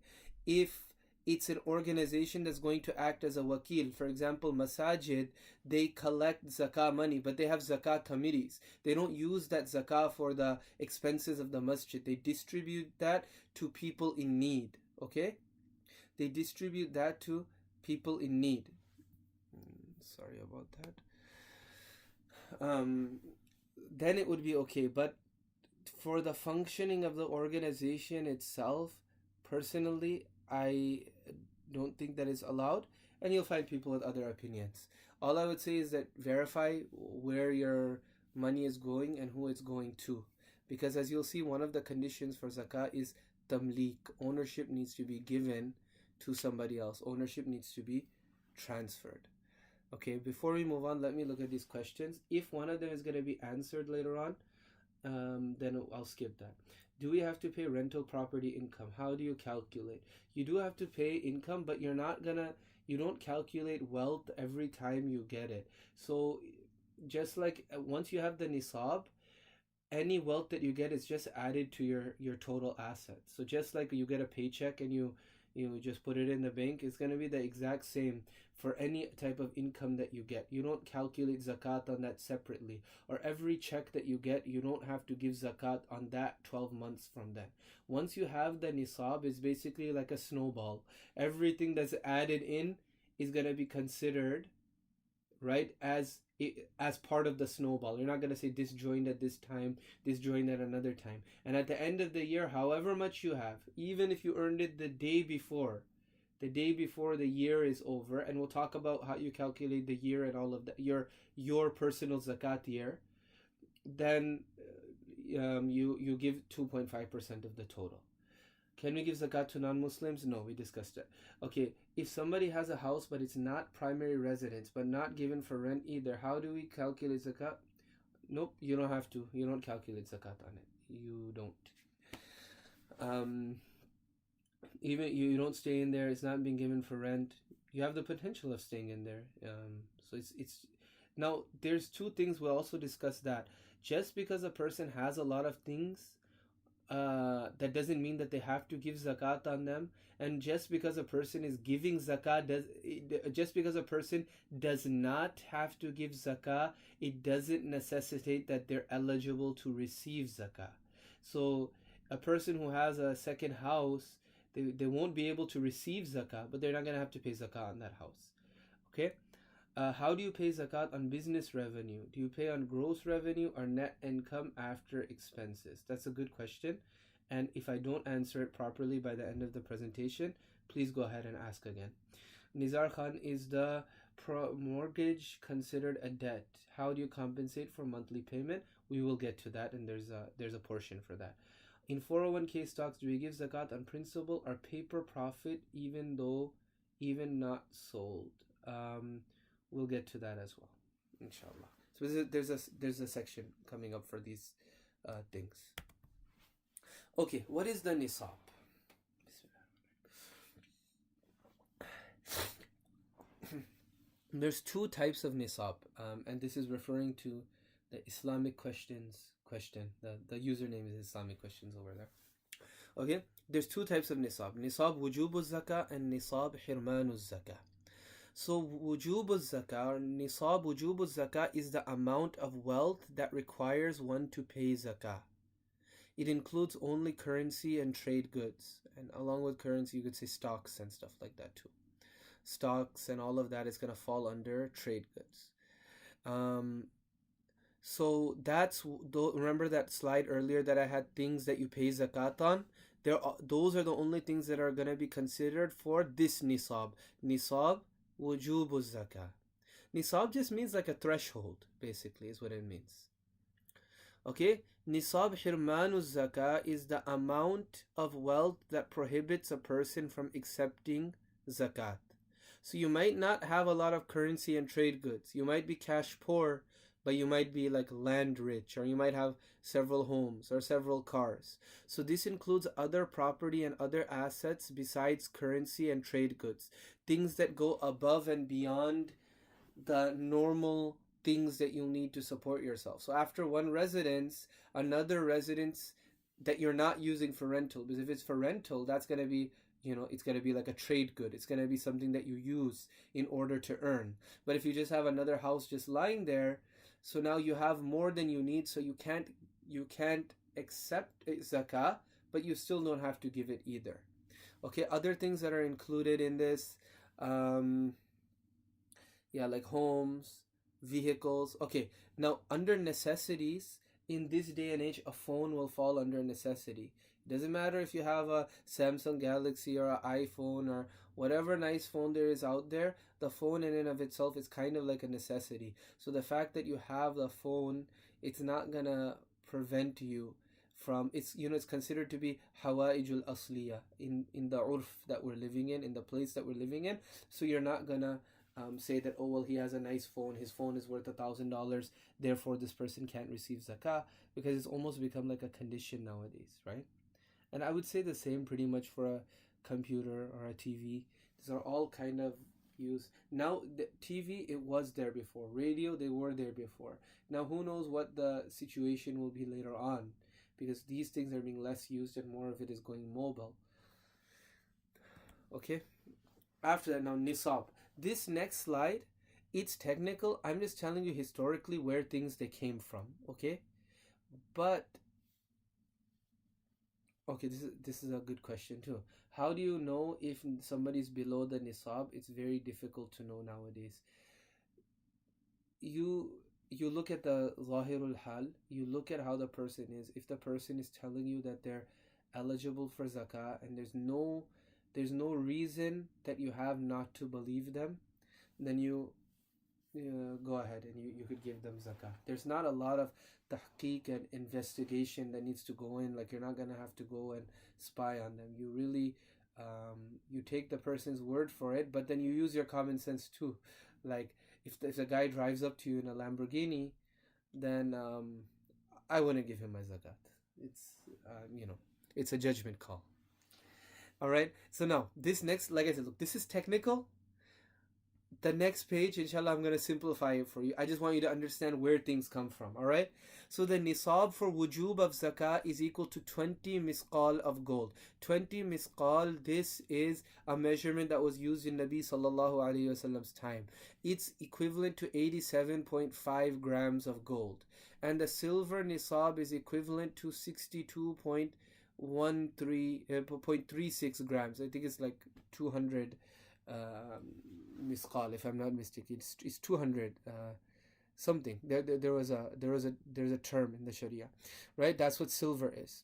If it's an organization that's going to act as a wakil, for example, masajid, they collect zakah money, but they have zakah committees. They don't use that zakah for the expenses of the masjid. They distribute that to people in need. Okay? They distribute that to people in need. Sorry about that. Then it would be okay. But for the functioning of the organization itself, personally, I don't think that is allowed, and you'll find people with other opinions. All I would say is that verify where your money is going and who it's going to, because as you'll see, one of the conditions for zakah is tamlik. Ownership needs to be given to somebody else. Ownership needs to be transferred. Okay, before we move on, let me look at these questions. If one of them is going to be answered later on, then I'll skip that. Do we have to pay rental property income? How do you calculate? You do have to pay income, but you don't calculate wealth every time you get it. So just like once you have the nisab, any wealth that you get is just added to your total assets. So just like you get a paycheck and you just put it in the bank, it's going to be the exact same for any type of income that you get. You don't calculate zakat on that separately. Or every check that you get, you don't have to give zakat on that 12 months from then. Once you have the nisab, it's basically like a snowball. Everything that's added in is going to be considered, right, as part of the snowball. You're not going to say this joined at this time, this joined at another time. And at the end of the year, however much you have, even if you earned it the day before the year is over, and we'll talk about how you calculate the year and all of that, your personal zakat year, then you give 2.5% of the total. Can we give zakat to non-Muslims? No, we discussed it. Okay, if somebody has a house but it's not primary residence, but not given for rent either, how do we calculate zakat? Nope, you don't have to. You don't calculate zakat on it. You don't. Even you don't stay in there. It's not being given for rent. You have the potential of staying in there. So it's now there's two things. We'll also discuss that. Just because a person has a lot of things, that doesn't mean that they have to give zakat on them. And just because a person is giving zakat, just because a person does not have to give zakah, it doesn't necessitate that they're eligible to receive zakah. So a person who has a second house, they won't be able to receive zakah, but they're not going to have to pay zakah on that house. Okay? How do you pay zakat on business revenue? Do you pay on gross revenue or net income after expenses? That's a good question. And if I don't answer it properly by the end of the presentation, please go ahead and ask again. Nizar Khan, is the mortgage considered a debt? How do you compensate for monthly payment? We will get to that, and there's a portion for that. In 401k stocks, do we give zakat on principal or paper profit even not sold? We'll get to that as well, inshallah. So there's a section coming up for these things. Okay, what is the nisab? There's two types of nisab, and this is referring to the Islamic question. The username is Islamic questions over there. Okay, there's two types of nisab: nisab wujubu zakah and nisab hirmanu zakah. So wujubu zakah, or nisab wujubu zakah, is the amount of wealth that requires one to pay zakah. It includes only currency and trade goods, and along with currency you could say stocks and stuff like that too. Stocks and all of that is going to fall under trade goods. So remember that slide earlier that I had things that you pay zakat on? Those are the only things that are going to be considered for this nisab. Nisab wujubu zakah. Nisab just means like a threshold, basically, is what it means. Okay? Nisab hirmanu zakah is the amount of wealth that prohibits a person from accepting zakat. So you might not have a lot of currency and trade goods. You might be cash poor, but you might be like land rich, or you might have several homes or several cars. So this includes other property and other assets besides currency and trade goods. Things that go above and beyond the normal things that you'll need to support yourself. So after one residence, another residence that you're not using for rental, because if it's for rental, that's going to be, it's going to be like a trade good. It's going to be something that you use in order to earn. But if you just have another house just lying there, so now you have more than you need, so you can't accept zakah, but you still don't have to give it either. Okay, other things that are included in this, like homes, vehicles. Okay, now under necessities, in this day and age, a phone will fall under necessity. It doesn't matter if you have a Samsung Galaxy or an iPhone or whatever nice phone there is out there, the phone in and of itself is kind of like a necessity. So the fact that you have the phone, it's not gonna prevent you from, it's considered to be hawaijul asliya in the urf that we're living in the place that we're living in. So you're not gonna say that, oh well, he has a nice phone, his phone is worth $1,000, therefore this person can't receive zakah, because it's almost become like a condition nowadays, right? And I would say the same pretty much for a computer or a TV. These are all kind of used now. The TV, it was there before. Radio, they were there before. Now who knows what the situation will be later on, because these things are being less used and more of it is going mobile. Okay, after that, now nisab. This next slide, it's technical. I'm just telling you historically where things they came from. Okay, but okay, this is a good question too. How do you know if somebody's below the nisab? It's very difficult to know nowadays. You look at the zahirul hal. You look at how the person is. If the person is telling you that they're eligible for zakah and there's no reason that you have not to believe them, then you go ahead and you could give them zakah. There's not a lot of tahqiq and investigation that needs to go in. Like, you're not going to have to go and spy on them. You really you take the person's word for it, but then you use your common sense too. Like, if the guy drives up to you in a Lamborghini, then I wouldn't give him my zakat. It's it's a judgment call. All right, so now this next, like I said, look, this is technical. The next page, inshallah, I'm going to simplify it for you. I just want you to understand where things come from. All right, so the nisab for wujub of zakah is equal to 20 misqal of gold. 20 misqal, this is a measurement that was used in Nabi sallallahu alaihi wasallam's time. It's equivalent to 87.5 grams of gold, and the silver nisab is equivalent to 62.36 grams. I think it's like 200 misqal, if I'm not mistaken. It's 200 something. There's a term in the Sharia, right? That's what silver is.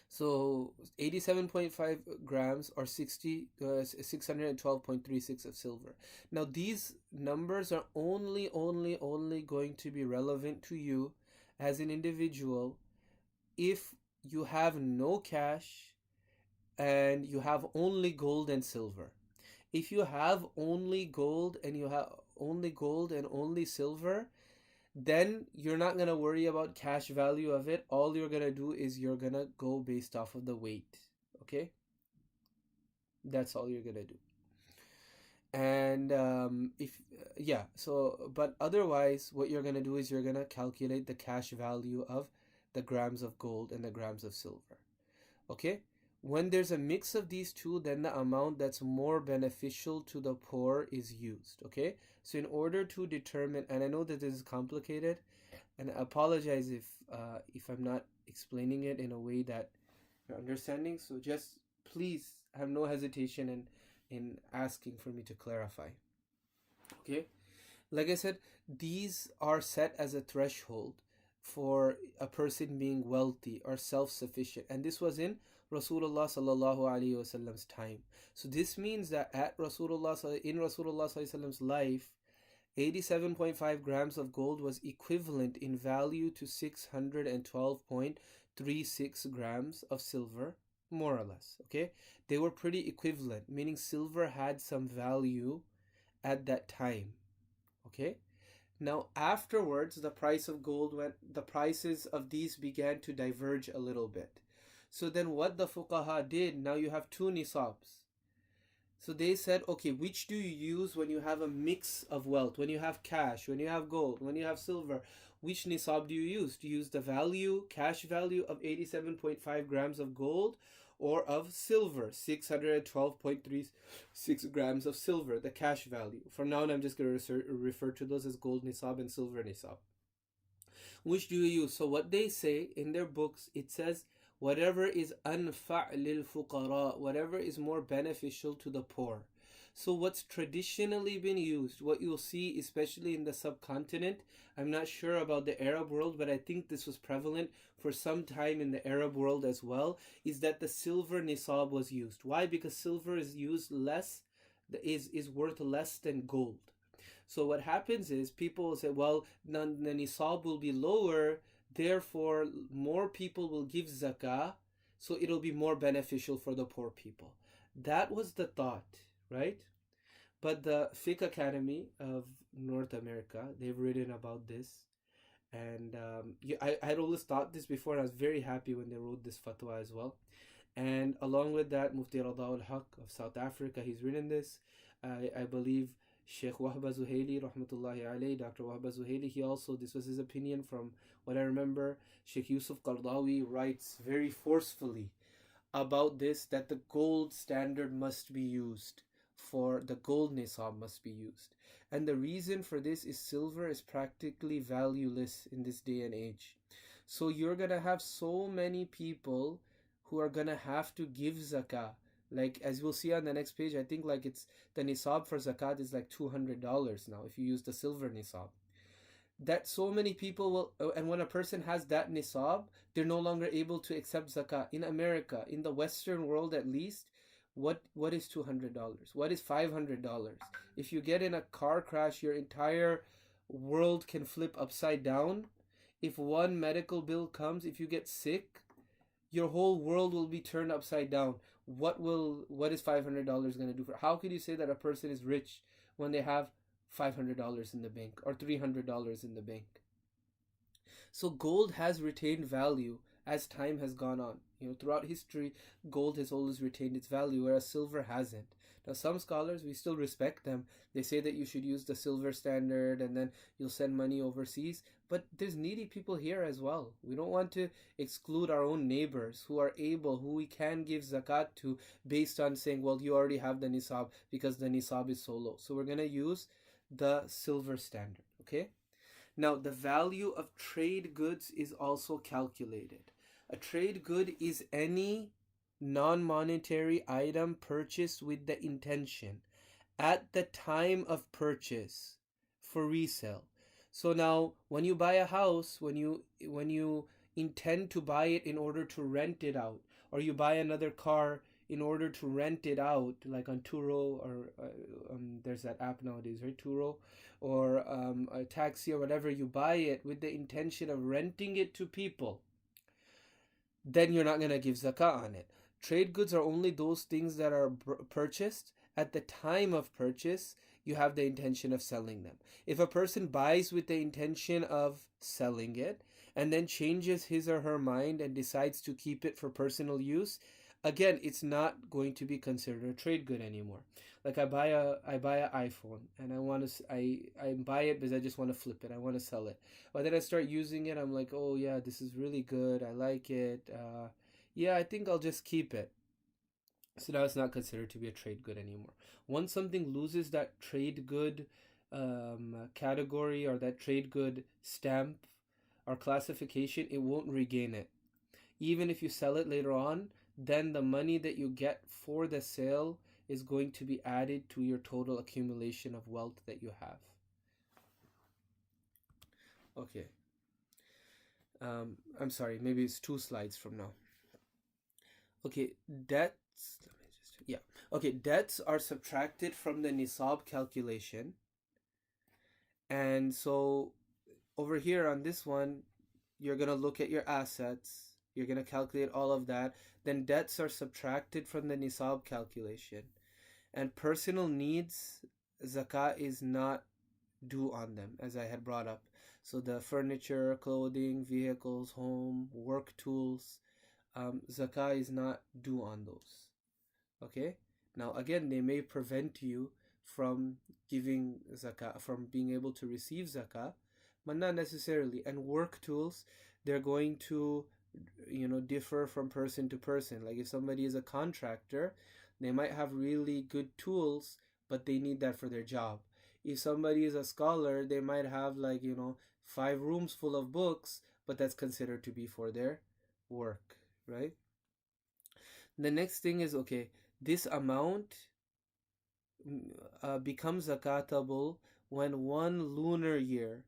So 87.5 grams or 612.36 of silver. Now these numbers are only going to be relevant to you as an individual if you have no cash and you have only gold and silver. If you have only gold and only silver, then you're not going to worry about cash value of it. All you're going to do is you're going to go based off of the weight. Okay? That's all you're going to do. And but otherwise, what you're going to do is you're going to calculate the cash value of the grams of gold and the grams of silver. Okay? When there's a mix of these two, then the amount that's more beneficial to the poor is used. Okay, so in order to determine, and I know that this is complicated, and I apologize if I'm not explaining it in a way that you're understanding, so just please have no hesitation in asking for me to clarify. Okay, Like I said, these are set as a threshold for a person being wealthy or self-sufficient, and this was in Rasulullah sallallahu alaihi wasallam's time. So this means that in Rasulullah sallallahu alaihi wasallam's life, 87.5 grams of gold was equivalent in value to 612.36 grams of silver, more or less. Okay, they were pretty equivalent, meaning silver had some value at that time. Okay, now afterwards the prices of these began to diverge a little bit. So then what the fuqaha did, now you have two nisabs. So they said, okay, which do you use when you have a mix of wealth? When you have cash, when you have gold, when you have silver, which nisab do you use? Do you use the cash value of 87.5 grams of gold, or of silver, 612.36 grams of silver, the cash value? From now on, I'm just going to refer to those as gold nisab and silver nisab. Which do you use? So what they say in their books, it says, whatever is anfa' lil fuqara, whatever is more beneficial to the poor. So what's traditionally been used, what you'll see especially in the subcontinent, I'm not sure about the Arab world, but I think this was prevalent for some time in the Arab world as well, is that the silver nisab was used. Why? Because silver is used less, is worth less than gold. So what happens is people will say, well, the nisab will be lower, therefore more people will give zakah, so it'll be more beneficial for the poor people. That was the thought, right? But the Fiqh Academy of North America, they've written about this. And I had always thought this before, and I was very happy when they wrote this fatwa as well. And along with that, Mufti Radaul Haq of South Africa, he's written this. I believe Sheikh Wahba Zuhaili, rahmatullahi alayhi, Dr. Wahba Zuhaili, he also, this was his opinion from what I remember. Sheikh Yusuf Qardawi writes very forcefully about this, that the gold standard must be used, for the gold nisab must be used. And the reason for this is silver is practically valueless in this day and age. So you're going to have so many people who are going to have to give zakah. Like, as we'll see on the next page, I think like it's the nisab for zakat is like $200 now if you use the silver nisab. That so many people will, and when a person has that nisab, they're no longer able to accept zakah. In America, in the Western world at least, what is $200? What is $500? If you get in a car crash, your entire world can flip upside down. If one medical bill comes, if you get sick, your whole world will be turned upside down. What is $500 going to do for? How could you say that a person is rich when they have $500 in the bank or $300 in the bank? So gold has retained value as time has gone on. Throughout history, gold has always retained its value, whereas silver hasn't. Now, some scholars, we still respect them. They say that you should use the silver standard and then you'll send money overseas. But there's needy people here as well. We don't want to exclude our own neighbors who we can give zakat to, based on saying, well, you already have the nisab because the nisab is so low. So we're going to use the silver standard, okay? Now, the value of trade goods is also calculated. A trade good is any non-monetary item purchased with the intention at the time of purchase for resale. So now, when you buy a house, when you intend to buy it in order to rent it out, or you buy another car in order to rent it out, like on Turo, or there's that app nowadays, right? Turo, or a taxi or whatever, you buy it with the intention of renting it to people, then you're not going to give zakah on it. Trade goods are only those things that are purchased at the time of purchase. You have the intention of selling them. If a person buys with the intention of selling it and then changes his or her mind and decides to keep it for personal use, again, it's not going to be considered a trade good anymore. Like I buy an iPhone and I buy it because I just want to flip it. I want to sell it. But then I start using it. I'm like, oh yeah, this is really good. I like it. Yeah, I think I'll just keep it. So now it's not considered to be a trade good anymore. Once something loses that trade good category or that trade good stamp or classification, it won't regain it. Even if you sell it later on, then the money that you get for the sale is going to be added to your total accumulation of wealth that you have. Okay. I'm sorry, maybe it's 2 slides from now. Okay, debts. Let me just, yeah. Okay, debts are subtracted from the Nisab calculation. And so over here on this one, you're going to look at your assets. You're going to calculate all of that. Then debts are subtracted from the Nisab calculation. And personal needs, Zakah is not due on them, as I had brought up. So the furniture, clothing, vehicles, home, work tools, Zakah is not due on those. Okay? Now, again, they may prevent you from giving Zakah, from being able to receive Zakah, but not necessarily. And work tools, they're going to, differ from person to person. Like if somebody is a contractor, they might have really good tools, but they need that for their job. If somebody is a scholar, they might have 5 rooms full of books, but that's considered to be for their work, right? The next thing is, okay, this amount becomes zakatable when 1 lunar year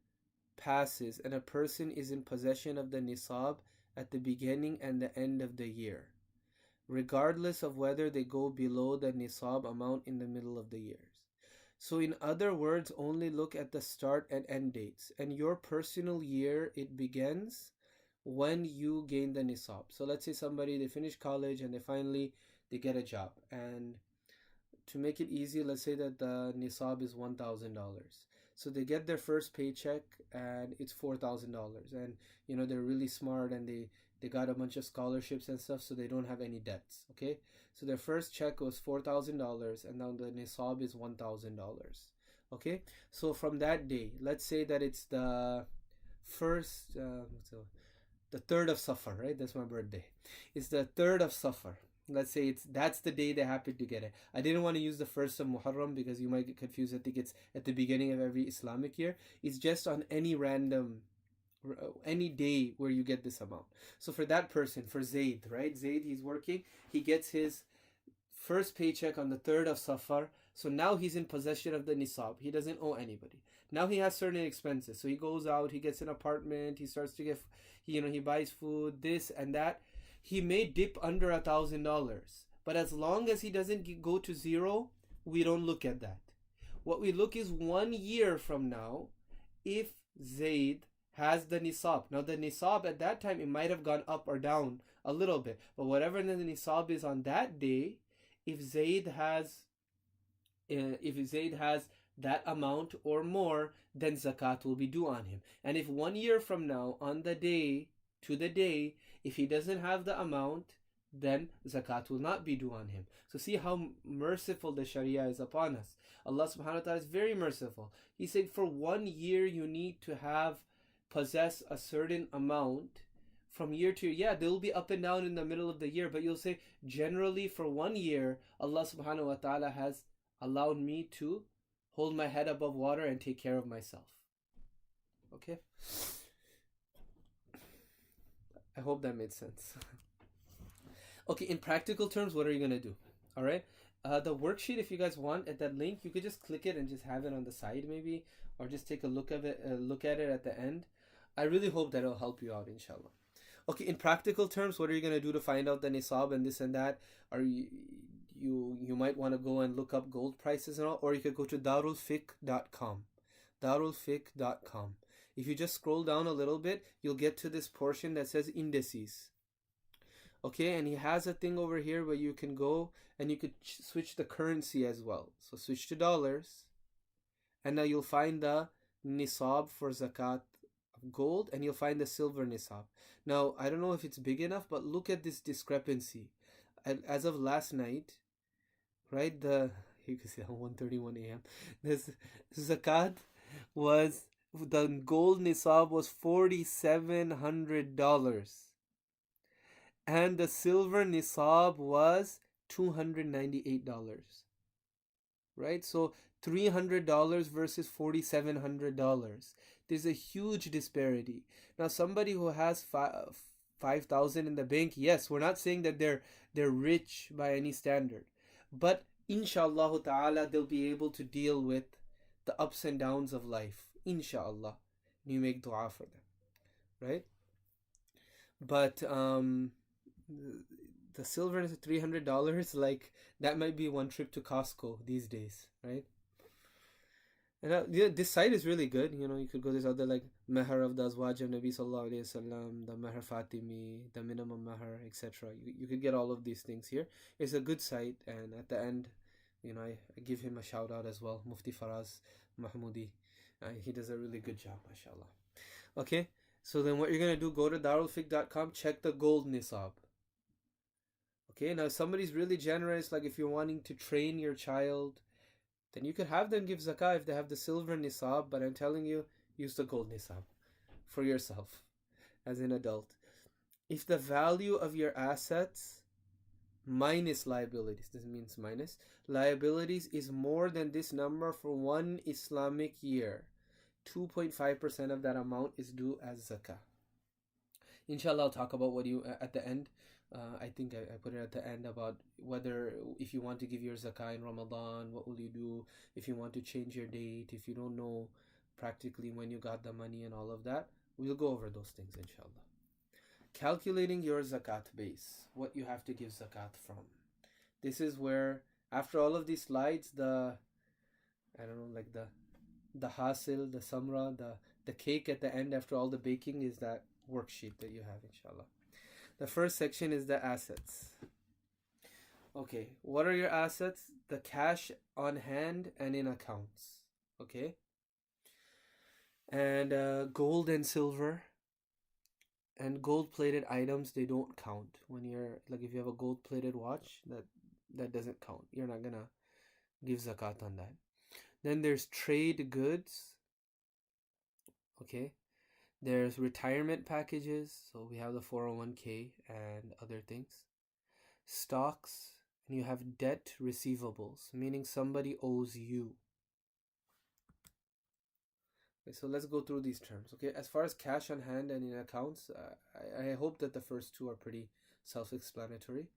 passes and a person is in possession of the nisab at the beginning and the end of the year, regardless of whether they go below the nisab amount in the middle of the years. So in other words, only look at the start and end dates. And your personal year, it begins when you gain the nisab. So let's say somebody, they finish college and they get a job. And to make it easy, let's say that the nisab is $1,000. So they get their first paycheck and it's $4,000. And they're really smart and they got a bunch of scholarships and stuff, so they don't have any debts. Okay, so their first check was $4,000 and now the nisab is $1,000. Okay, so from that day, let's say that it's the first the 3rd of Safar, right? That's my birthday. It's the 3rd of Safar. Let's say that's the day they happen to get it. I didn't want to use the 1st of Muharram because you might get confused. I think it's at the beginning of every Islamic year. It's just on any day where you get this amount. So for that person, for Zayd, right? Zayd, he's working. He gets his first paycheck on the 3rd of Safar. So now he's in possession of the nisab. He doesn't owe anybody. Now he has certain expenses. So he goes out, he gets an apartment, he starts to get, he buys food, this and that. He may dip under $1,000. But as long as he doesn't go to zero, we don't look at that. What we look is 1 year from now, if Zayd has the nisab. Now the nisab at that time, it might have gone up or down a little bit. But whatever the nisab is on that day, if Zayd has that amount or more, then zakat will be due on him. And if 1 year from now, on the day, to the day, if he doesn't have the amount, then zakat will not be due on him. So see how merciful the Sharia is upon us. Allah subhanahu wa ta'ala is very merciful. He said for 1 year you need to possess a certain amount. From year to year, yeah, they'll be up and down in the middle of the year, but you'll say generally for 1 year, Allah subhanahu wa ta'ala has allowed me to hold my head above water and take care of myself. Okay? I hope that made sense. Okay, in practical terms, what are you going to do? All right? The worksheet, if you guys want, at that link, you could just click it and just have it on the side maybe, or just take a look at it at the end. I really hope that it'll help you out, inshallah. Okay, in practical terms, what are you going to do to find out the nisab and this and that? You might want to go and look up gold prices and all, or you could go to darulfiqh.com. darulfiqh.com. If you just scroll down a little bit, you'll get to this portion that says indices. Okay, and he has a thing over here where you can go and you could switch the currency as well. So switch to dollars, and now you'll find the nisab for zakat of gold, and you'll find the silver nisab. Now, I don't know if it's big enough, but look at this discrepancy. As of last night, right, you can see at 1:31 a.m. This zakat was, the gold nisab was $4,700, and the silver nisab was $298. Right, so $300 versus $4,700. There's a huge disparity. Now, somebody who has 5,000 in the bank, yes, we're not saying that they're rich by any standard, but inshallah ta'ala they'll be able to deal with the ups and downs of life, inshallah. You make dua for them, right? But the silver is $300. Like that might be one trip to Costco these days, right? And yeah, this site is really good. You know, you could go this other like Mahar of the Azwaj of Nabi Sallallahu Alaihi Wasallam, the Mahar Fatimi, the minimum Mahar, etc. You could get all of these things here. It's a good site, and at the end, you know, I give him a shout out as well, Mufti Faraz Mahmoudi. He does a really good job, mashallah. Okay, so then what you're gonna do? Go to darulfiqh.com, check the gold nisab. Okay, now if somebody's really generous, like if you're wanting to train your child, then you could have them give zakah if they have the silver nisab, but I'm telling you, use the gold nisab for yourself as an adult. If the value of your assets minus liabilities, this means minus liabilities, is more than this number for one Islamic year, 2.5% of that amount is due as zakah. Inshallah, I'll talk about what you at the end. I think I put it at the end about whether if you want to give your zakah in Ramadan, what will you do? If you want to change your date, if you don't know practically when you got the money and all of that, we'll go over those things inshallah. Calculating your zakat base, what you have to give zakat from. This is where after all of these slides, the hasil, the samra, the cake at the end after all the baking is that worksheet that you have inshallah. The first section is the assets. Okay, what are your assets? The cash on hand and in accounts. Okay, and gold and silver and gold-plated items, they don't count. When you're like, if you have a gold-plated watch, that doesn't count. You're not gonna give zakat on that. Then there's trade goods. Okay, there's retirement packages, so we have the 401k and other things. Stocks, and you have debt receivables, meaning somebody owes you. Okay, so let's go through these terms. Okay, as far as cash on hand and in accounts, I hope that the first two are pretty self-explanatory.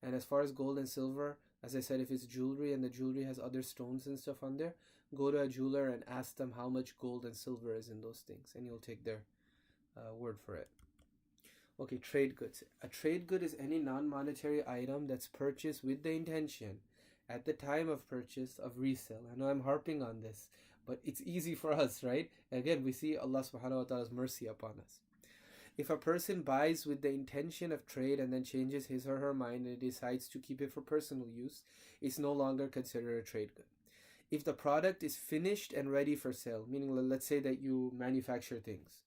And as far as gold and silver, as I said, if it's jewelry and the jewelry has other stones and stuff on there, go to a jeweler and ask them how much gold and silver is in those things, and you'll take their word for it. Okay, trade goods. A trade good is any non-monetary item that's purchased with the intention at the time of purchase of resale. I know I'm harping on this, but it's easy for us, right? Again, we see Allah subhanahu wa ta'ala's mercy upon us. If a person buys with the intention of trade and then changes his or her mind and decides to keep it for personal use, it's no longer considered a trade good. If the product is finished and ready for sale, meaning let's say that you manufacture things.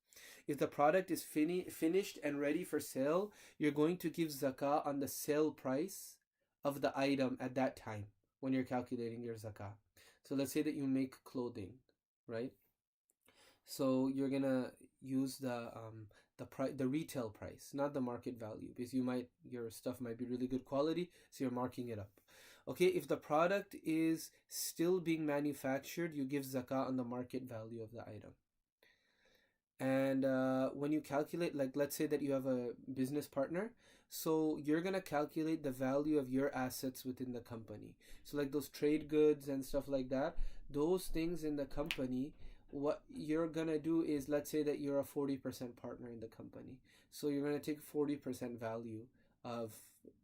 If the product is finished and ready for sale, you're going to give zakah on the sale price of the item at that time when you're calculating your zakah. So let's say that you make clothing, right? So you're gonna use the retail price, not the market value, because your stuff might be really good quality, so you're marking it up. Okay, if the product is still being manufactured, you give zakah on the market value of the item. And when you calculate, like let's say that you have a business partner, so you're gonna calculate the value of your assets within the company. So like those trade goods and stuff like that, those things in the company, what you're gonna do is, let's say that you're a 40% partner in the company, so you're gonna take 40% value of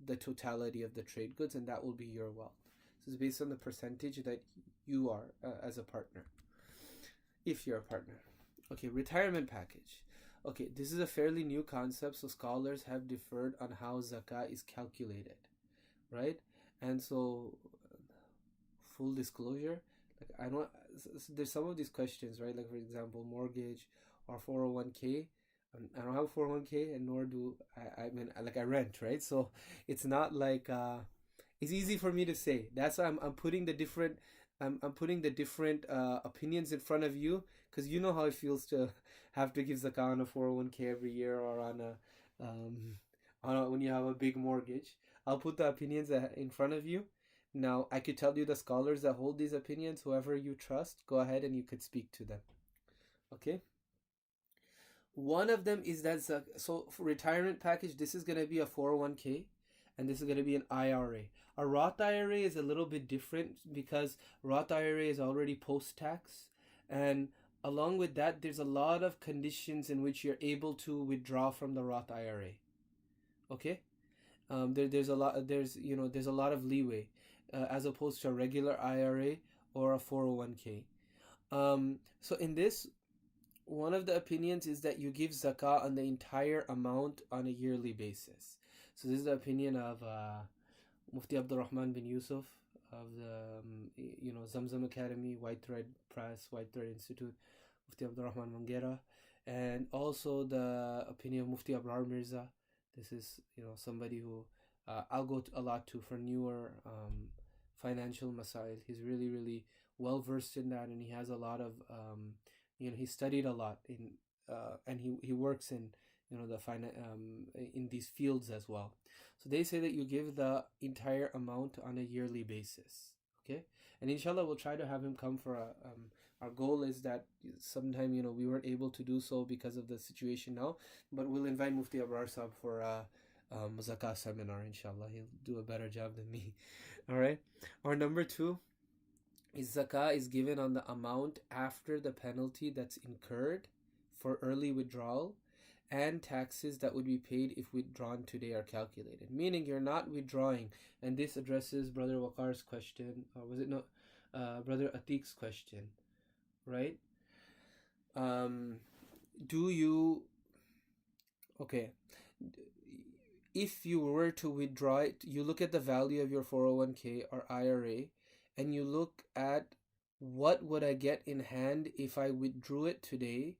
the totality of the trade goods, and that will be your wealth. So it's based on the percentage that you are as a partner, if you're a partner. Okay, retirement package. Okay, this is a fairly new concept, so scholars have differed on how zakah is calculated, right? And so, full disclosure, like I don't, there's some of these questions, right? Like for example, mortgage or 401k. I don't have a 401k, and nor do I mean, like I rent, right? So it's not like it's easy for me to say. That's why I'm putting the different opinions in front of you, because you know how it feels to have to give zakah on a 401k every year, or when you have a big mortgage. I'll put the opinions in front of you. Now, I could tell you the scholars that hold these opinions, whoever you trust, go ahead and you could speak to them. Okay? One of them is that, so for retirement package, this is going to be a 401k, and this is going to be an IRA. A Roth IRA is a little bit different because Roth IRA is already post-tax, and Along with that, there's a lot of conditions in which you're able to withdraw from the Roth IRA. Okay, there's a lot of leeway as opposed to a regular IRA or a 401k. So in this, one of the opinions is that you give zakah on the entire amount on a yearly basis. So this is the opinion of Mufti Abdul Rahman bin Yusuf of the Zamzam Academy, White Thread Press, White Thread Institute, Mufti Abdul Rahman Mangera, and also the opinion of Mufti Abrar Mirza. This is somebody who I'll go a lot to for newer financial masail. He's really, really well versed in that, and he has a lot of he studied a lot in and he works in in these fields as well. So they say that you give the entire amount on a yearly basis. Okay, and inshallah we'll try to have him come for a our goal is that sometime we weren't able to do so because of the situation now, but we'll invite Mufti Abrar Sahab for a Zakah seminar. Inshallah he'll do a better job than me. All right, or number 2 is zakah is given on the amount after the penalty that's incurred for early withdrawal and taxes that would be paid if withdrawn today are calculated. Meaning you're not withdrawing, and this addresses Brother Waqar's question, or was it not Brother Atik's question, right? Do you, okay, if you were to withdraw it, you look at the value of your 401k or IRA, and you look at what would I get in hand if I withdrew it today,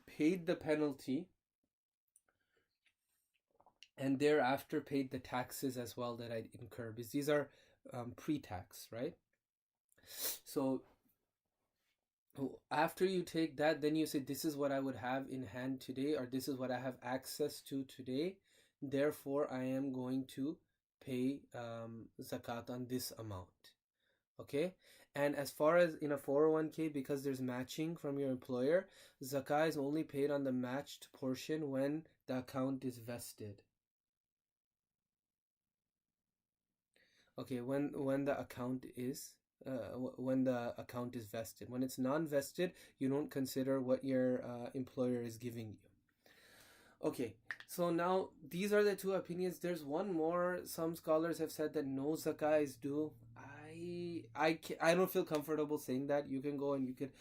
paid the penalty, and thereafter paid the taxes as well that I'd incur, because these are pre-tax, right? So after you take that, then you say this is what I would have in hand today, or this is what I have access to today, therefore I am going to pay zakat on this amount. Okay, and as far as in a 401k, because there's matching from your employer, zakah is only paid on the matched portion when the account is vested. Okay, when the account is vested. When it's non-vested, you don't consider what your employer is giving you. Okay, so now these are the 2 opinions. There's one more. Some scholars have said that no zakah is due. I don't feel comfortable saying that. You can go and you could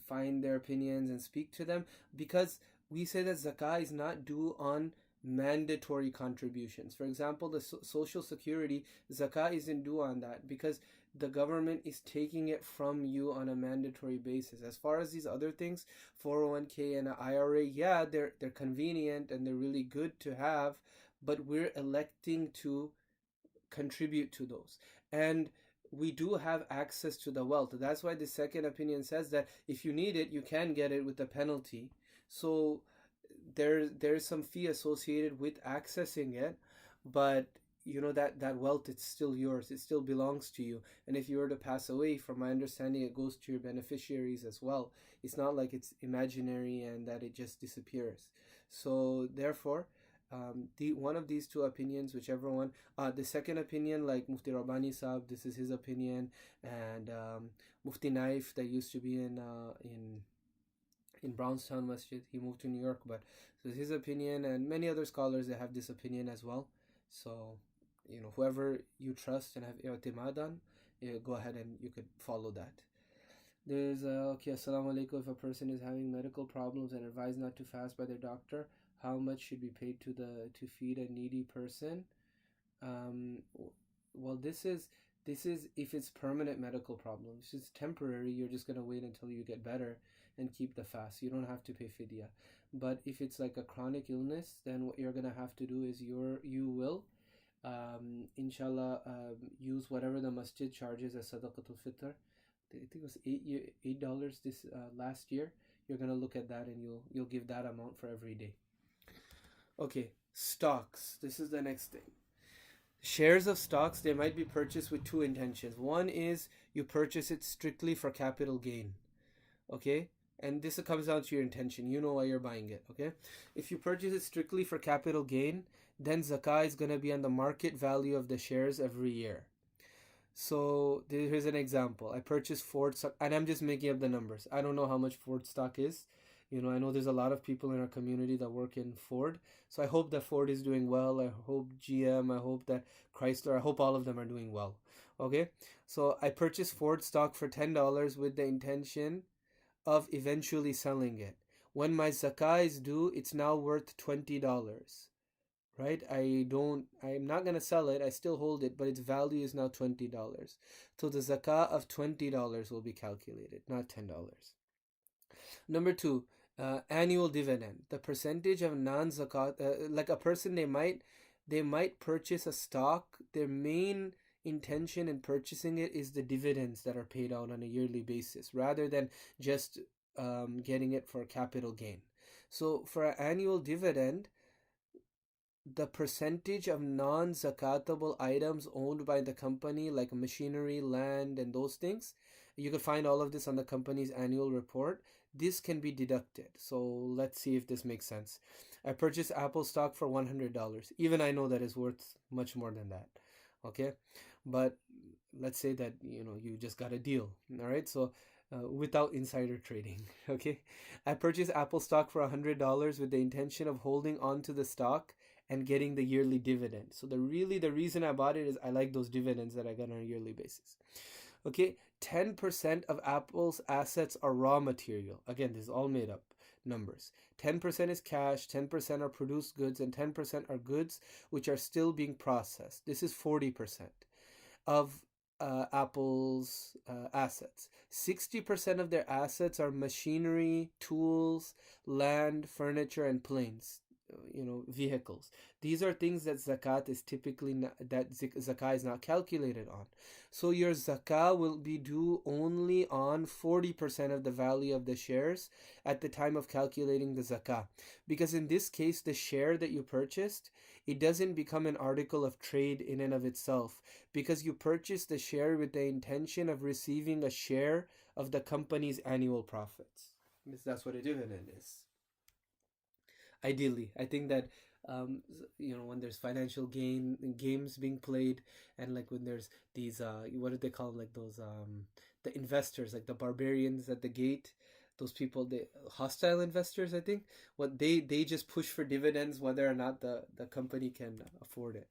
find their opinions and speak to them, because we say that zakah is not due on mandatory contributions. For example, the social security, zakah isn't due on that because the government is taking it from you on a mandatory basis. As far as these other things, 401k and an IRA, yeah, they're convenient and they're really good to have, but we're electing to contribute to those, and we do have access to the wealth. That's why the second opinion says that if you need it, you can get it with the penalty. So there's some fee associated with accessing it, but that wealth, it's still yours, it still belongs to you. And if you were to pass away, from my understanding, it goes to your beneficiaries as well. It's not like it's imaginary and that it just disappears. So therefore, one of these 2 opinions, whichever one, the second opinion, like Mufti Rabbani Sahab, this is his opinion, and Mufti Naif, that used to be in Brownstown Masjid, he moved to New York, but so his opinion, and many other scholars that have this opinion as well. So whoever you trust and have i'timad on, go ahead and you could follow that. There's okay, assalamu alaikum. If a person is having medical problems and advised not to fast by their doctor, how much should be paid to feed a needy person? Well, this is if it's permanent medical problems. If it's temporary, you're just gonna wait until you get better and keep the fast. You don't have to pay fidya. But if it's like a chronic illness, then what you're gonna have to do is you will inshallah use whatever the masjid charges as sadaqatul fitr. I think it was $8 this last year. You're gonna look at that and you'll give that amount for every day. Okay, stocks. This is the next thing. Shares of stocks, they might be purchased with 2 intentions. One is you purchase it strictly for capital gain. Okay, and this comes down to your intention. You know why you're buying it. Okay, if you purchase it strictly for capital gain, then zakah is going to be on the market value of the shares every year. So here's an example. I purchased Ford stock, and I'm just making up the numbers. I don't know how much Ford stock is. I know there's a lot of people in our community that work in Ford. So I hope that Ford is doing well. I hope GM, I hope that Chrysler, I hope all of them are doing well. Okay? So I purchased Ford stock for $10 with the intention of eventually selling it. When my zakah is due, it's now worth $20. Right? I'm not going to sell it. I still hold it, but its value is now $20. So the zakah of $20 will be calculated, not $10. Number two, annual dividend. The percentage of non-zakat, like a person, they might purchase a stock. Their main intention in purchasing it is the dividends that are paid out on a yearly basis, rather than just getting it for capital gain. So for an annual dividend, the percentage of non-zakatable items owned by the company, like machinery, land, and those things, you can find all of this on the company's annual report. This can be deducted. So let's see if this makes sense. I purchased Apple stock for $100. Even I know that is worth much more than that. Okay, but let's say that you just got a deal. All right, so without insider trading. Okay, I purchased Apple stock for $100 with the intention of holding on to the stock and getting the yearly dividend. So the reason I bought it is I like those dividends that I get on a yearly basis. Okay, 10% of Apple's assets are raw material. Again, this is all made up numbers. 10% is cash, 10% are produced goods, and 10% are goods which are still being processed. This is 40% of Apple's assets. 60% of their assets are machinery, tools, land, furniture, and planes. Vehicles. These are things that zakat is typically not, that zakah is not calculated on. So your zakah will be due only on 40% of the value of the shares at the time of calculating the zakah, because in this case the share that you purchased, it doesn't become an article of trade in and of itself, because you purchased the share with the intention of receiving a share of the company's annual profits. That's what a dividend is. Ideally, I think that when there's financial gain games being played, and like when there's these what do they call them? Like those the investors, like the barbarians at the gate, those people, the hostile investors, I think, what they just push for dividends whether or not the company can afford it.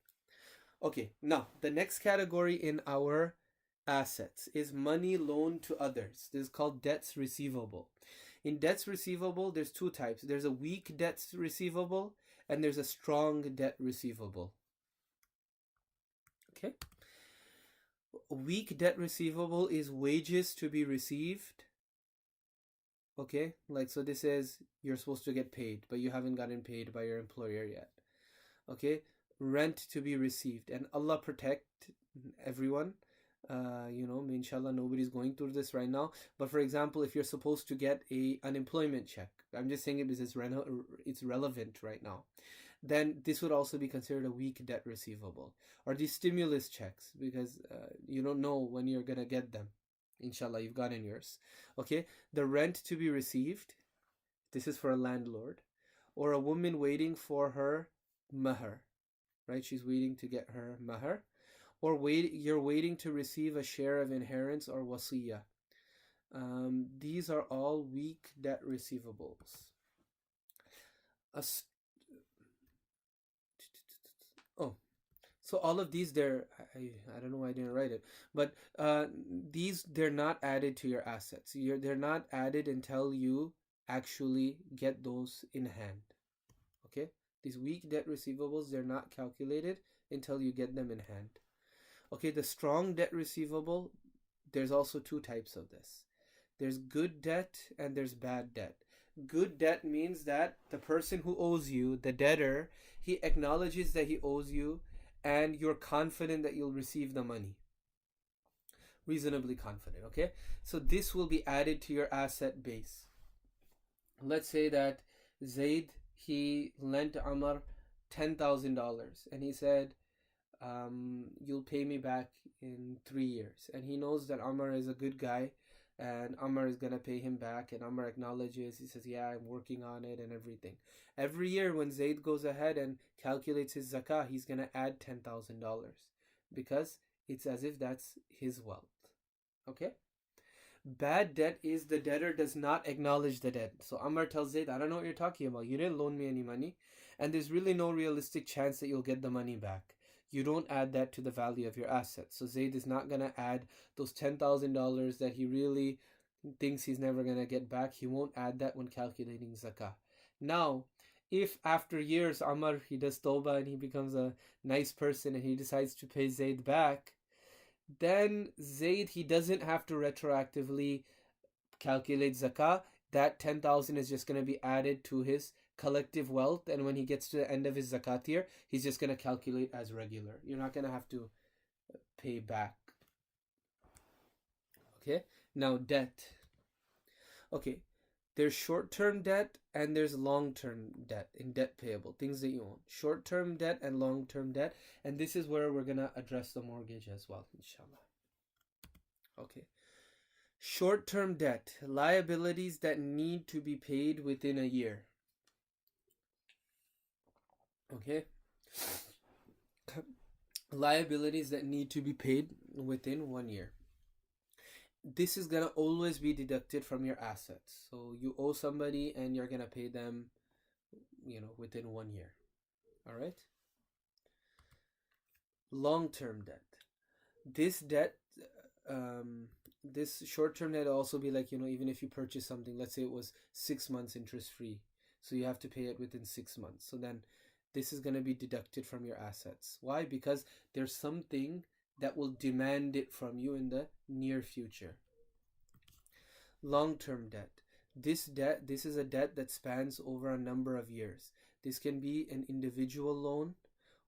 Okay, now the next category in our assets is money loaned to others. This is called debts receivable. In debts receivable, there's two types. There's a weak debts receivable and there's a strong debt receivable. Okay? Weak debt receivable is wages to be received. Okay? Like, so this says you're supposed to get paid, but you haven't gotten paid by your employer yet. Okay? Rent to be received. And Allah protect everyone. Inshallah, nobody's going through this right now. But for example, if you're supposed to get a unemployment check, I'm just saying it because it's relevant right now, then this would also be considered a weak debt receivable. Or these stimulus checks, because you don't know when you're gonna get them. Inshallah, you've gotten yours. Okay, the rent to be received. This is for a landlord, or a woman waiting for her mahar. Right, she's waiting to get her mahar. Or you're waiting to receive a share of inheritance or wasiyah. These are all weak debt receivables. So all of these, I don't know why I didn't write it, but they're not added to your assets. They're not added until you actually get those in hand. Okay, these weak debt receivables, they're not calculated until you get them in hand. Okay, the strong debt receivable, there's also two types of this. There's good debt and there's bad debt. Good debt means that the person who owes you, the debtor, he acknowledges that he owes you and you're confident that you'll receive the money. Reasonably confident, okay? So this will be added to your asset base. Let's say that Zaid, he lent Amr $10,000 and he said, you'll pay me back in 3 years. And he knows that Amr is a good guy and Amr is going to pay him back, and Amr acknowledges, he says, yeah, I'm working on it and everything. Every year when Zaid goes ahead and calculates his zakah, he's going to add $10,000 because it's as if that's his wealth. Okay? Bad debt is the debtor does not acknowledge the debt. So Amr tells Zayd, I don't know what you're talking about. You didn't loan me any money, and there's really no realistic chance that you'll get the money back. You don't add that to the value of your assets. So Zayd is not going to add those $10,000 that he really thinks he's never going to get back. He won't add that when calculating zakah. Now, if after years Amr, he does tawbah and he becomes a nice person and he decides to pay Zayd back, then Zayd, he doesn't have to retroactively calculate zakah. That 10,000 is just going to be added to his collective wealth, and when he gets to the end of his zakat year, he's just going to calculate as regular. You're not going to have to pay back. Okay, now debt. Okay, there's short-term debt and there's long-term debt in debt payable, things that you own. Short-term debt and long-term debt, and this is where we're going to address the mortgage as well, inshallah. Okay, short-term debt, liabilities that need to be paid within a year. Okay, liabilities that need to be paid within 1 year. This is going to always be deducted from your assets. So you owe somebody and you're going to pay them, within 1 year. All right? Long-term debt. This debt, this short-term debt will also be like, even if you purchase something, let's say it was 6 months interest-free. So you have to pay it within 6 months. So then this is going to be deducted from your assets. Why? Because there's something that will demand it from you in the near future. Long-term debt. This is a debt that spans over a number of years. This can be an individual loan,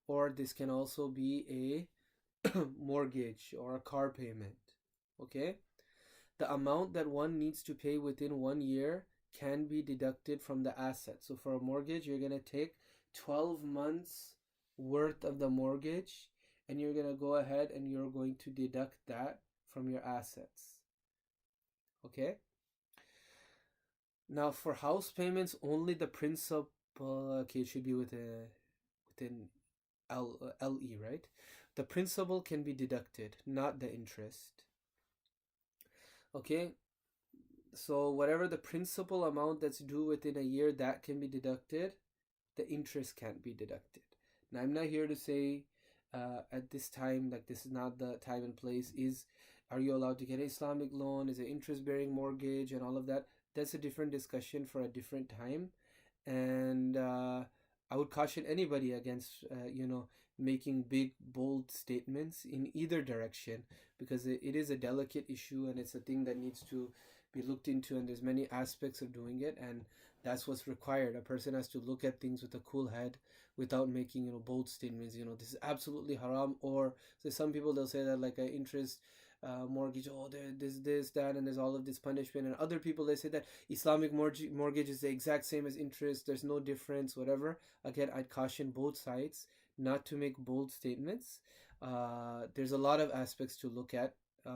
or this can also be a mortgage or a car payment. Okay? The amount that one needs to pay within 1 year can be deducted from the asset. So for a mortgage, you're going to take 12 months worth of the mortgage, and you're going to go ahead and you're going to deduct that from your assets. Okay? Now for house payments, only the principal, okay, it should be within LE, right? The principal can be deducted, not the interest. Okay? So whatever the principal amount that's due within a year, that can be deducted. The interest can't be deducted. Now I'm not here to say at this time, like this is not the time and place, are you allowed to get an Islamic loan, is it interest bearing mortgage and all of that. That's a different discussion for a different time, and I would caution anybody against making big bold statements in either direction, because it is a delicate issue and it's a thing that needs to be looked into, and there's many aspects of doing it, and that's what's required. A person has to look at things with a cool head without making bold statements, this is absolutely haram. Or so some people, they'll say that like an interest mortgage, there's this, that, and there's all of this punishment. And other people, they say that Islamic mortgage is the exact same as interest, there's no difference, whatever. Again, I'd caution both sides not to make bold statements. There's a lot of aspects to look at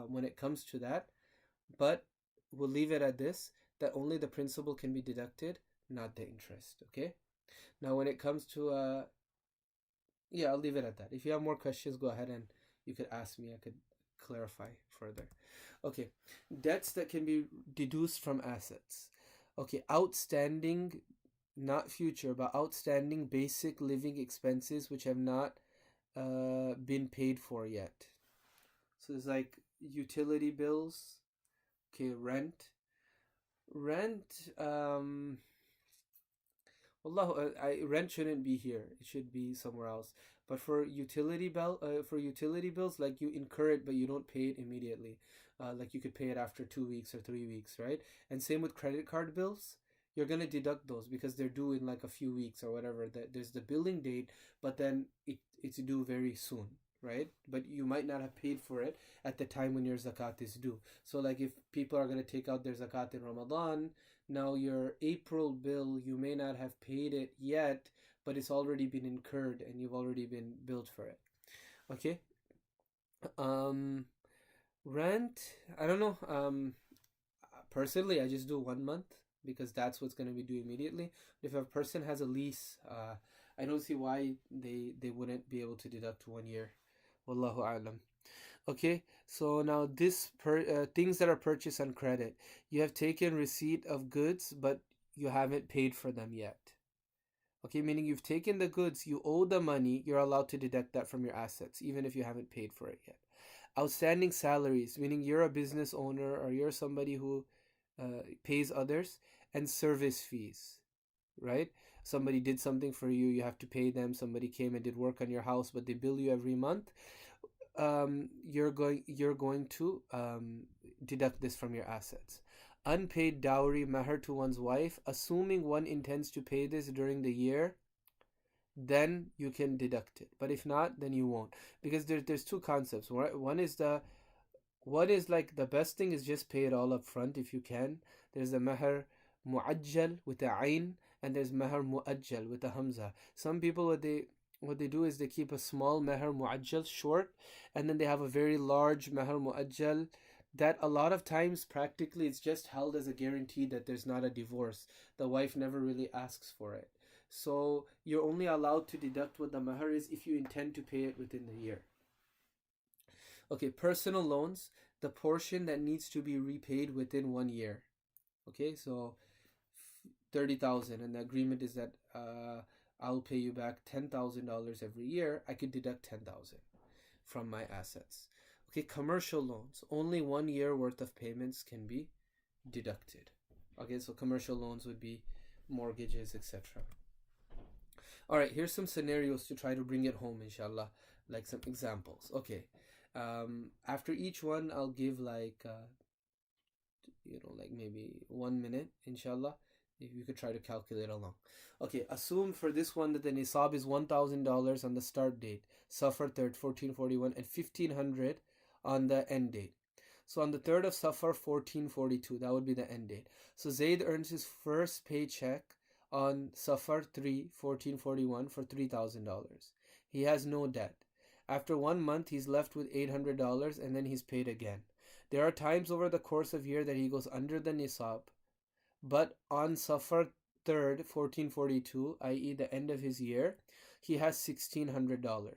when it comes to that, but we'll leave it at this, that only the principal can be deducted, not the interest. Okay? Now when it comes to I'll leave it at that. If you have more questions, go ahead and you could ask me. I could clarify further. Okay, debts that can be deduced from assets. Okay, outstanding, not future, but outstanding basic living expenses which have not been paid for yet. So it's like utility bills. Okay, rent, rent shouldn't be here. It should be somewhere else. But for utility bills, like you incur it, but you don't pay it immediately. Like you could pay it after 2 weeks or 3 weeks, right? And same with credit card bills. You're gonna deduct those because they're due in like a few weeks or whatever. There's the billing date, but then it's due very soon, right? But you might not have paid for it at the time when your zakat is due. So like if people are going to take out their zakat in Ramadan, now your April bill, you may not have paid it yet, but it's already been incurred and you've already been billed for it. Okay? Rent, I don't know. Personally, I just do 1 month because that's what's going to be due immediately. If a person has a lease, I don't see why they wouldn't be able to deduct 1 year. Wallahu a'lam. Okay, so now things that are purchased on credit. You have taken receipt of goods, but you haven't paid for them yet. Okay, meaning you've taken the goods, you owe the money, you're allowed to deduct that from your assets, even if you haven't paid for it yet. Outstanding salaries, meaning you're a business owner or you're somebody who pays others, and service fees, right? Somebody did something for you, you have to pay them. Somebody came and did work on your house, but they bill you every month. You're going to deduct this from your assets. Unpaid dowry, mahar to one's wife, assuming one intends to pay this during the year, then you can deduct it. But if not, then you won't, because there's two concepts. One is what is like the best thing is just pay it all up front if you can. There's a mahar mu'ajjal with a ayn, and there's mahar mu'ajjal with a hamza. Some people, what they do is they keep a small mahar mu'ajjal short, and then they have a very large mahar mu'ajjal that a lot of times practically it's just held as a guarantee that there's not a divorce. The wife never really asks for it. So you're only allowed to deduct what the mahar is if you intend to pay it within the year. Okay, personal loans, the portion that needs to be repaid within 1 year. Okay, so 30,000, and the agreement is that I'll pay you back $10,000 every year. I could deduct 10,000 from my assets. Okay, commercial loans, only 1 year worth of payments can be deducted. Okay, so commercial loans would be mortgages, etc. All right, here's some scenarios to try to bring it home, inshallah, like some examples. Okay, after each one, I'll give like maybe 1 minute, inshallah. If you could try to calculate along. Okay, assume for this one that the nisab is $1,000 on the start date, Safar 3rd, 1441, and 1,500 on the end date. So on the 3rd of Safar, 1442, that would be the end date. So Zayd earns his first paycheck on Safar 3, 1441 for $3,000. He has no debt. After 1 month, he's left with $800, and then he's paid again. There are times over the course of year that he goes under the nisab, but on Safar 3rd, 1442, i.e. the end of his year, he has $1,600.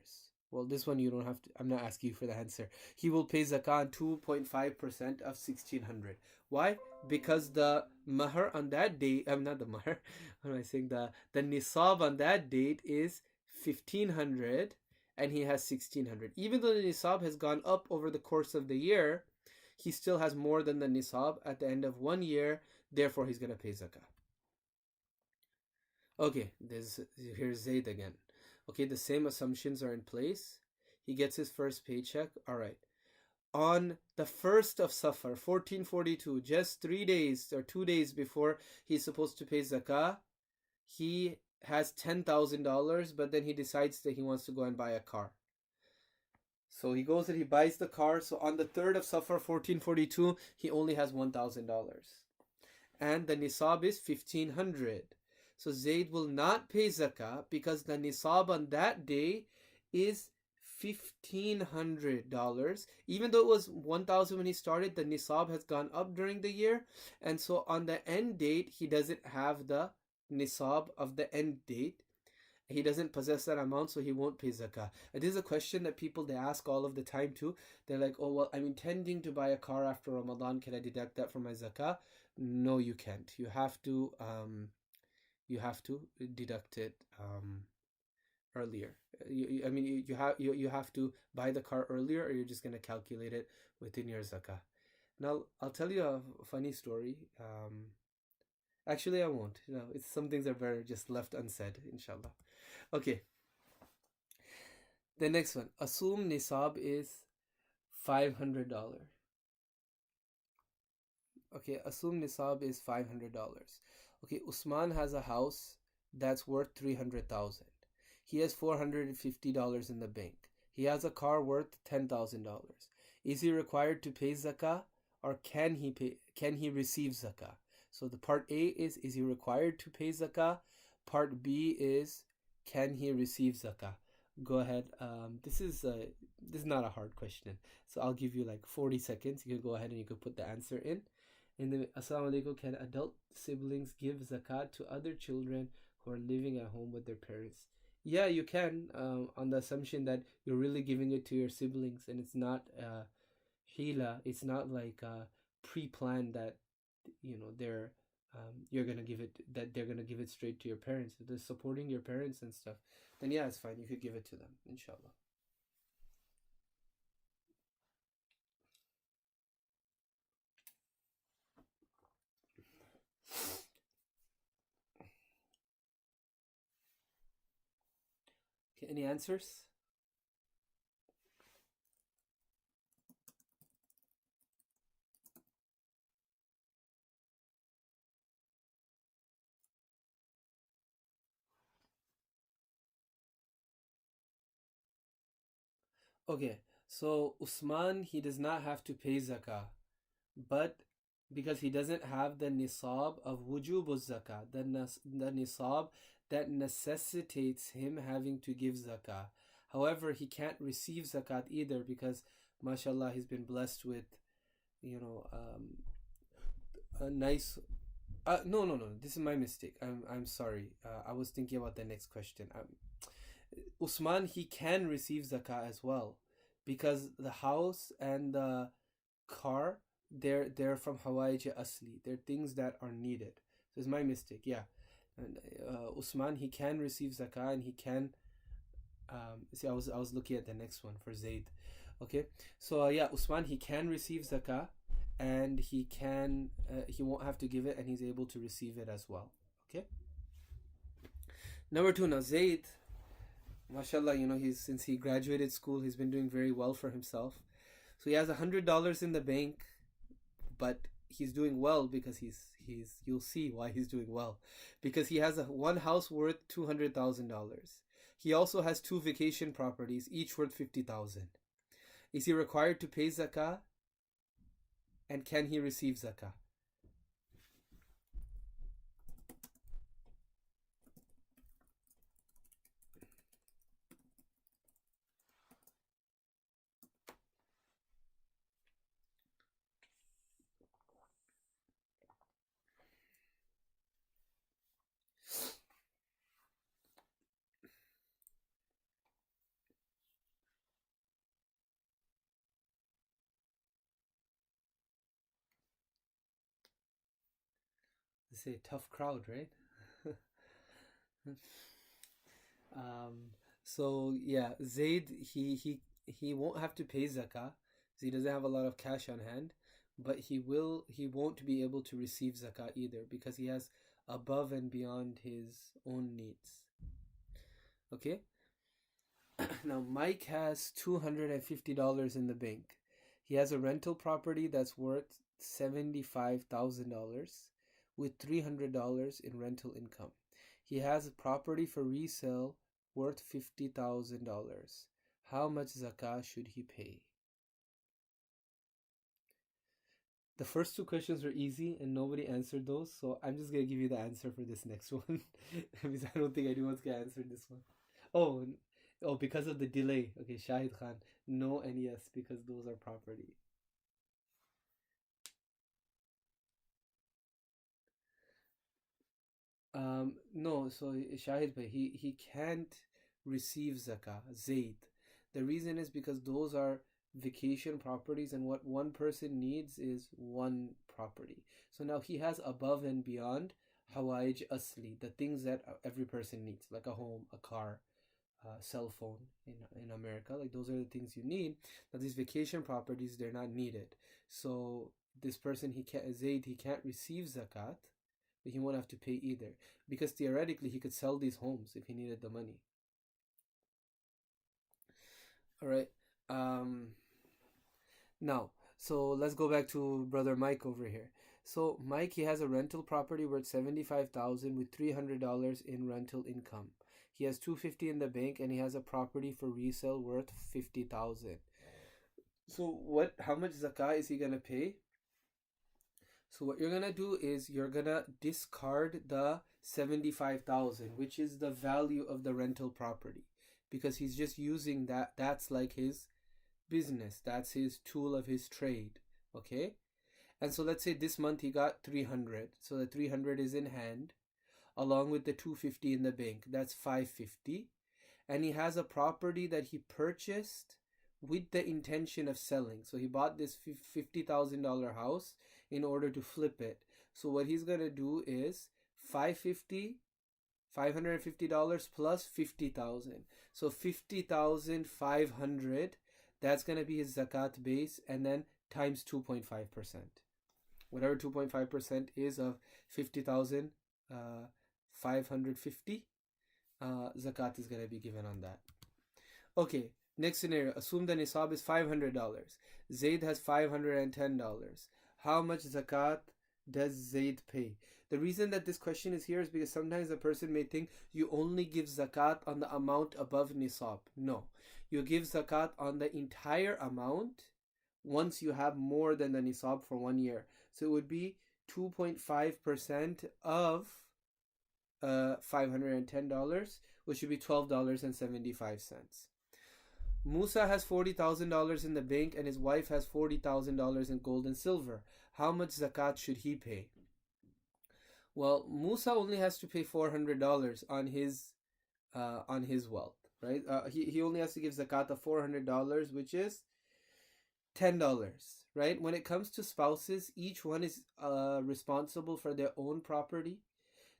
Well, this one you don't have to, I'm not asking you for the answer. He will pay zakah on 2.5% of 1,600. Why? Because the mahar on that date, I'm not the mahar, what am I saying? The nisab on that date is 1,500, and he has 1,600. Even though the nisab has gone up over the course of the year, he still has more than the nisab at the end of 1 year. Therefore, he's going to pay zakah. Okay, here's Zayd again. Okay, the same assumptions are in place. He gets his first paycheck. All right. On the 1st of Safar, 1442, just 3 days or 2 days before he's supposed to pay zakah, he has $10,000, but then he decides that he wants to go and buy a car. So he goes and he buys the car. So on the 3rd of Safar, 1442, he only has $1,000. And the nisab is 1,500. So Zayd will not pay zakah because the nisab on that day is $1,500. Even though it was 1,000 when he started, the nisab has gone up during the year. And so on the end date, he doesn't have the nisab of the end date. He doesn't possess that amount, so he won't pay zakah. And this is a question that people, they ask all of the time too. They're like, oh, well, I'm intending to buy a car after Ramadan. Can I deduct that from my zakah? No, you can't. You have to deduct it earlier. You have to buy the car earlier, or you're just going to calculate it within your zakah. Now, I'll tell you a funny story. Actually, I won't. It's some things are better just left unsaid, inshallah. Okay. The next one. Assume nisab is $500. Okay, assume nisab is $500. Okay, Usman has a house that's worth $300,000. He has $450 in the bank. He has a car worth $10,000. Is he required to pay zakah, or can he receive zakah? So the part A is he required to pay zakah? Part B is, can he receive zakah? Go ahead. This is not a hard question. So I'll give you like 40 seconds. You can go ahead and you can put the answer in. Assalamu alaikum, can adult siblings give zakat to other children who are living at home with their parents, Yeah, you can, on the assumption that you're really giving it to your siblings, and it's not hila. It's not like pre-planned that they're you're gonna give it that they're gonna give it straight to your parents. If they're supporting your parents and stuff, then yeah, it's fine. You could give it to them, inshallah. Okay, any answers? Okay, so Usman, he does not have to pay zakah, but because he doesn't have the nisab of wujub zakah, the nisab that necessitates him having to give zakah. However, he can't receive zakat either because, mashallah, he's been blessed with, you know, a nice. No, no, no. This is my mistake. I'm sorry. I was thinking about the next question. Usman, he can receive zakah as well, because the house and the car, they're from Hawaii Asli. They're things that are needed. So it's my mistake. Yeah, and Usman, he can receive zakah, and he can. See, I was looking at the next one for Zaid. Okay, so yeah, Usman, he can receive zakah, and he won't have to give it, and he's able to receive it as well. Okay. Number two, now Zaid, mashallah, he's since he graduated school, he's been doing very well for himself. So he has $100 in the bank, but he's doing well because he's you'll see why he's doing well, because he has one house worth $200,000. He also has two vacation properties, each worth 50,000. Is he required to pay zakah, and can he receive zakah? It's a tough crowd, right? um, so yeah, Zaid, he won't have to pay zakah. He doesn't have a lot of cash on hand, but he won't be able to receive zakah either because he has above and beyond his own needs. Okay. Now Mike has $250 in the bank. He has a rental property that's worth $75,000 with $300 in rental income. He has a property for resale worth $50,000. How much zakah should he pay? The first two questions were easy and nobody answered those, so I'm just gonna give you the answer for this next one because I don't think anyone's gonna answer this one. Oh, oh, because of the delay. Okay, Shahid Khan, no and yes because those are property. No, so Shahid bhai, he can't receive zakah, zayd. The reason is because those are vacation properties, and what one person needs is one property. So now he has above and beyond hawaij asli, the things that every person needs, like a home, a car, cell phone in America. Like those are the things you need. Now these vacation properties, they're not needed. So this person, he can't receive zakat, but he won't have to pay either, because theoretically he could sell these homes if he needed the money. All right. Um, Now, so let's go back to brother Mike over here. So Mike, he has a rental property worth 75,000 with $300 in rental income. He has 250 in the bank, and he has a property for resale worth 50,000. So how much zakah is he gonna pay? So what you're gonna do is you're gonna discard the 75,000, which is the value of the rental property, because he's just using that. That's like his business. That's his tool of his trade. Okay. And so let's say this month he got 300. So the 300 is in hand, along with the 250 in the bank. That's 550. and he has a property that he purchased with the intention of selling. So he bought this $50,000 house in order to flip it. So what he's going to do is $550 plus 50,000. So 50,500, that's going to be his zakat base, and then times 2.5%. Whatever 2.5% is of 50,550, zakat is going to be given on that. Okay, next scenario. Assume the nisab is $500. Zayd has $510. How much zakat does Zayd pay? The reason that this question is here is because sometimes a person may think you only give zakat on the amount above nisab. No, you give zakat on the entire amount once you have more than the nisab for 1 year. So it would be 2.5% of $510, which would be $12.75. Musa has $40,000 in the bank and his wife has $40,000 in gold and silver. How much zakat should he pay? Well, Musa only has to pay $400 on his wealth, right? He only has to give zakat of $400, which is $10, right? When it comes to spouses, each one is responsible for their own property.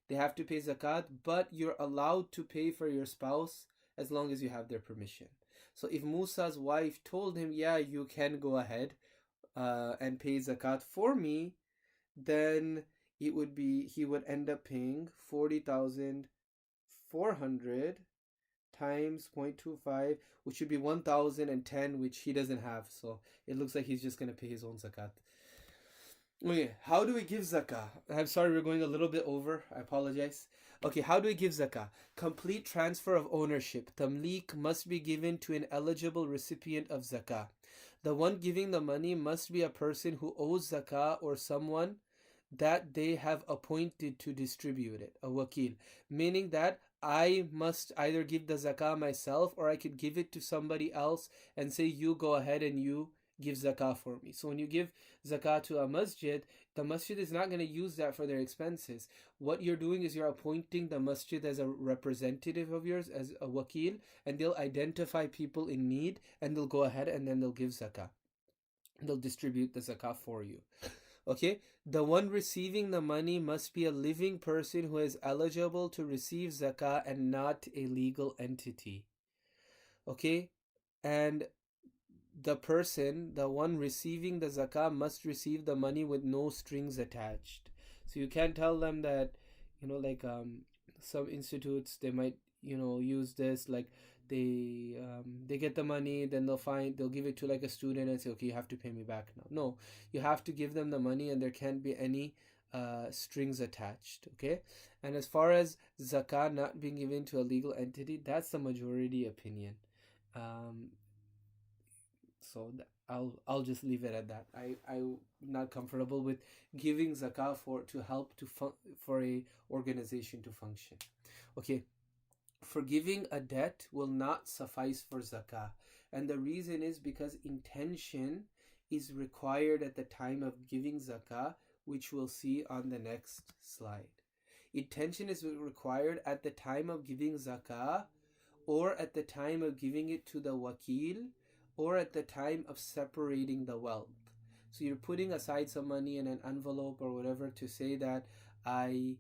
They have to pay zakat, but you're allowed to pay for your spouse as long as you have their permission. So if Musa's wife told him, yeah, you can go ahead and pay zakat for me, then it would be, he would end up paying 40,400 times 0.25, which should be 1,010, which he doesn't have. So it looks like he's just going to pay his own zakat. Okay, how do we give zakah? I'm sorry, we're going a little bit over. I apologize. Okay, how do we give zakah? Complete transfer of ownership. Tamlik must be given to an eligible recipient of zakah. The one giving the money must be a person who owes zakah or someone that they have appointed to distribute it, a wakil. Meaning that I must either give the zakah myself, or I could give it to somebody else and say, you go ahead and you give zakah for me. So when you give zakah to a masjid, the masjid is not going to use that for their expenses. What you're doing is you're appointing the masjid as a representative of yours, as a wakil, and they'll identify people in need, and they'll go ahead and then they'll give zakah. They'll distribute the zakah for you. Okay, the one receiving the money must be a living person who is eligible to receive zakah and not a legal entity. Okay, and the person, the one receiving the zakah, must receive the money with no strings attached. So you can't tell them that, like some institutes, they might, use this, like they get the money, then they'll give it to like a student and say, okay, you have to pay me back now. No, you have to give them the money and there can't be any strings attached. Okay, and as far as zakah not being given to a legal entity, that's the majority opinion. So I'll just leave it at that. I'm not comfortable with giving zakah to help for a organization to function. Okay, forgiving a debt will not suffice for zakah, and the reason is because intention is required at the time of giving zakah, which we'll see on the next slide. Intention is required at the time of giving zakah, or at the time of giving it to the wakil, or at the time of separating the wealth. So you're putting aside some money in an envelope or whatever to say that I'm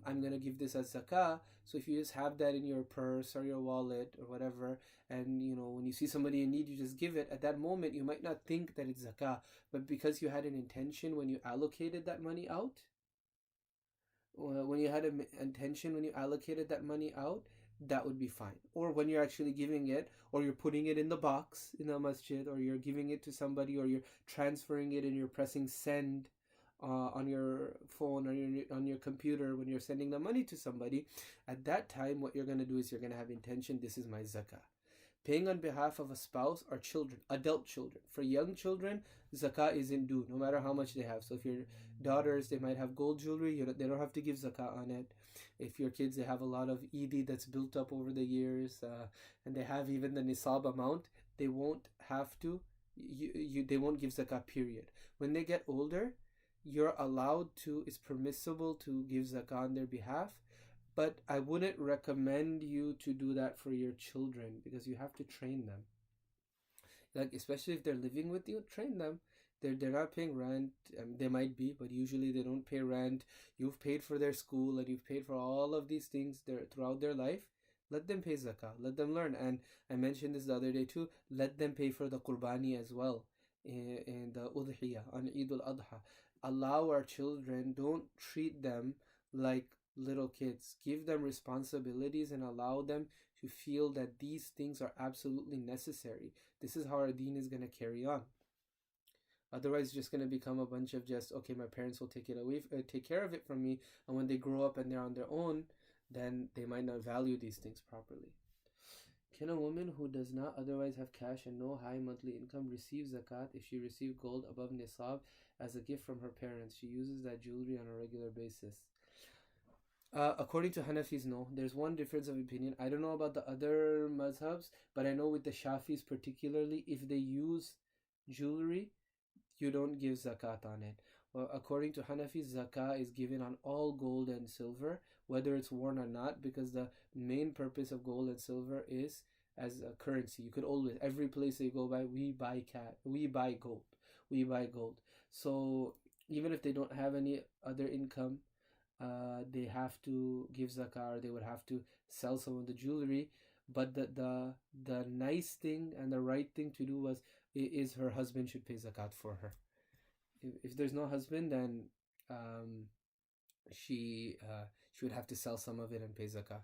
going to give this as zakah. So if you just have that in your purse or your wallet or whatever, and when you see somebody in need, you just give it. At that moment, you might not think that it's zakah, but because you had an intention when you allocated that money out, that would be fine. Or when you're actually giving it, or you're putting it in the box in a masjid, or you're giving it to somebody, or you're transferring it and you're pressing send on your phone or on your computer when you're sending the money to somebody, at that time what you're going to do is you're going to have intention, this is my zakah. Paying on behalf of a spouse or children, adult children. For young children, zakah isn't due, no matter how much they have. So if your daughters, they might have gold jewelry, they don't have to give zakah on it. If your kids, they have a lot of Eid that's built up over the years, and they have even the nisab amount, they won't have to, they won't give zakah, period. When they get older, you're allowed to, it's permissible to give zakah on their behalf, But I wouldn't recommend you to do that for your children because you have to train them. Like, especially if they're living with you, train them. They're not paying rent. They might be, but usually they don't pay rent. You've paid for their school and you've paid for all of these things throughout their life. Let them pay zakah. Let them learn. And I mentioned this the other day too. Let them pay for the qurbani as well, in the udhiyah on Eid al-Adha. Allow our children. Don't treat them like little kids. Give them responsibilities and allow them to feel that these things are absolutely necessary. This is how our deen is going to carry on. Otherwise, it's just going to become a bunch of just, okay, my parents will take care of it from me, and when they grow up and they're on their own, then they might not value these things properly. Can a woman who does not otherwise have cash and no high monthly income receive zakat if she received gold above nisab as a gift from her parents? She uses that jewelry on a regular basis. According to Hanafis, no. There's one difference of opinion. I don't know about the other mazhabs, but I know with the Shafis particularly, if they use jewelry, you don't give zakat on it. Well, according to Hanafis, zakah is given on all gold and silver, whether it's worn or not, because the main purpose of gold and silver is as a currency. You could always, every place that you go by, we buy gold. We buy gold. So even if they don't have any other income, they have to give zakah, or they would have to sell some of the jewelry. But the nice thing and the right thing to do is her husband should pay zakat for her. If there's no husband, then she would have to sell some of it and pay zakah.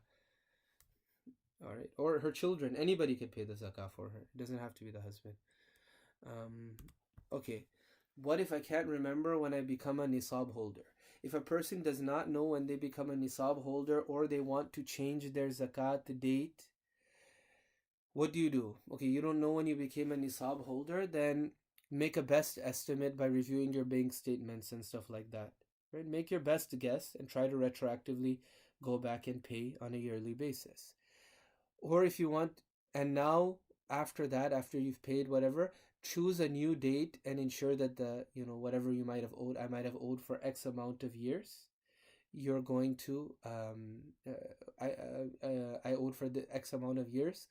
All right, or her children. Anybody could pay the zakah for her. It doesn't have to be the husband. Okay. What if I can't remember when I become a nisab holder? If a person does not know when they become a nisab holder, or they want to change their zakat date, what do you do? Okay, you don't know when you became a nisab holder, then make a best estimate by reviewing your bank statements and stuff like that. Right? Make your best guess and try to retroactively go back and pay on a yearly basis. Or if you want, and now after that, after you've paid whatever, choose a new date and ensure that whatever you might have owed, I might have owed for X amount of years, you're going to I owed for the X amount of years.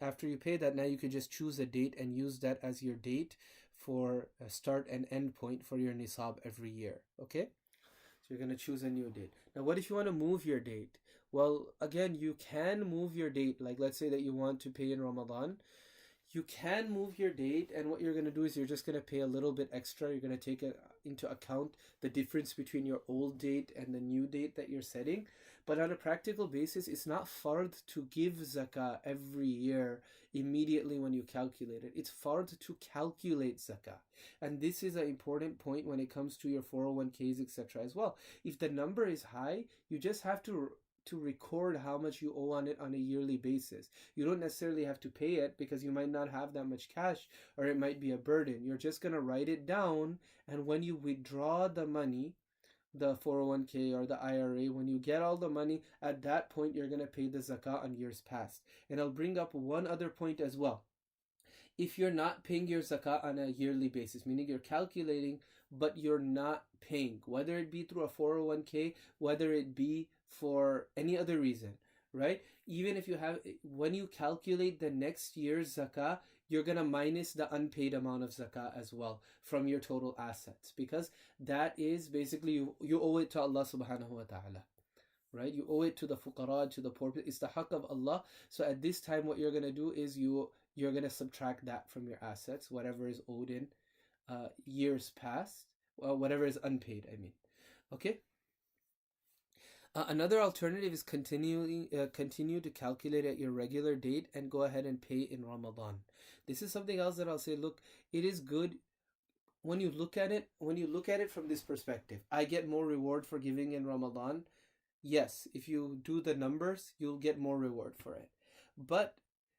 After you pay that, now you could just choose a date and use that as your date for a start and end point for your nisab every year. Okay, so you're going to choose a new date. Now what if you want to move your date? Well, again, you can move your date. Like, let's say that you want to pay in Ramadan. You can move your date, and what you're going to do is you're just going to pay a little bit extra. You're going to take into account the difference between your old date and the new date that you're setting. But on a practical basis, it's not fard to give zakah every year immediately when you calculate it. It's fard to calculate zakah. And this is an important point when it comes to your 401ks, etc. as well. If the number is high, you just have to record how much you owe on it on a yearly basis. You don't necessarily have to pay it because you might not have that much cash, or it might be a burden. You're just going to write it down, and when you withdraw the money, the 401k or the IRA, when you get all the money, at that point you're going to pay the zakah on years past. And I'll bring up one other point as well. If you're not paying your zakah on a yearly basis, meaning you're calculating but you're not paying, whether it be through a 401k, whether it be for any other reason, right? Even if you have, when you calculate the next year's zakah, you're going to minus the unpaid amount of zakah as well from your total assets, because that is basically, you owe it to Allah subhanahu wa ta'ala, right? You owe it to the fuqara, to the poor. It's the haqq of Allah. So at this time, what you're going to do is you're going to subtract that from your assets, whatever is owed in years past, well, whatever is unpaid, I mean. Okay? Another alternative is continue to calculate at your regular date and go ahead and pay in Ramadan. This is something else that I'll say, look, it is good when you look at it from this perspective. I get more reward for giving in Ramadan. Yes, if you do the numbers, you'll get more reward for it. But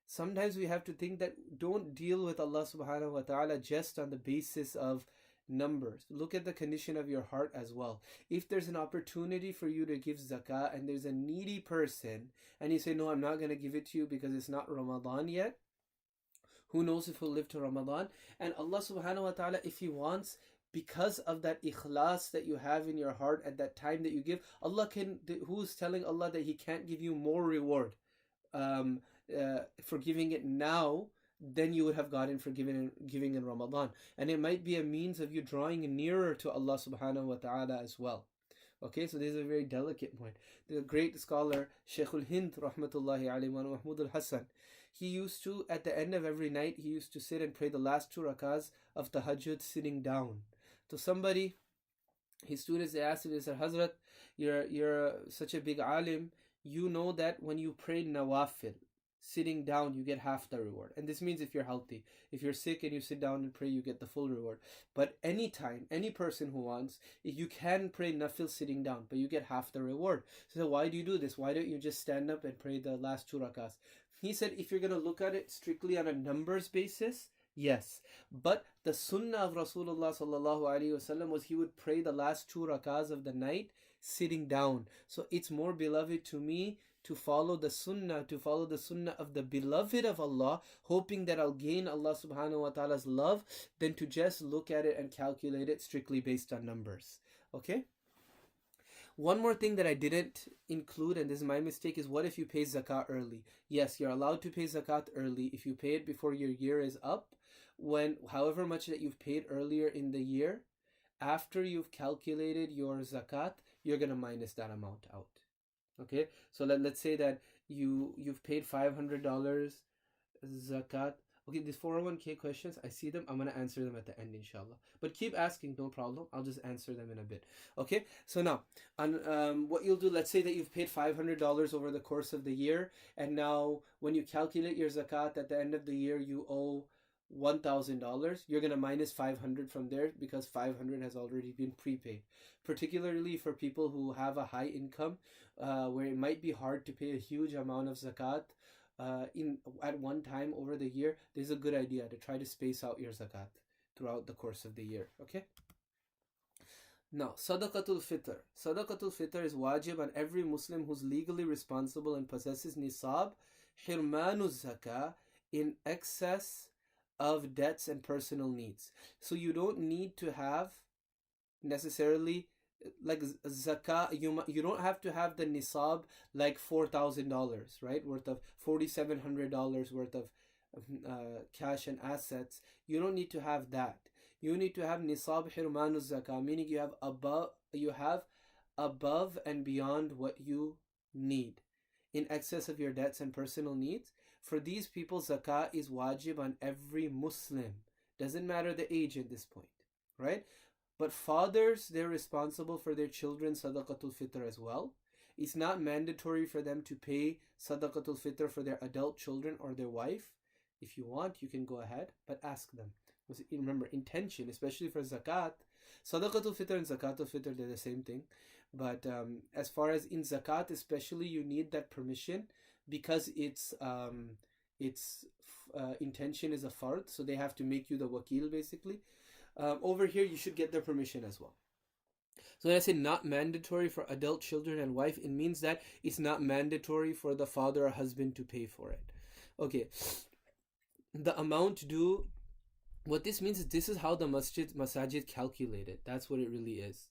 sometimes we have to think that don't deal with Allah subhanahu wa ta'ala just on the basis of numbers. Look at the condition of your heart as well. If there's an opportunity for you to give zakah and there's a needy person and you say, no, I'm not going to give it to you because it's not Ramadan yet, who knows if we'll live to Ramadan? And Allah subhanahu wa ta'ala, if He wants, because of that ikhlas that you have in your heart at that time that you give, Allah can, who's telling Allah that He can't give you more reward um, for giving it now than you would have gotten for giving in Ramadan? And it might be a means of you drawing nearer to Allah subhanahu wa ta'ala as well. Okay, so this is a very delicate point. The great scholar Shaykhul Hind rahmatullahi alayhi Mahmud al-Hassan, he used to, at the end of every night, he used to sit and pray the last 2 rakahs of tahajjud sitting down. So somebody, his students, they asked him, they said, Hazrat, you're such a big alim, you know that when you pray nawafil, sitting down, you get half the reward. And this means if you're healthy. If you're sick and you sit down and pray, you get the full reward. But anytime, any person who wants, you can pray nafil sitting down, but you get half the reward. So why do you do this? Why don't you just stand up and pray the last 2 rakahs? He said, if you're going to look at it strictly on a numbers basis, yes. But the sunnah of Rasulullah sallallahu alaihi wasallam was he would pray the last 2 rakahs of the night sitting down. So it's more beloved to me to follow the sunnah of the beloved of Allah, hoping that I'll gain Allah subhanahu wa ta'ala's love, than to just look at it and calculate it strictly based on numbers. Okay? One more thing that I didn't include, and this is my mistake, is what if you pay zakat early? Yes, you're allowed to pay zakat early if you pay it before your year is up. When however much that you've paid earlier in the year, after you've calculated your zakat, you're going to minus that amount out. Okay, so let's say that you've paid $500 zakat. Okay, these 401k questions, I see them. I'm going to answer them at the end, inshallah. But keep asking, no problem. I'll just answer them in a bit. Okay, so now, on what you'll do, let's say that you've paid $500 over the course of the year, and now when you calculate your zakat at the end of the year, you owe $1,000. You're going to minus 500 from there because 500 has already been prepaid. Particularly for people who have a high income, where it might be hard to pay a huge amount of zakat at one time over the year, this is a good idea to try to space out your zakat throughout the course of the year. Okay? Now, Sadaqatul Fitr. Sadaqatul Fitr is wajib on every Muslim who's legally responsible and possesses Nisab, Hirmanu Zakah, in excess of debts and personal needs. So you don't need to have necessarily like zakah, you don't have to have the nisab like $4,000, right, worth of $4,700 worth of cash and assets. You don't need to have that. You need to have nisab hirmanu zakah, meaning you have above and beyond what you need, in excess of your debts and personal needs. For these people, zakah is wajib on every Muslim. Doesn't matter the age at this point, right? But fathers, they're responsible for their children's sadaqatul fitr as well. It's not mandatory for them to pay sadaqatul fitr for their adult children or their wife. If you want, you can go ahead, but ask them. Remember, intention, especially for zakat, sadaqatul fitr and zakatul fitr, they're the same thing. But as far as in zakat especially, you need that permission because its intention is a fard, so they have to make you the wakil basically. Over here, you should get their permission as well. So when I say not mandatory for adult children and wife, it means that it's not mandatory for the father or husband to pay for it. Okay, the amount due, what this means is this is how the masajid calculated. That's what it really is.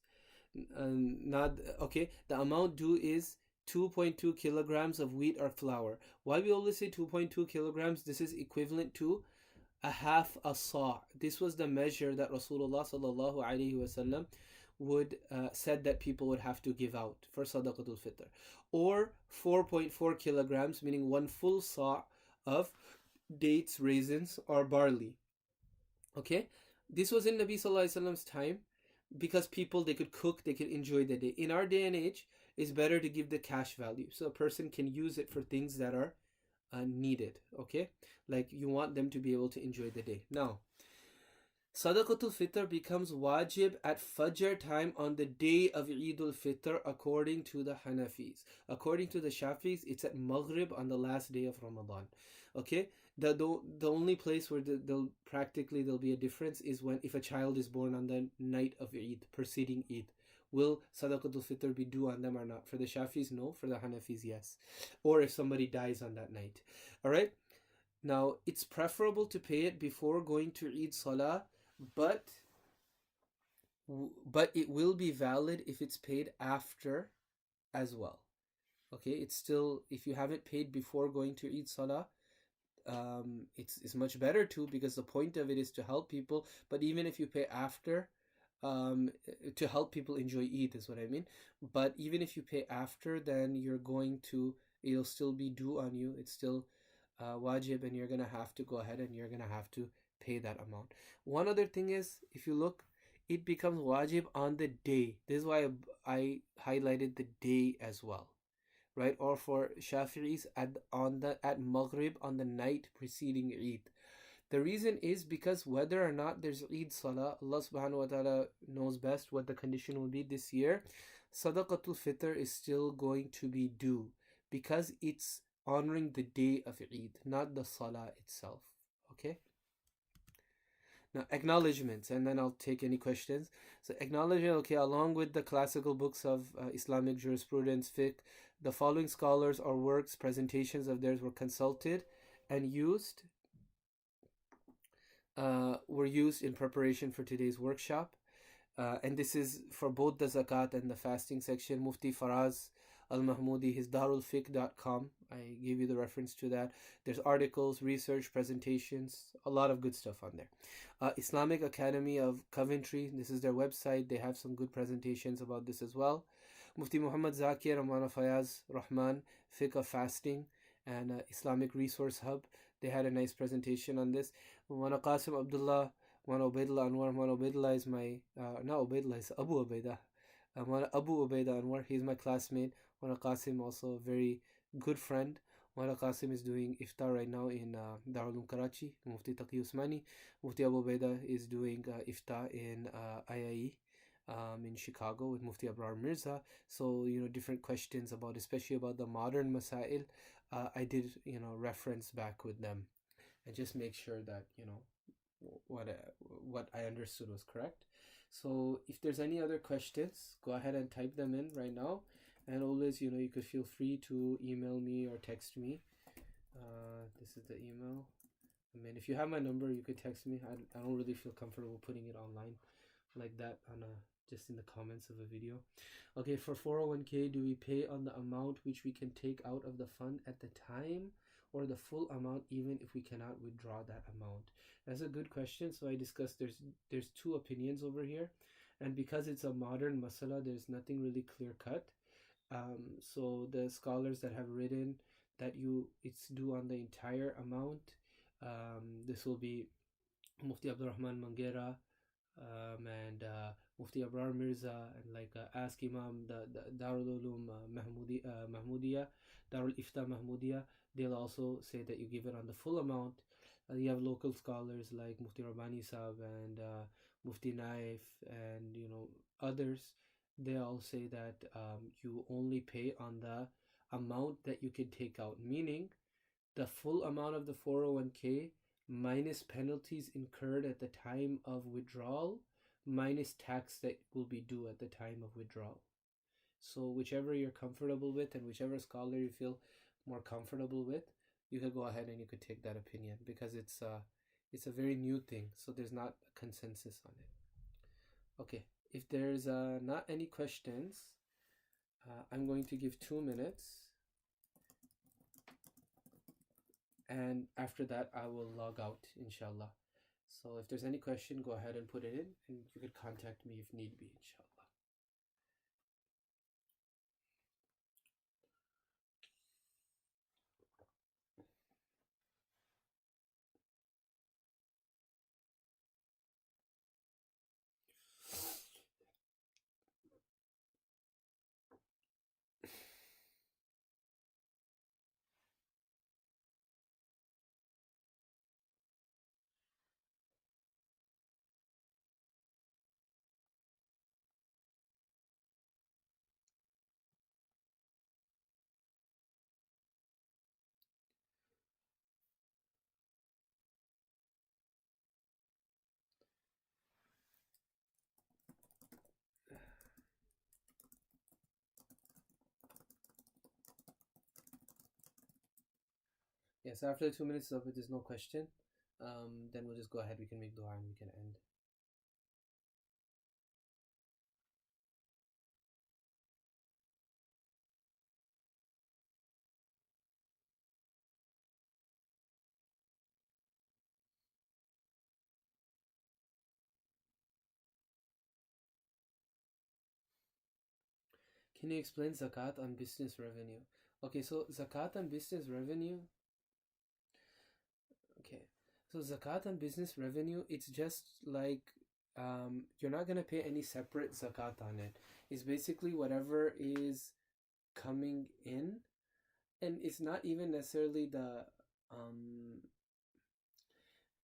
The amount due is 2.2 kilograms of wheat or flour. Why we always say 2.2 kilograms? This is equivalent to a half a sa'. This was the measure that Rasulullah sallallahu alaihi wasallam would said that people would have to give out for sadaqatul fitr, or 4.4 kilograms, meaning one full sa' of dates, raisins, or barley. Okay, this was in Nabi sallallahu alaihi wasallam's time because people, they could cook, they could enjoy the day. In our day and age, it's better to give the cash value so a person can use it for things that are needed. Okay, like you want them to be able to enjoy the day. Now, sadaqatul fitr becomes wajib at fajr time on the day of Eidul Fitr according to the Hanafis. According to the Shafis, it's at Maghrib on the last day of Ramadan. Okay, the only place where there'll be a difference is when if a child is born on the night of Eid, preceding Eid. Will sadaqatul fitr be due on them or not? For the Shafis, no. For the Hanafis, yes. Or if somebody dies on that night. Alright? Now, it's preferable to pay it before going to Eid Salah, but but it will be valid if it's paid after as well. Okay, it's still, if you haven't paid before going to Eid Salah, it's much better too, because the point of it is to help people. But even if you pay after, um, to help people enjoy Eid is what I mean. But even if you pay after, then it'll still be due on you. It's still wajib, and you're gonna have to go ahead and you're gonna have to pay that amount. One other thing is, if you look, it becomes wajib on the day. This is why I highlighted the day as well, right? Or for Shafi'is, at Maghrib, on the night preceding Eid. The reason is because whether or not there's Eid Salah, Allah subhanahu wa ta'ala knows best what the condition will be this year. Sadaqatul Fitr is still going to be due, because it's honoring the day of Eid, not the Salah itself. Okay? Now, acknowledgements, and then I'll take any questions. So, acknowledgement, okay, along with the classical books of Islamic jurisprudence, fiqh, the following scholars or works, presentations of theirs were consulted and were used in preparation for today's workshop. And this is for both the zakat and the fasting section. Mufti Faraz Al-Mahmoudi, his darulfiqh.com. I gave you the reference to that. There's articles, research, presentations, a lot of good stuff on there. Islamic Academy of Coventry, this is their website. They have some good presentations about this as well. Mufti Muhammad Zakir Ramana Fayaz Rahman, Fiqh of Fasting, and Islamic Resource Hub. They had a nice presentation on this. Mana Qasim Abdullah, Mana Ubaidullah Anwar. Mana Ubaidullah is my, not Ubaidullah, it's Abu Ubaidah. Abu Ubaidah Anwar, he's my classmate. Mana Qasim, also a very good friend. Mana Qasim is doing iftar right now in Darul Uloom Karachi. Mufti Taqi Usmani. Mufti Abu Ubaidah is doing iftar in IIE. In Chicago with Mufti Abrar Mirza. So, different questions about, especially about the modern masail, I did, reference back with them and just make sure that, what I understood was correct. So if there's any other questions, go ahead and type them in right now. And always, you could feel free to email me or text me. This is the email. I mean, if you have my number, you could text me. I don't really feel comfortable putting it online like that just in the comments of a video. Okay, for 401k, do we pay on the amount which we can take out of the fund at the time, or the full amount even if we cannot withdraw that amount? That's a good question. So I discussed there's two opinions over here, and because it's a modern masala, there's nothing really clear cut. So the scholars that have written that it's due on the entire amount, this will be Mufti Abdurrahman Mangera, and Mufti Abrar Mirza, and like Ask Imam, the Darul Uloom Mahmudiya, Darul Ifta Mahmudiya. They'll also say that you give it on the full amount. You have local scholars like Mufti Rabbani Sahab and Mufti Naif, and others. They all say that you only pay on the amount that you can take out, meaning the full amount of the 401k minus penalties incurred at the time of withdrawal minus tax that will be due at the time of withdrawal. So whichever you're comfortable with and whichever scholar you feel more comfortable with, you could go ahead and you could take that opinion, because it's a very new thing, so there's not a consensus on it. Okay, if there's not any questions, I'm going to give 2 minutes, and after that I will log out, inshallah. So if there's any question, go ahead and put it in, and you could contact me if need be, inshallah. Yes, after the 2 minutes of it, there's no question. Then we'll just go ahead. We can make dua and we can end. Can you explain zakat on business revenue? Okay, so zakat on business revenue. Okay, so zakat on business revenue, it's just like you're not gonna pay any separate zakat on it. It's basically whatever is coming in, and it's not even necessarily the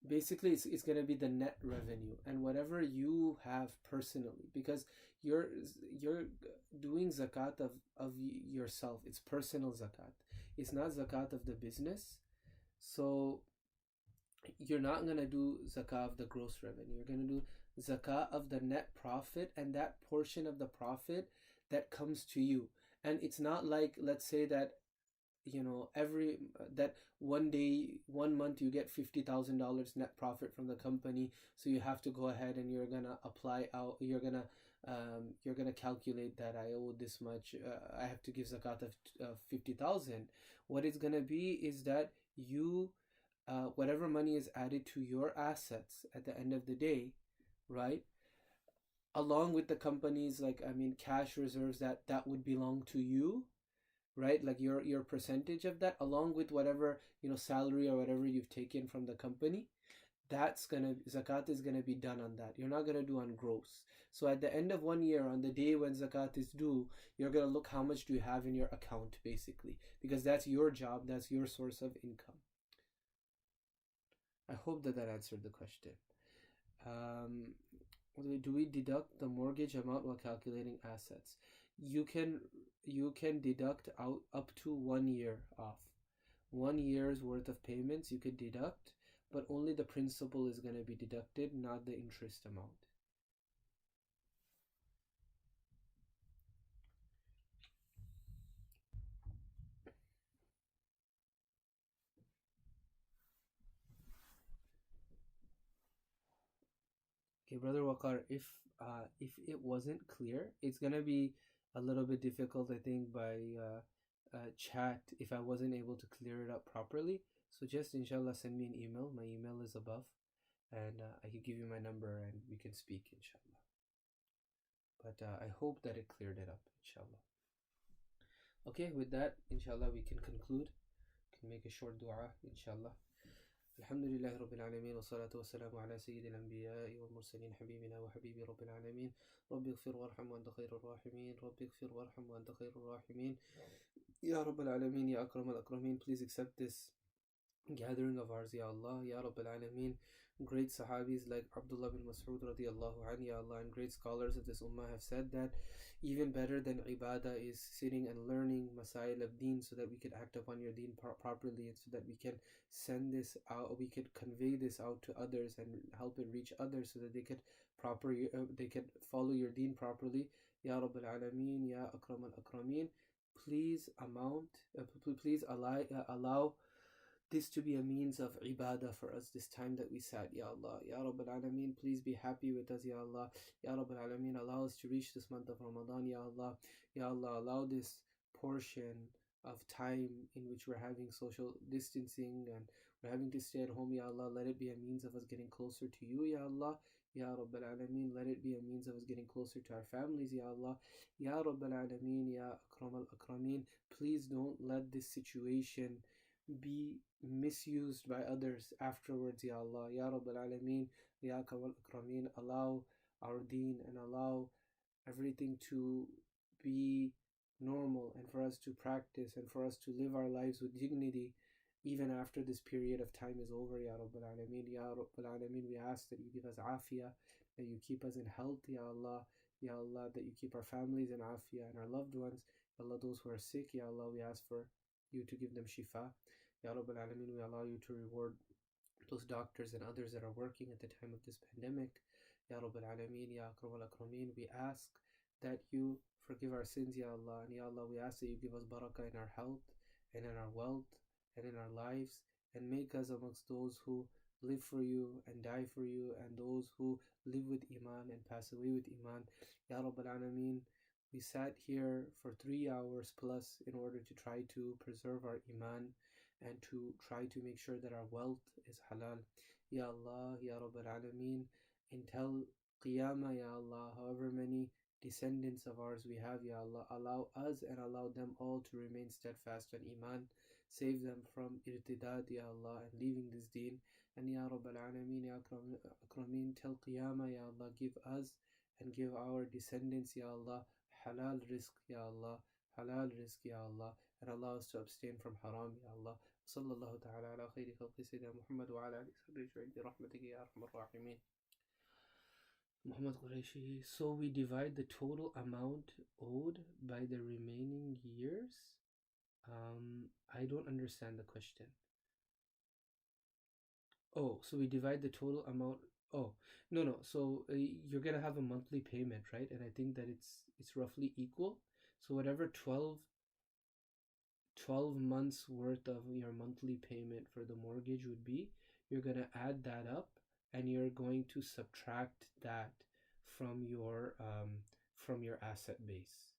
basically it's going to be the net revenue and whatever you have personally, because you're doing zakat of yourself. It's personal zakat, it's not zakat of the business. So you're not going to do zakah of the gross revenue, you're going to do zakah of the net profit and that portion of the profit that comes to you. And it's not like, let's say that every that one day, 1 month, you get $50,000 net profit from the company, so you have to go ahead and you're gonna apply out, you're gonna calculate that I owe this much, I have to give zakat of 50,000. What it's gonna be is that you whatever money is added to your assets at the end of the day, right, along with the company's, like, I mean, cash reserves that would belong to you, right, like your percentage of that, along with whatever salary or whatever you've taken from the company, that's gonna zakat is gonna be done on that. You're not gonna do on gross. So at the end of 1 year, on the day when zakat is due, you're gonna look how much do you have in your account, basically, because that's your job, that's your source of income. I hope that answered the question. Do we deduct the mortgage amount while calculating assets? You can deduct out up to 1 year off. 1 year's worth of payments you could deduct, but only the principal is going to be deducted, not the interest amount. Okay, Brother Waqar, if it wasn't clear, it's gonna be a little bit difficult, I think, by chat if I wasn't able to clear it up properly. So just inshallah send me an email. My email is above, and I can give you my number and we can speak, inshallah. But I hope that it cleared it up, inshallah. Okay, with that, inshallah, we can conclude. We can make a short dua, inshallah. الحمد لله رب العالمين والصلاة والسلام على سيد الأنبياء والمرسلين حبيبنا وحبيب رب العالمين رب اغفر وارحم وأنت خير الراحمين رب اغفر وارحم وأنت خير الراحمين يا رب العالمين يا أكرم الأكرمين. Please accept this gathering of ours, Ya Allah, Ya Rabb al-Alameen. Great Sahabis like Abdullah bin Mas'ud radiallahu anhu, Ya Allah, and great scholars of this ummah have said that even better than ibadah is sitting and learning masail of deen, so that we could act upon your deen properly, and so that we can send this out, we could convey this out to others and help it reach others, so that they could they could follow your deen properly. Ya Rabb al-Alameen, Ya Akram al-Akrameen. Please please allow this to be a means of ibadah for us this time that we sat, Ya Allah. Ya Rabb al-Alameen, please be happy with us, Ya Allah. Ya Rabb al-Alameen, allow us to reach this month of Ramadan, Ya Allah. Ya Allah, allow this portion of time in which we're having social distancing and we're having to stay at home, Ya Allah, let it be a means of us getting closer to you, Ya Allah. Ya Rabb al-Alameen, let it be a means of us getting closer to our families, Ya Allah. Ya Rabb al-Alameen, Ya Akram al-Akrameen, please don't let this situation be misused by others afterwards, Ya Allah. Ya Rabb al-Alameen, Ya Akram al-Akrameen, allow our deen and allow everything to be normal and for us to practice and for us to live our lives with dignity even after this period of time is over, Ya Rabb al-Alameen. Ya Rabb al-Alameen, we ask that you give us afiyah, that you keep us in health, Ya Allah. Ya Allah, that you keep our families in afiyah and our loved ones. Ya Allah, those who are sick, Ya Allah, we ask for you to give them shifa. Ya Rabb al-Alameen, we allow you to reward those doctors and others that are working at the time of this pandemic. Ya Rabb al-Alameen, Ya Akram al-Akrameen, we ask that you forgive our sins, Ya Allah. And Ya Allah, we ask that you give us barakah in our health and in our wealth and in our lives, and make us amongst those who live for you and die for you, and those who live with Iman and pass away with Iman. Ya Rabb al-Alameen, we sat here for 3 hours plus in order to try to preserve our Iman and to try to make sure that our wealth is halal. Ya Allah, Ya Rabb al-Alameen, until Qiyamah, Ya Allah, however many descendants of ours we have, Ya Allah, allow us and allow them all to remain steadfast on Iman. Save them from irtidad, Ya Allah, and leaving this deen. And Ya Rabbal Alameen, Ya Akrameen, till Qiyamah, Ya Allah, give us and give our descendants, Ya Allah, halal rizq, Ya Allah, halal rizq, Ya Allah, and allow us to abstain from haram, Ya Allah. صلى الله تعالى على خير خلق سيدنا محمد وعلى آله وصحبه أجمعين برحمتك يا أرحم الراحمين. Muhammad Qureshi. So we divide the total amount owed by the remaining years? I don't understand the question. Oh, so we divide the total amount. Oh, no. So you're gonna have a monthly payment, right? And I think that it's roughly equal. So whatever 12 months worth of your monthly payment for the mortgage would be, you're going to add that up and you're going to subtract that from your asset base.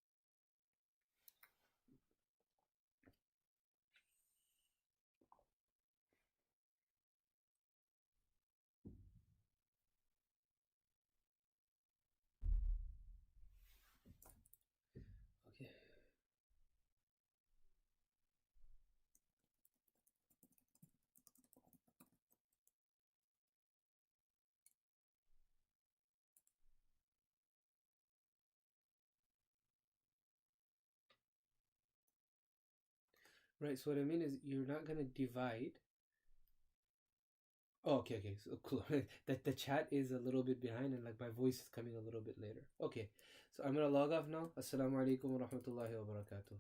Okay. Right, so what I mean is you're not going to divide. Oh, okay. So cool. That the chat is a little bit behind and like my voice is coming a little bit later. Okay. So I'm going to log off now. Assalamu alaikum wa rahmatullahi wa barakatuh.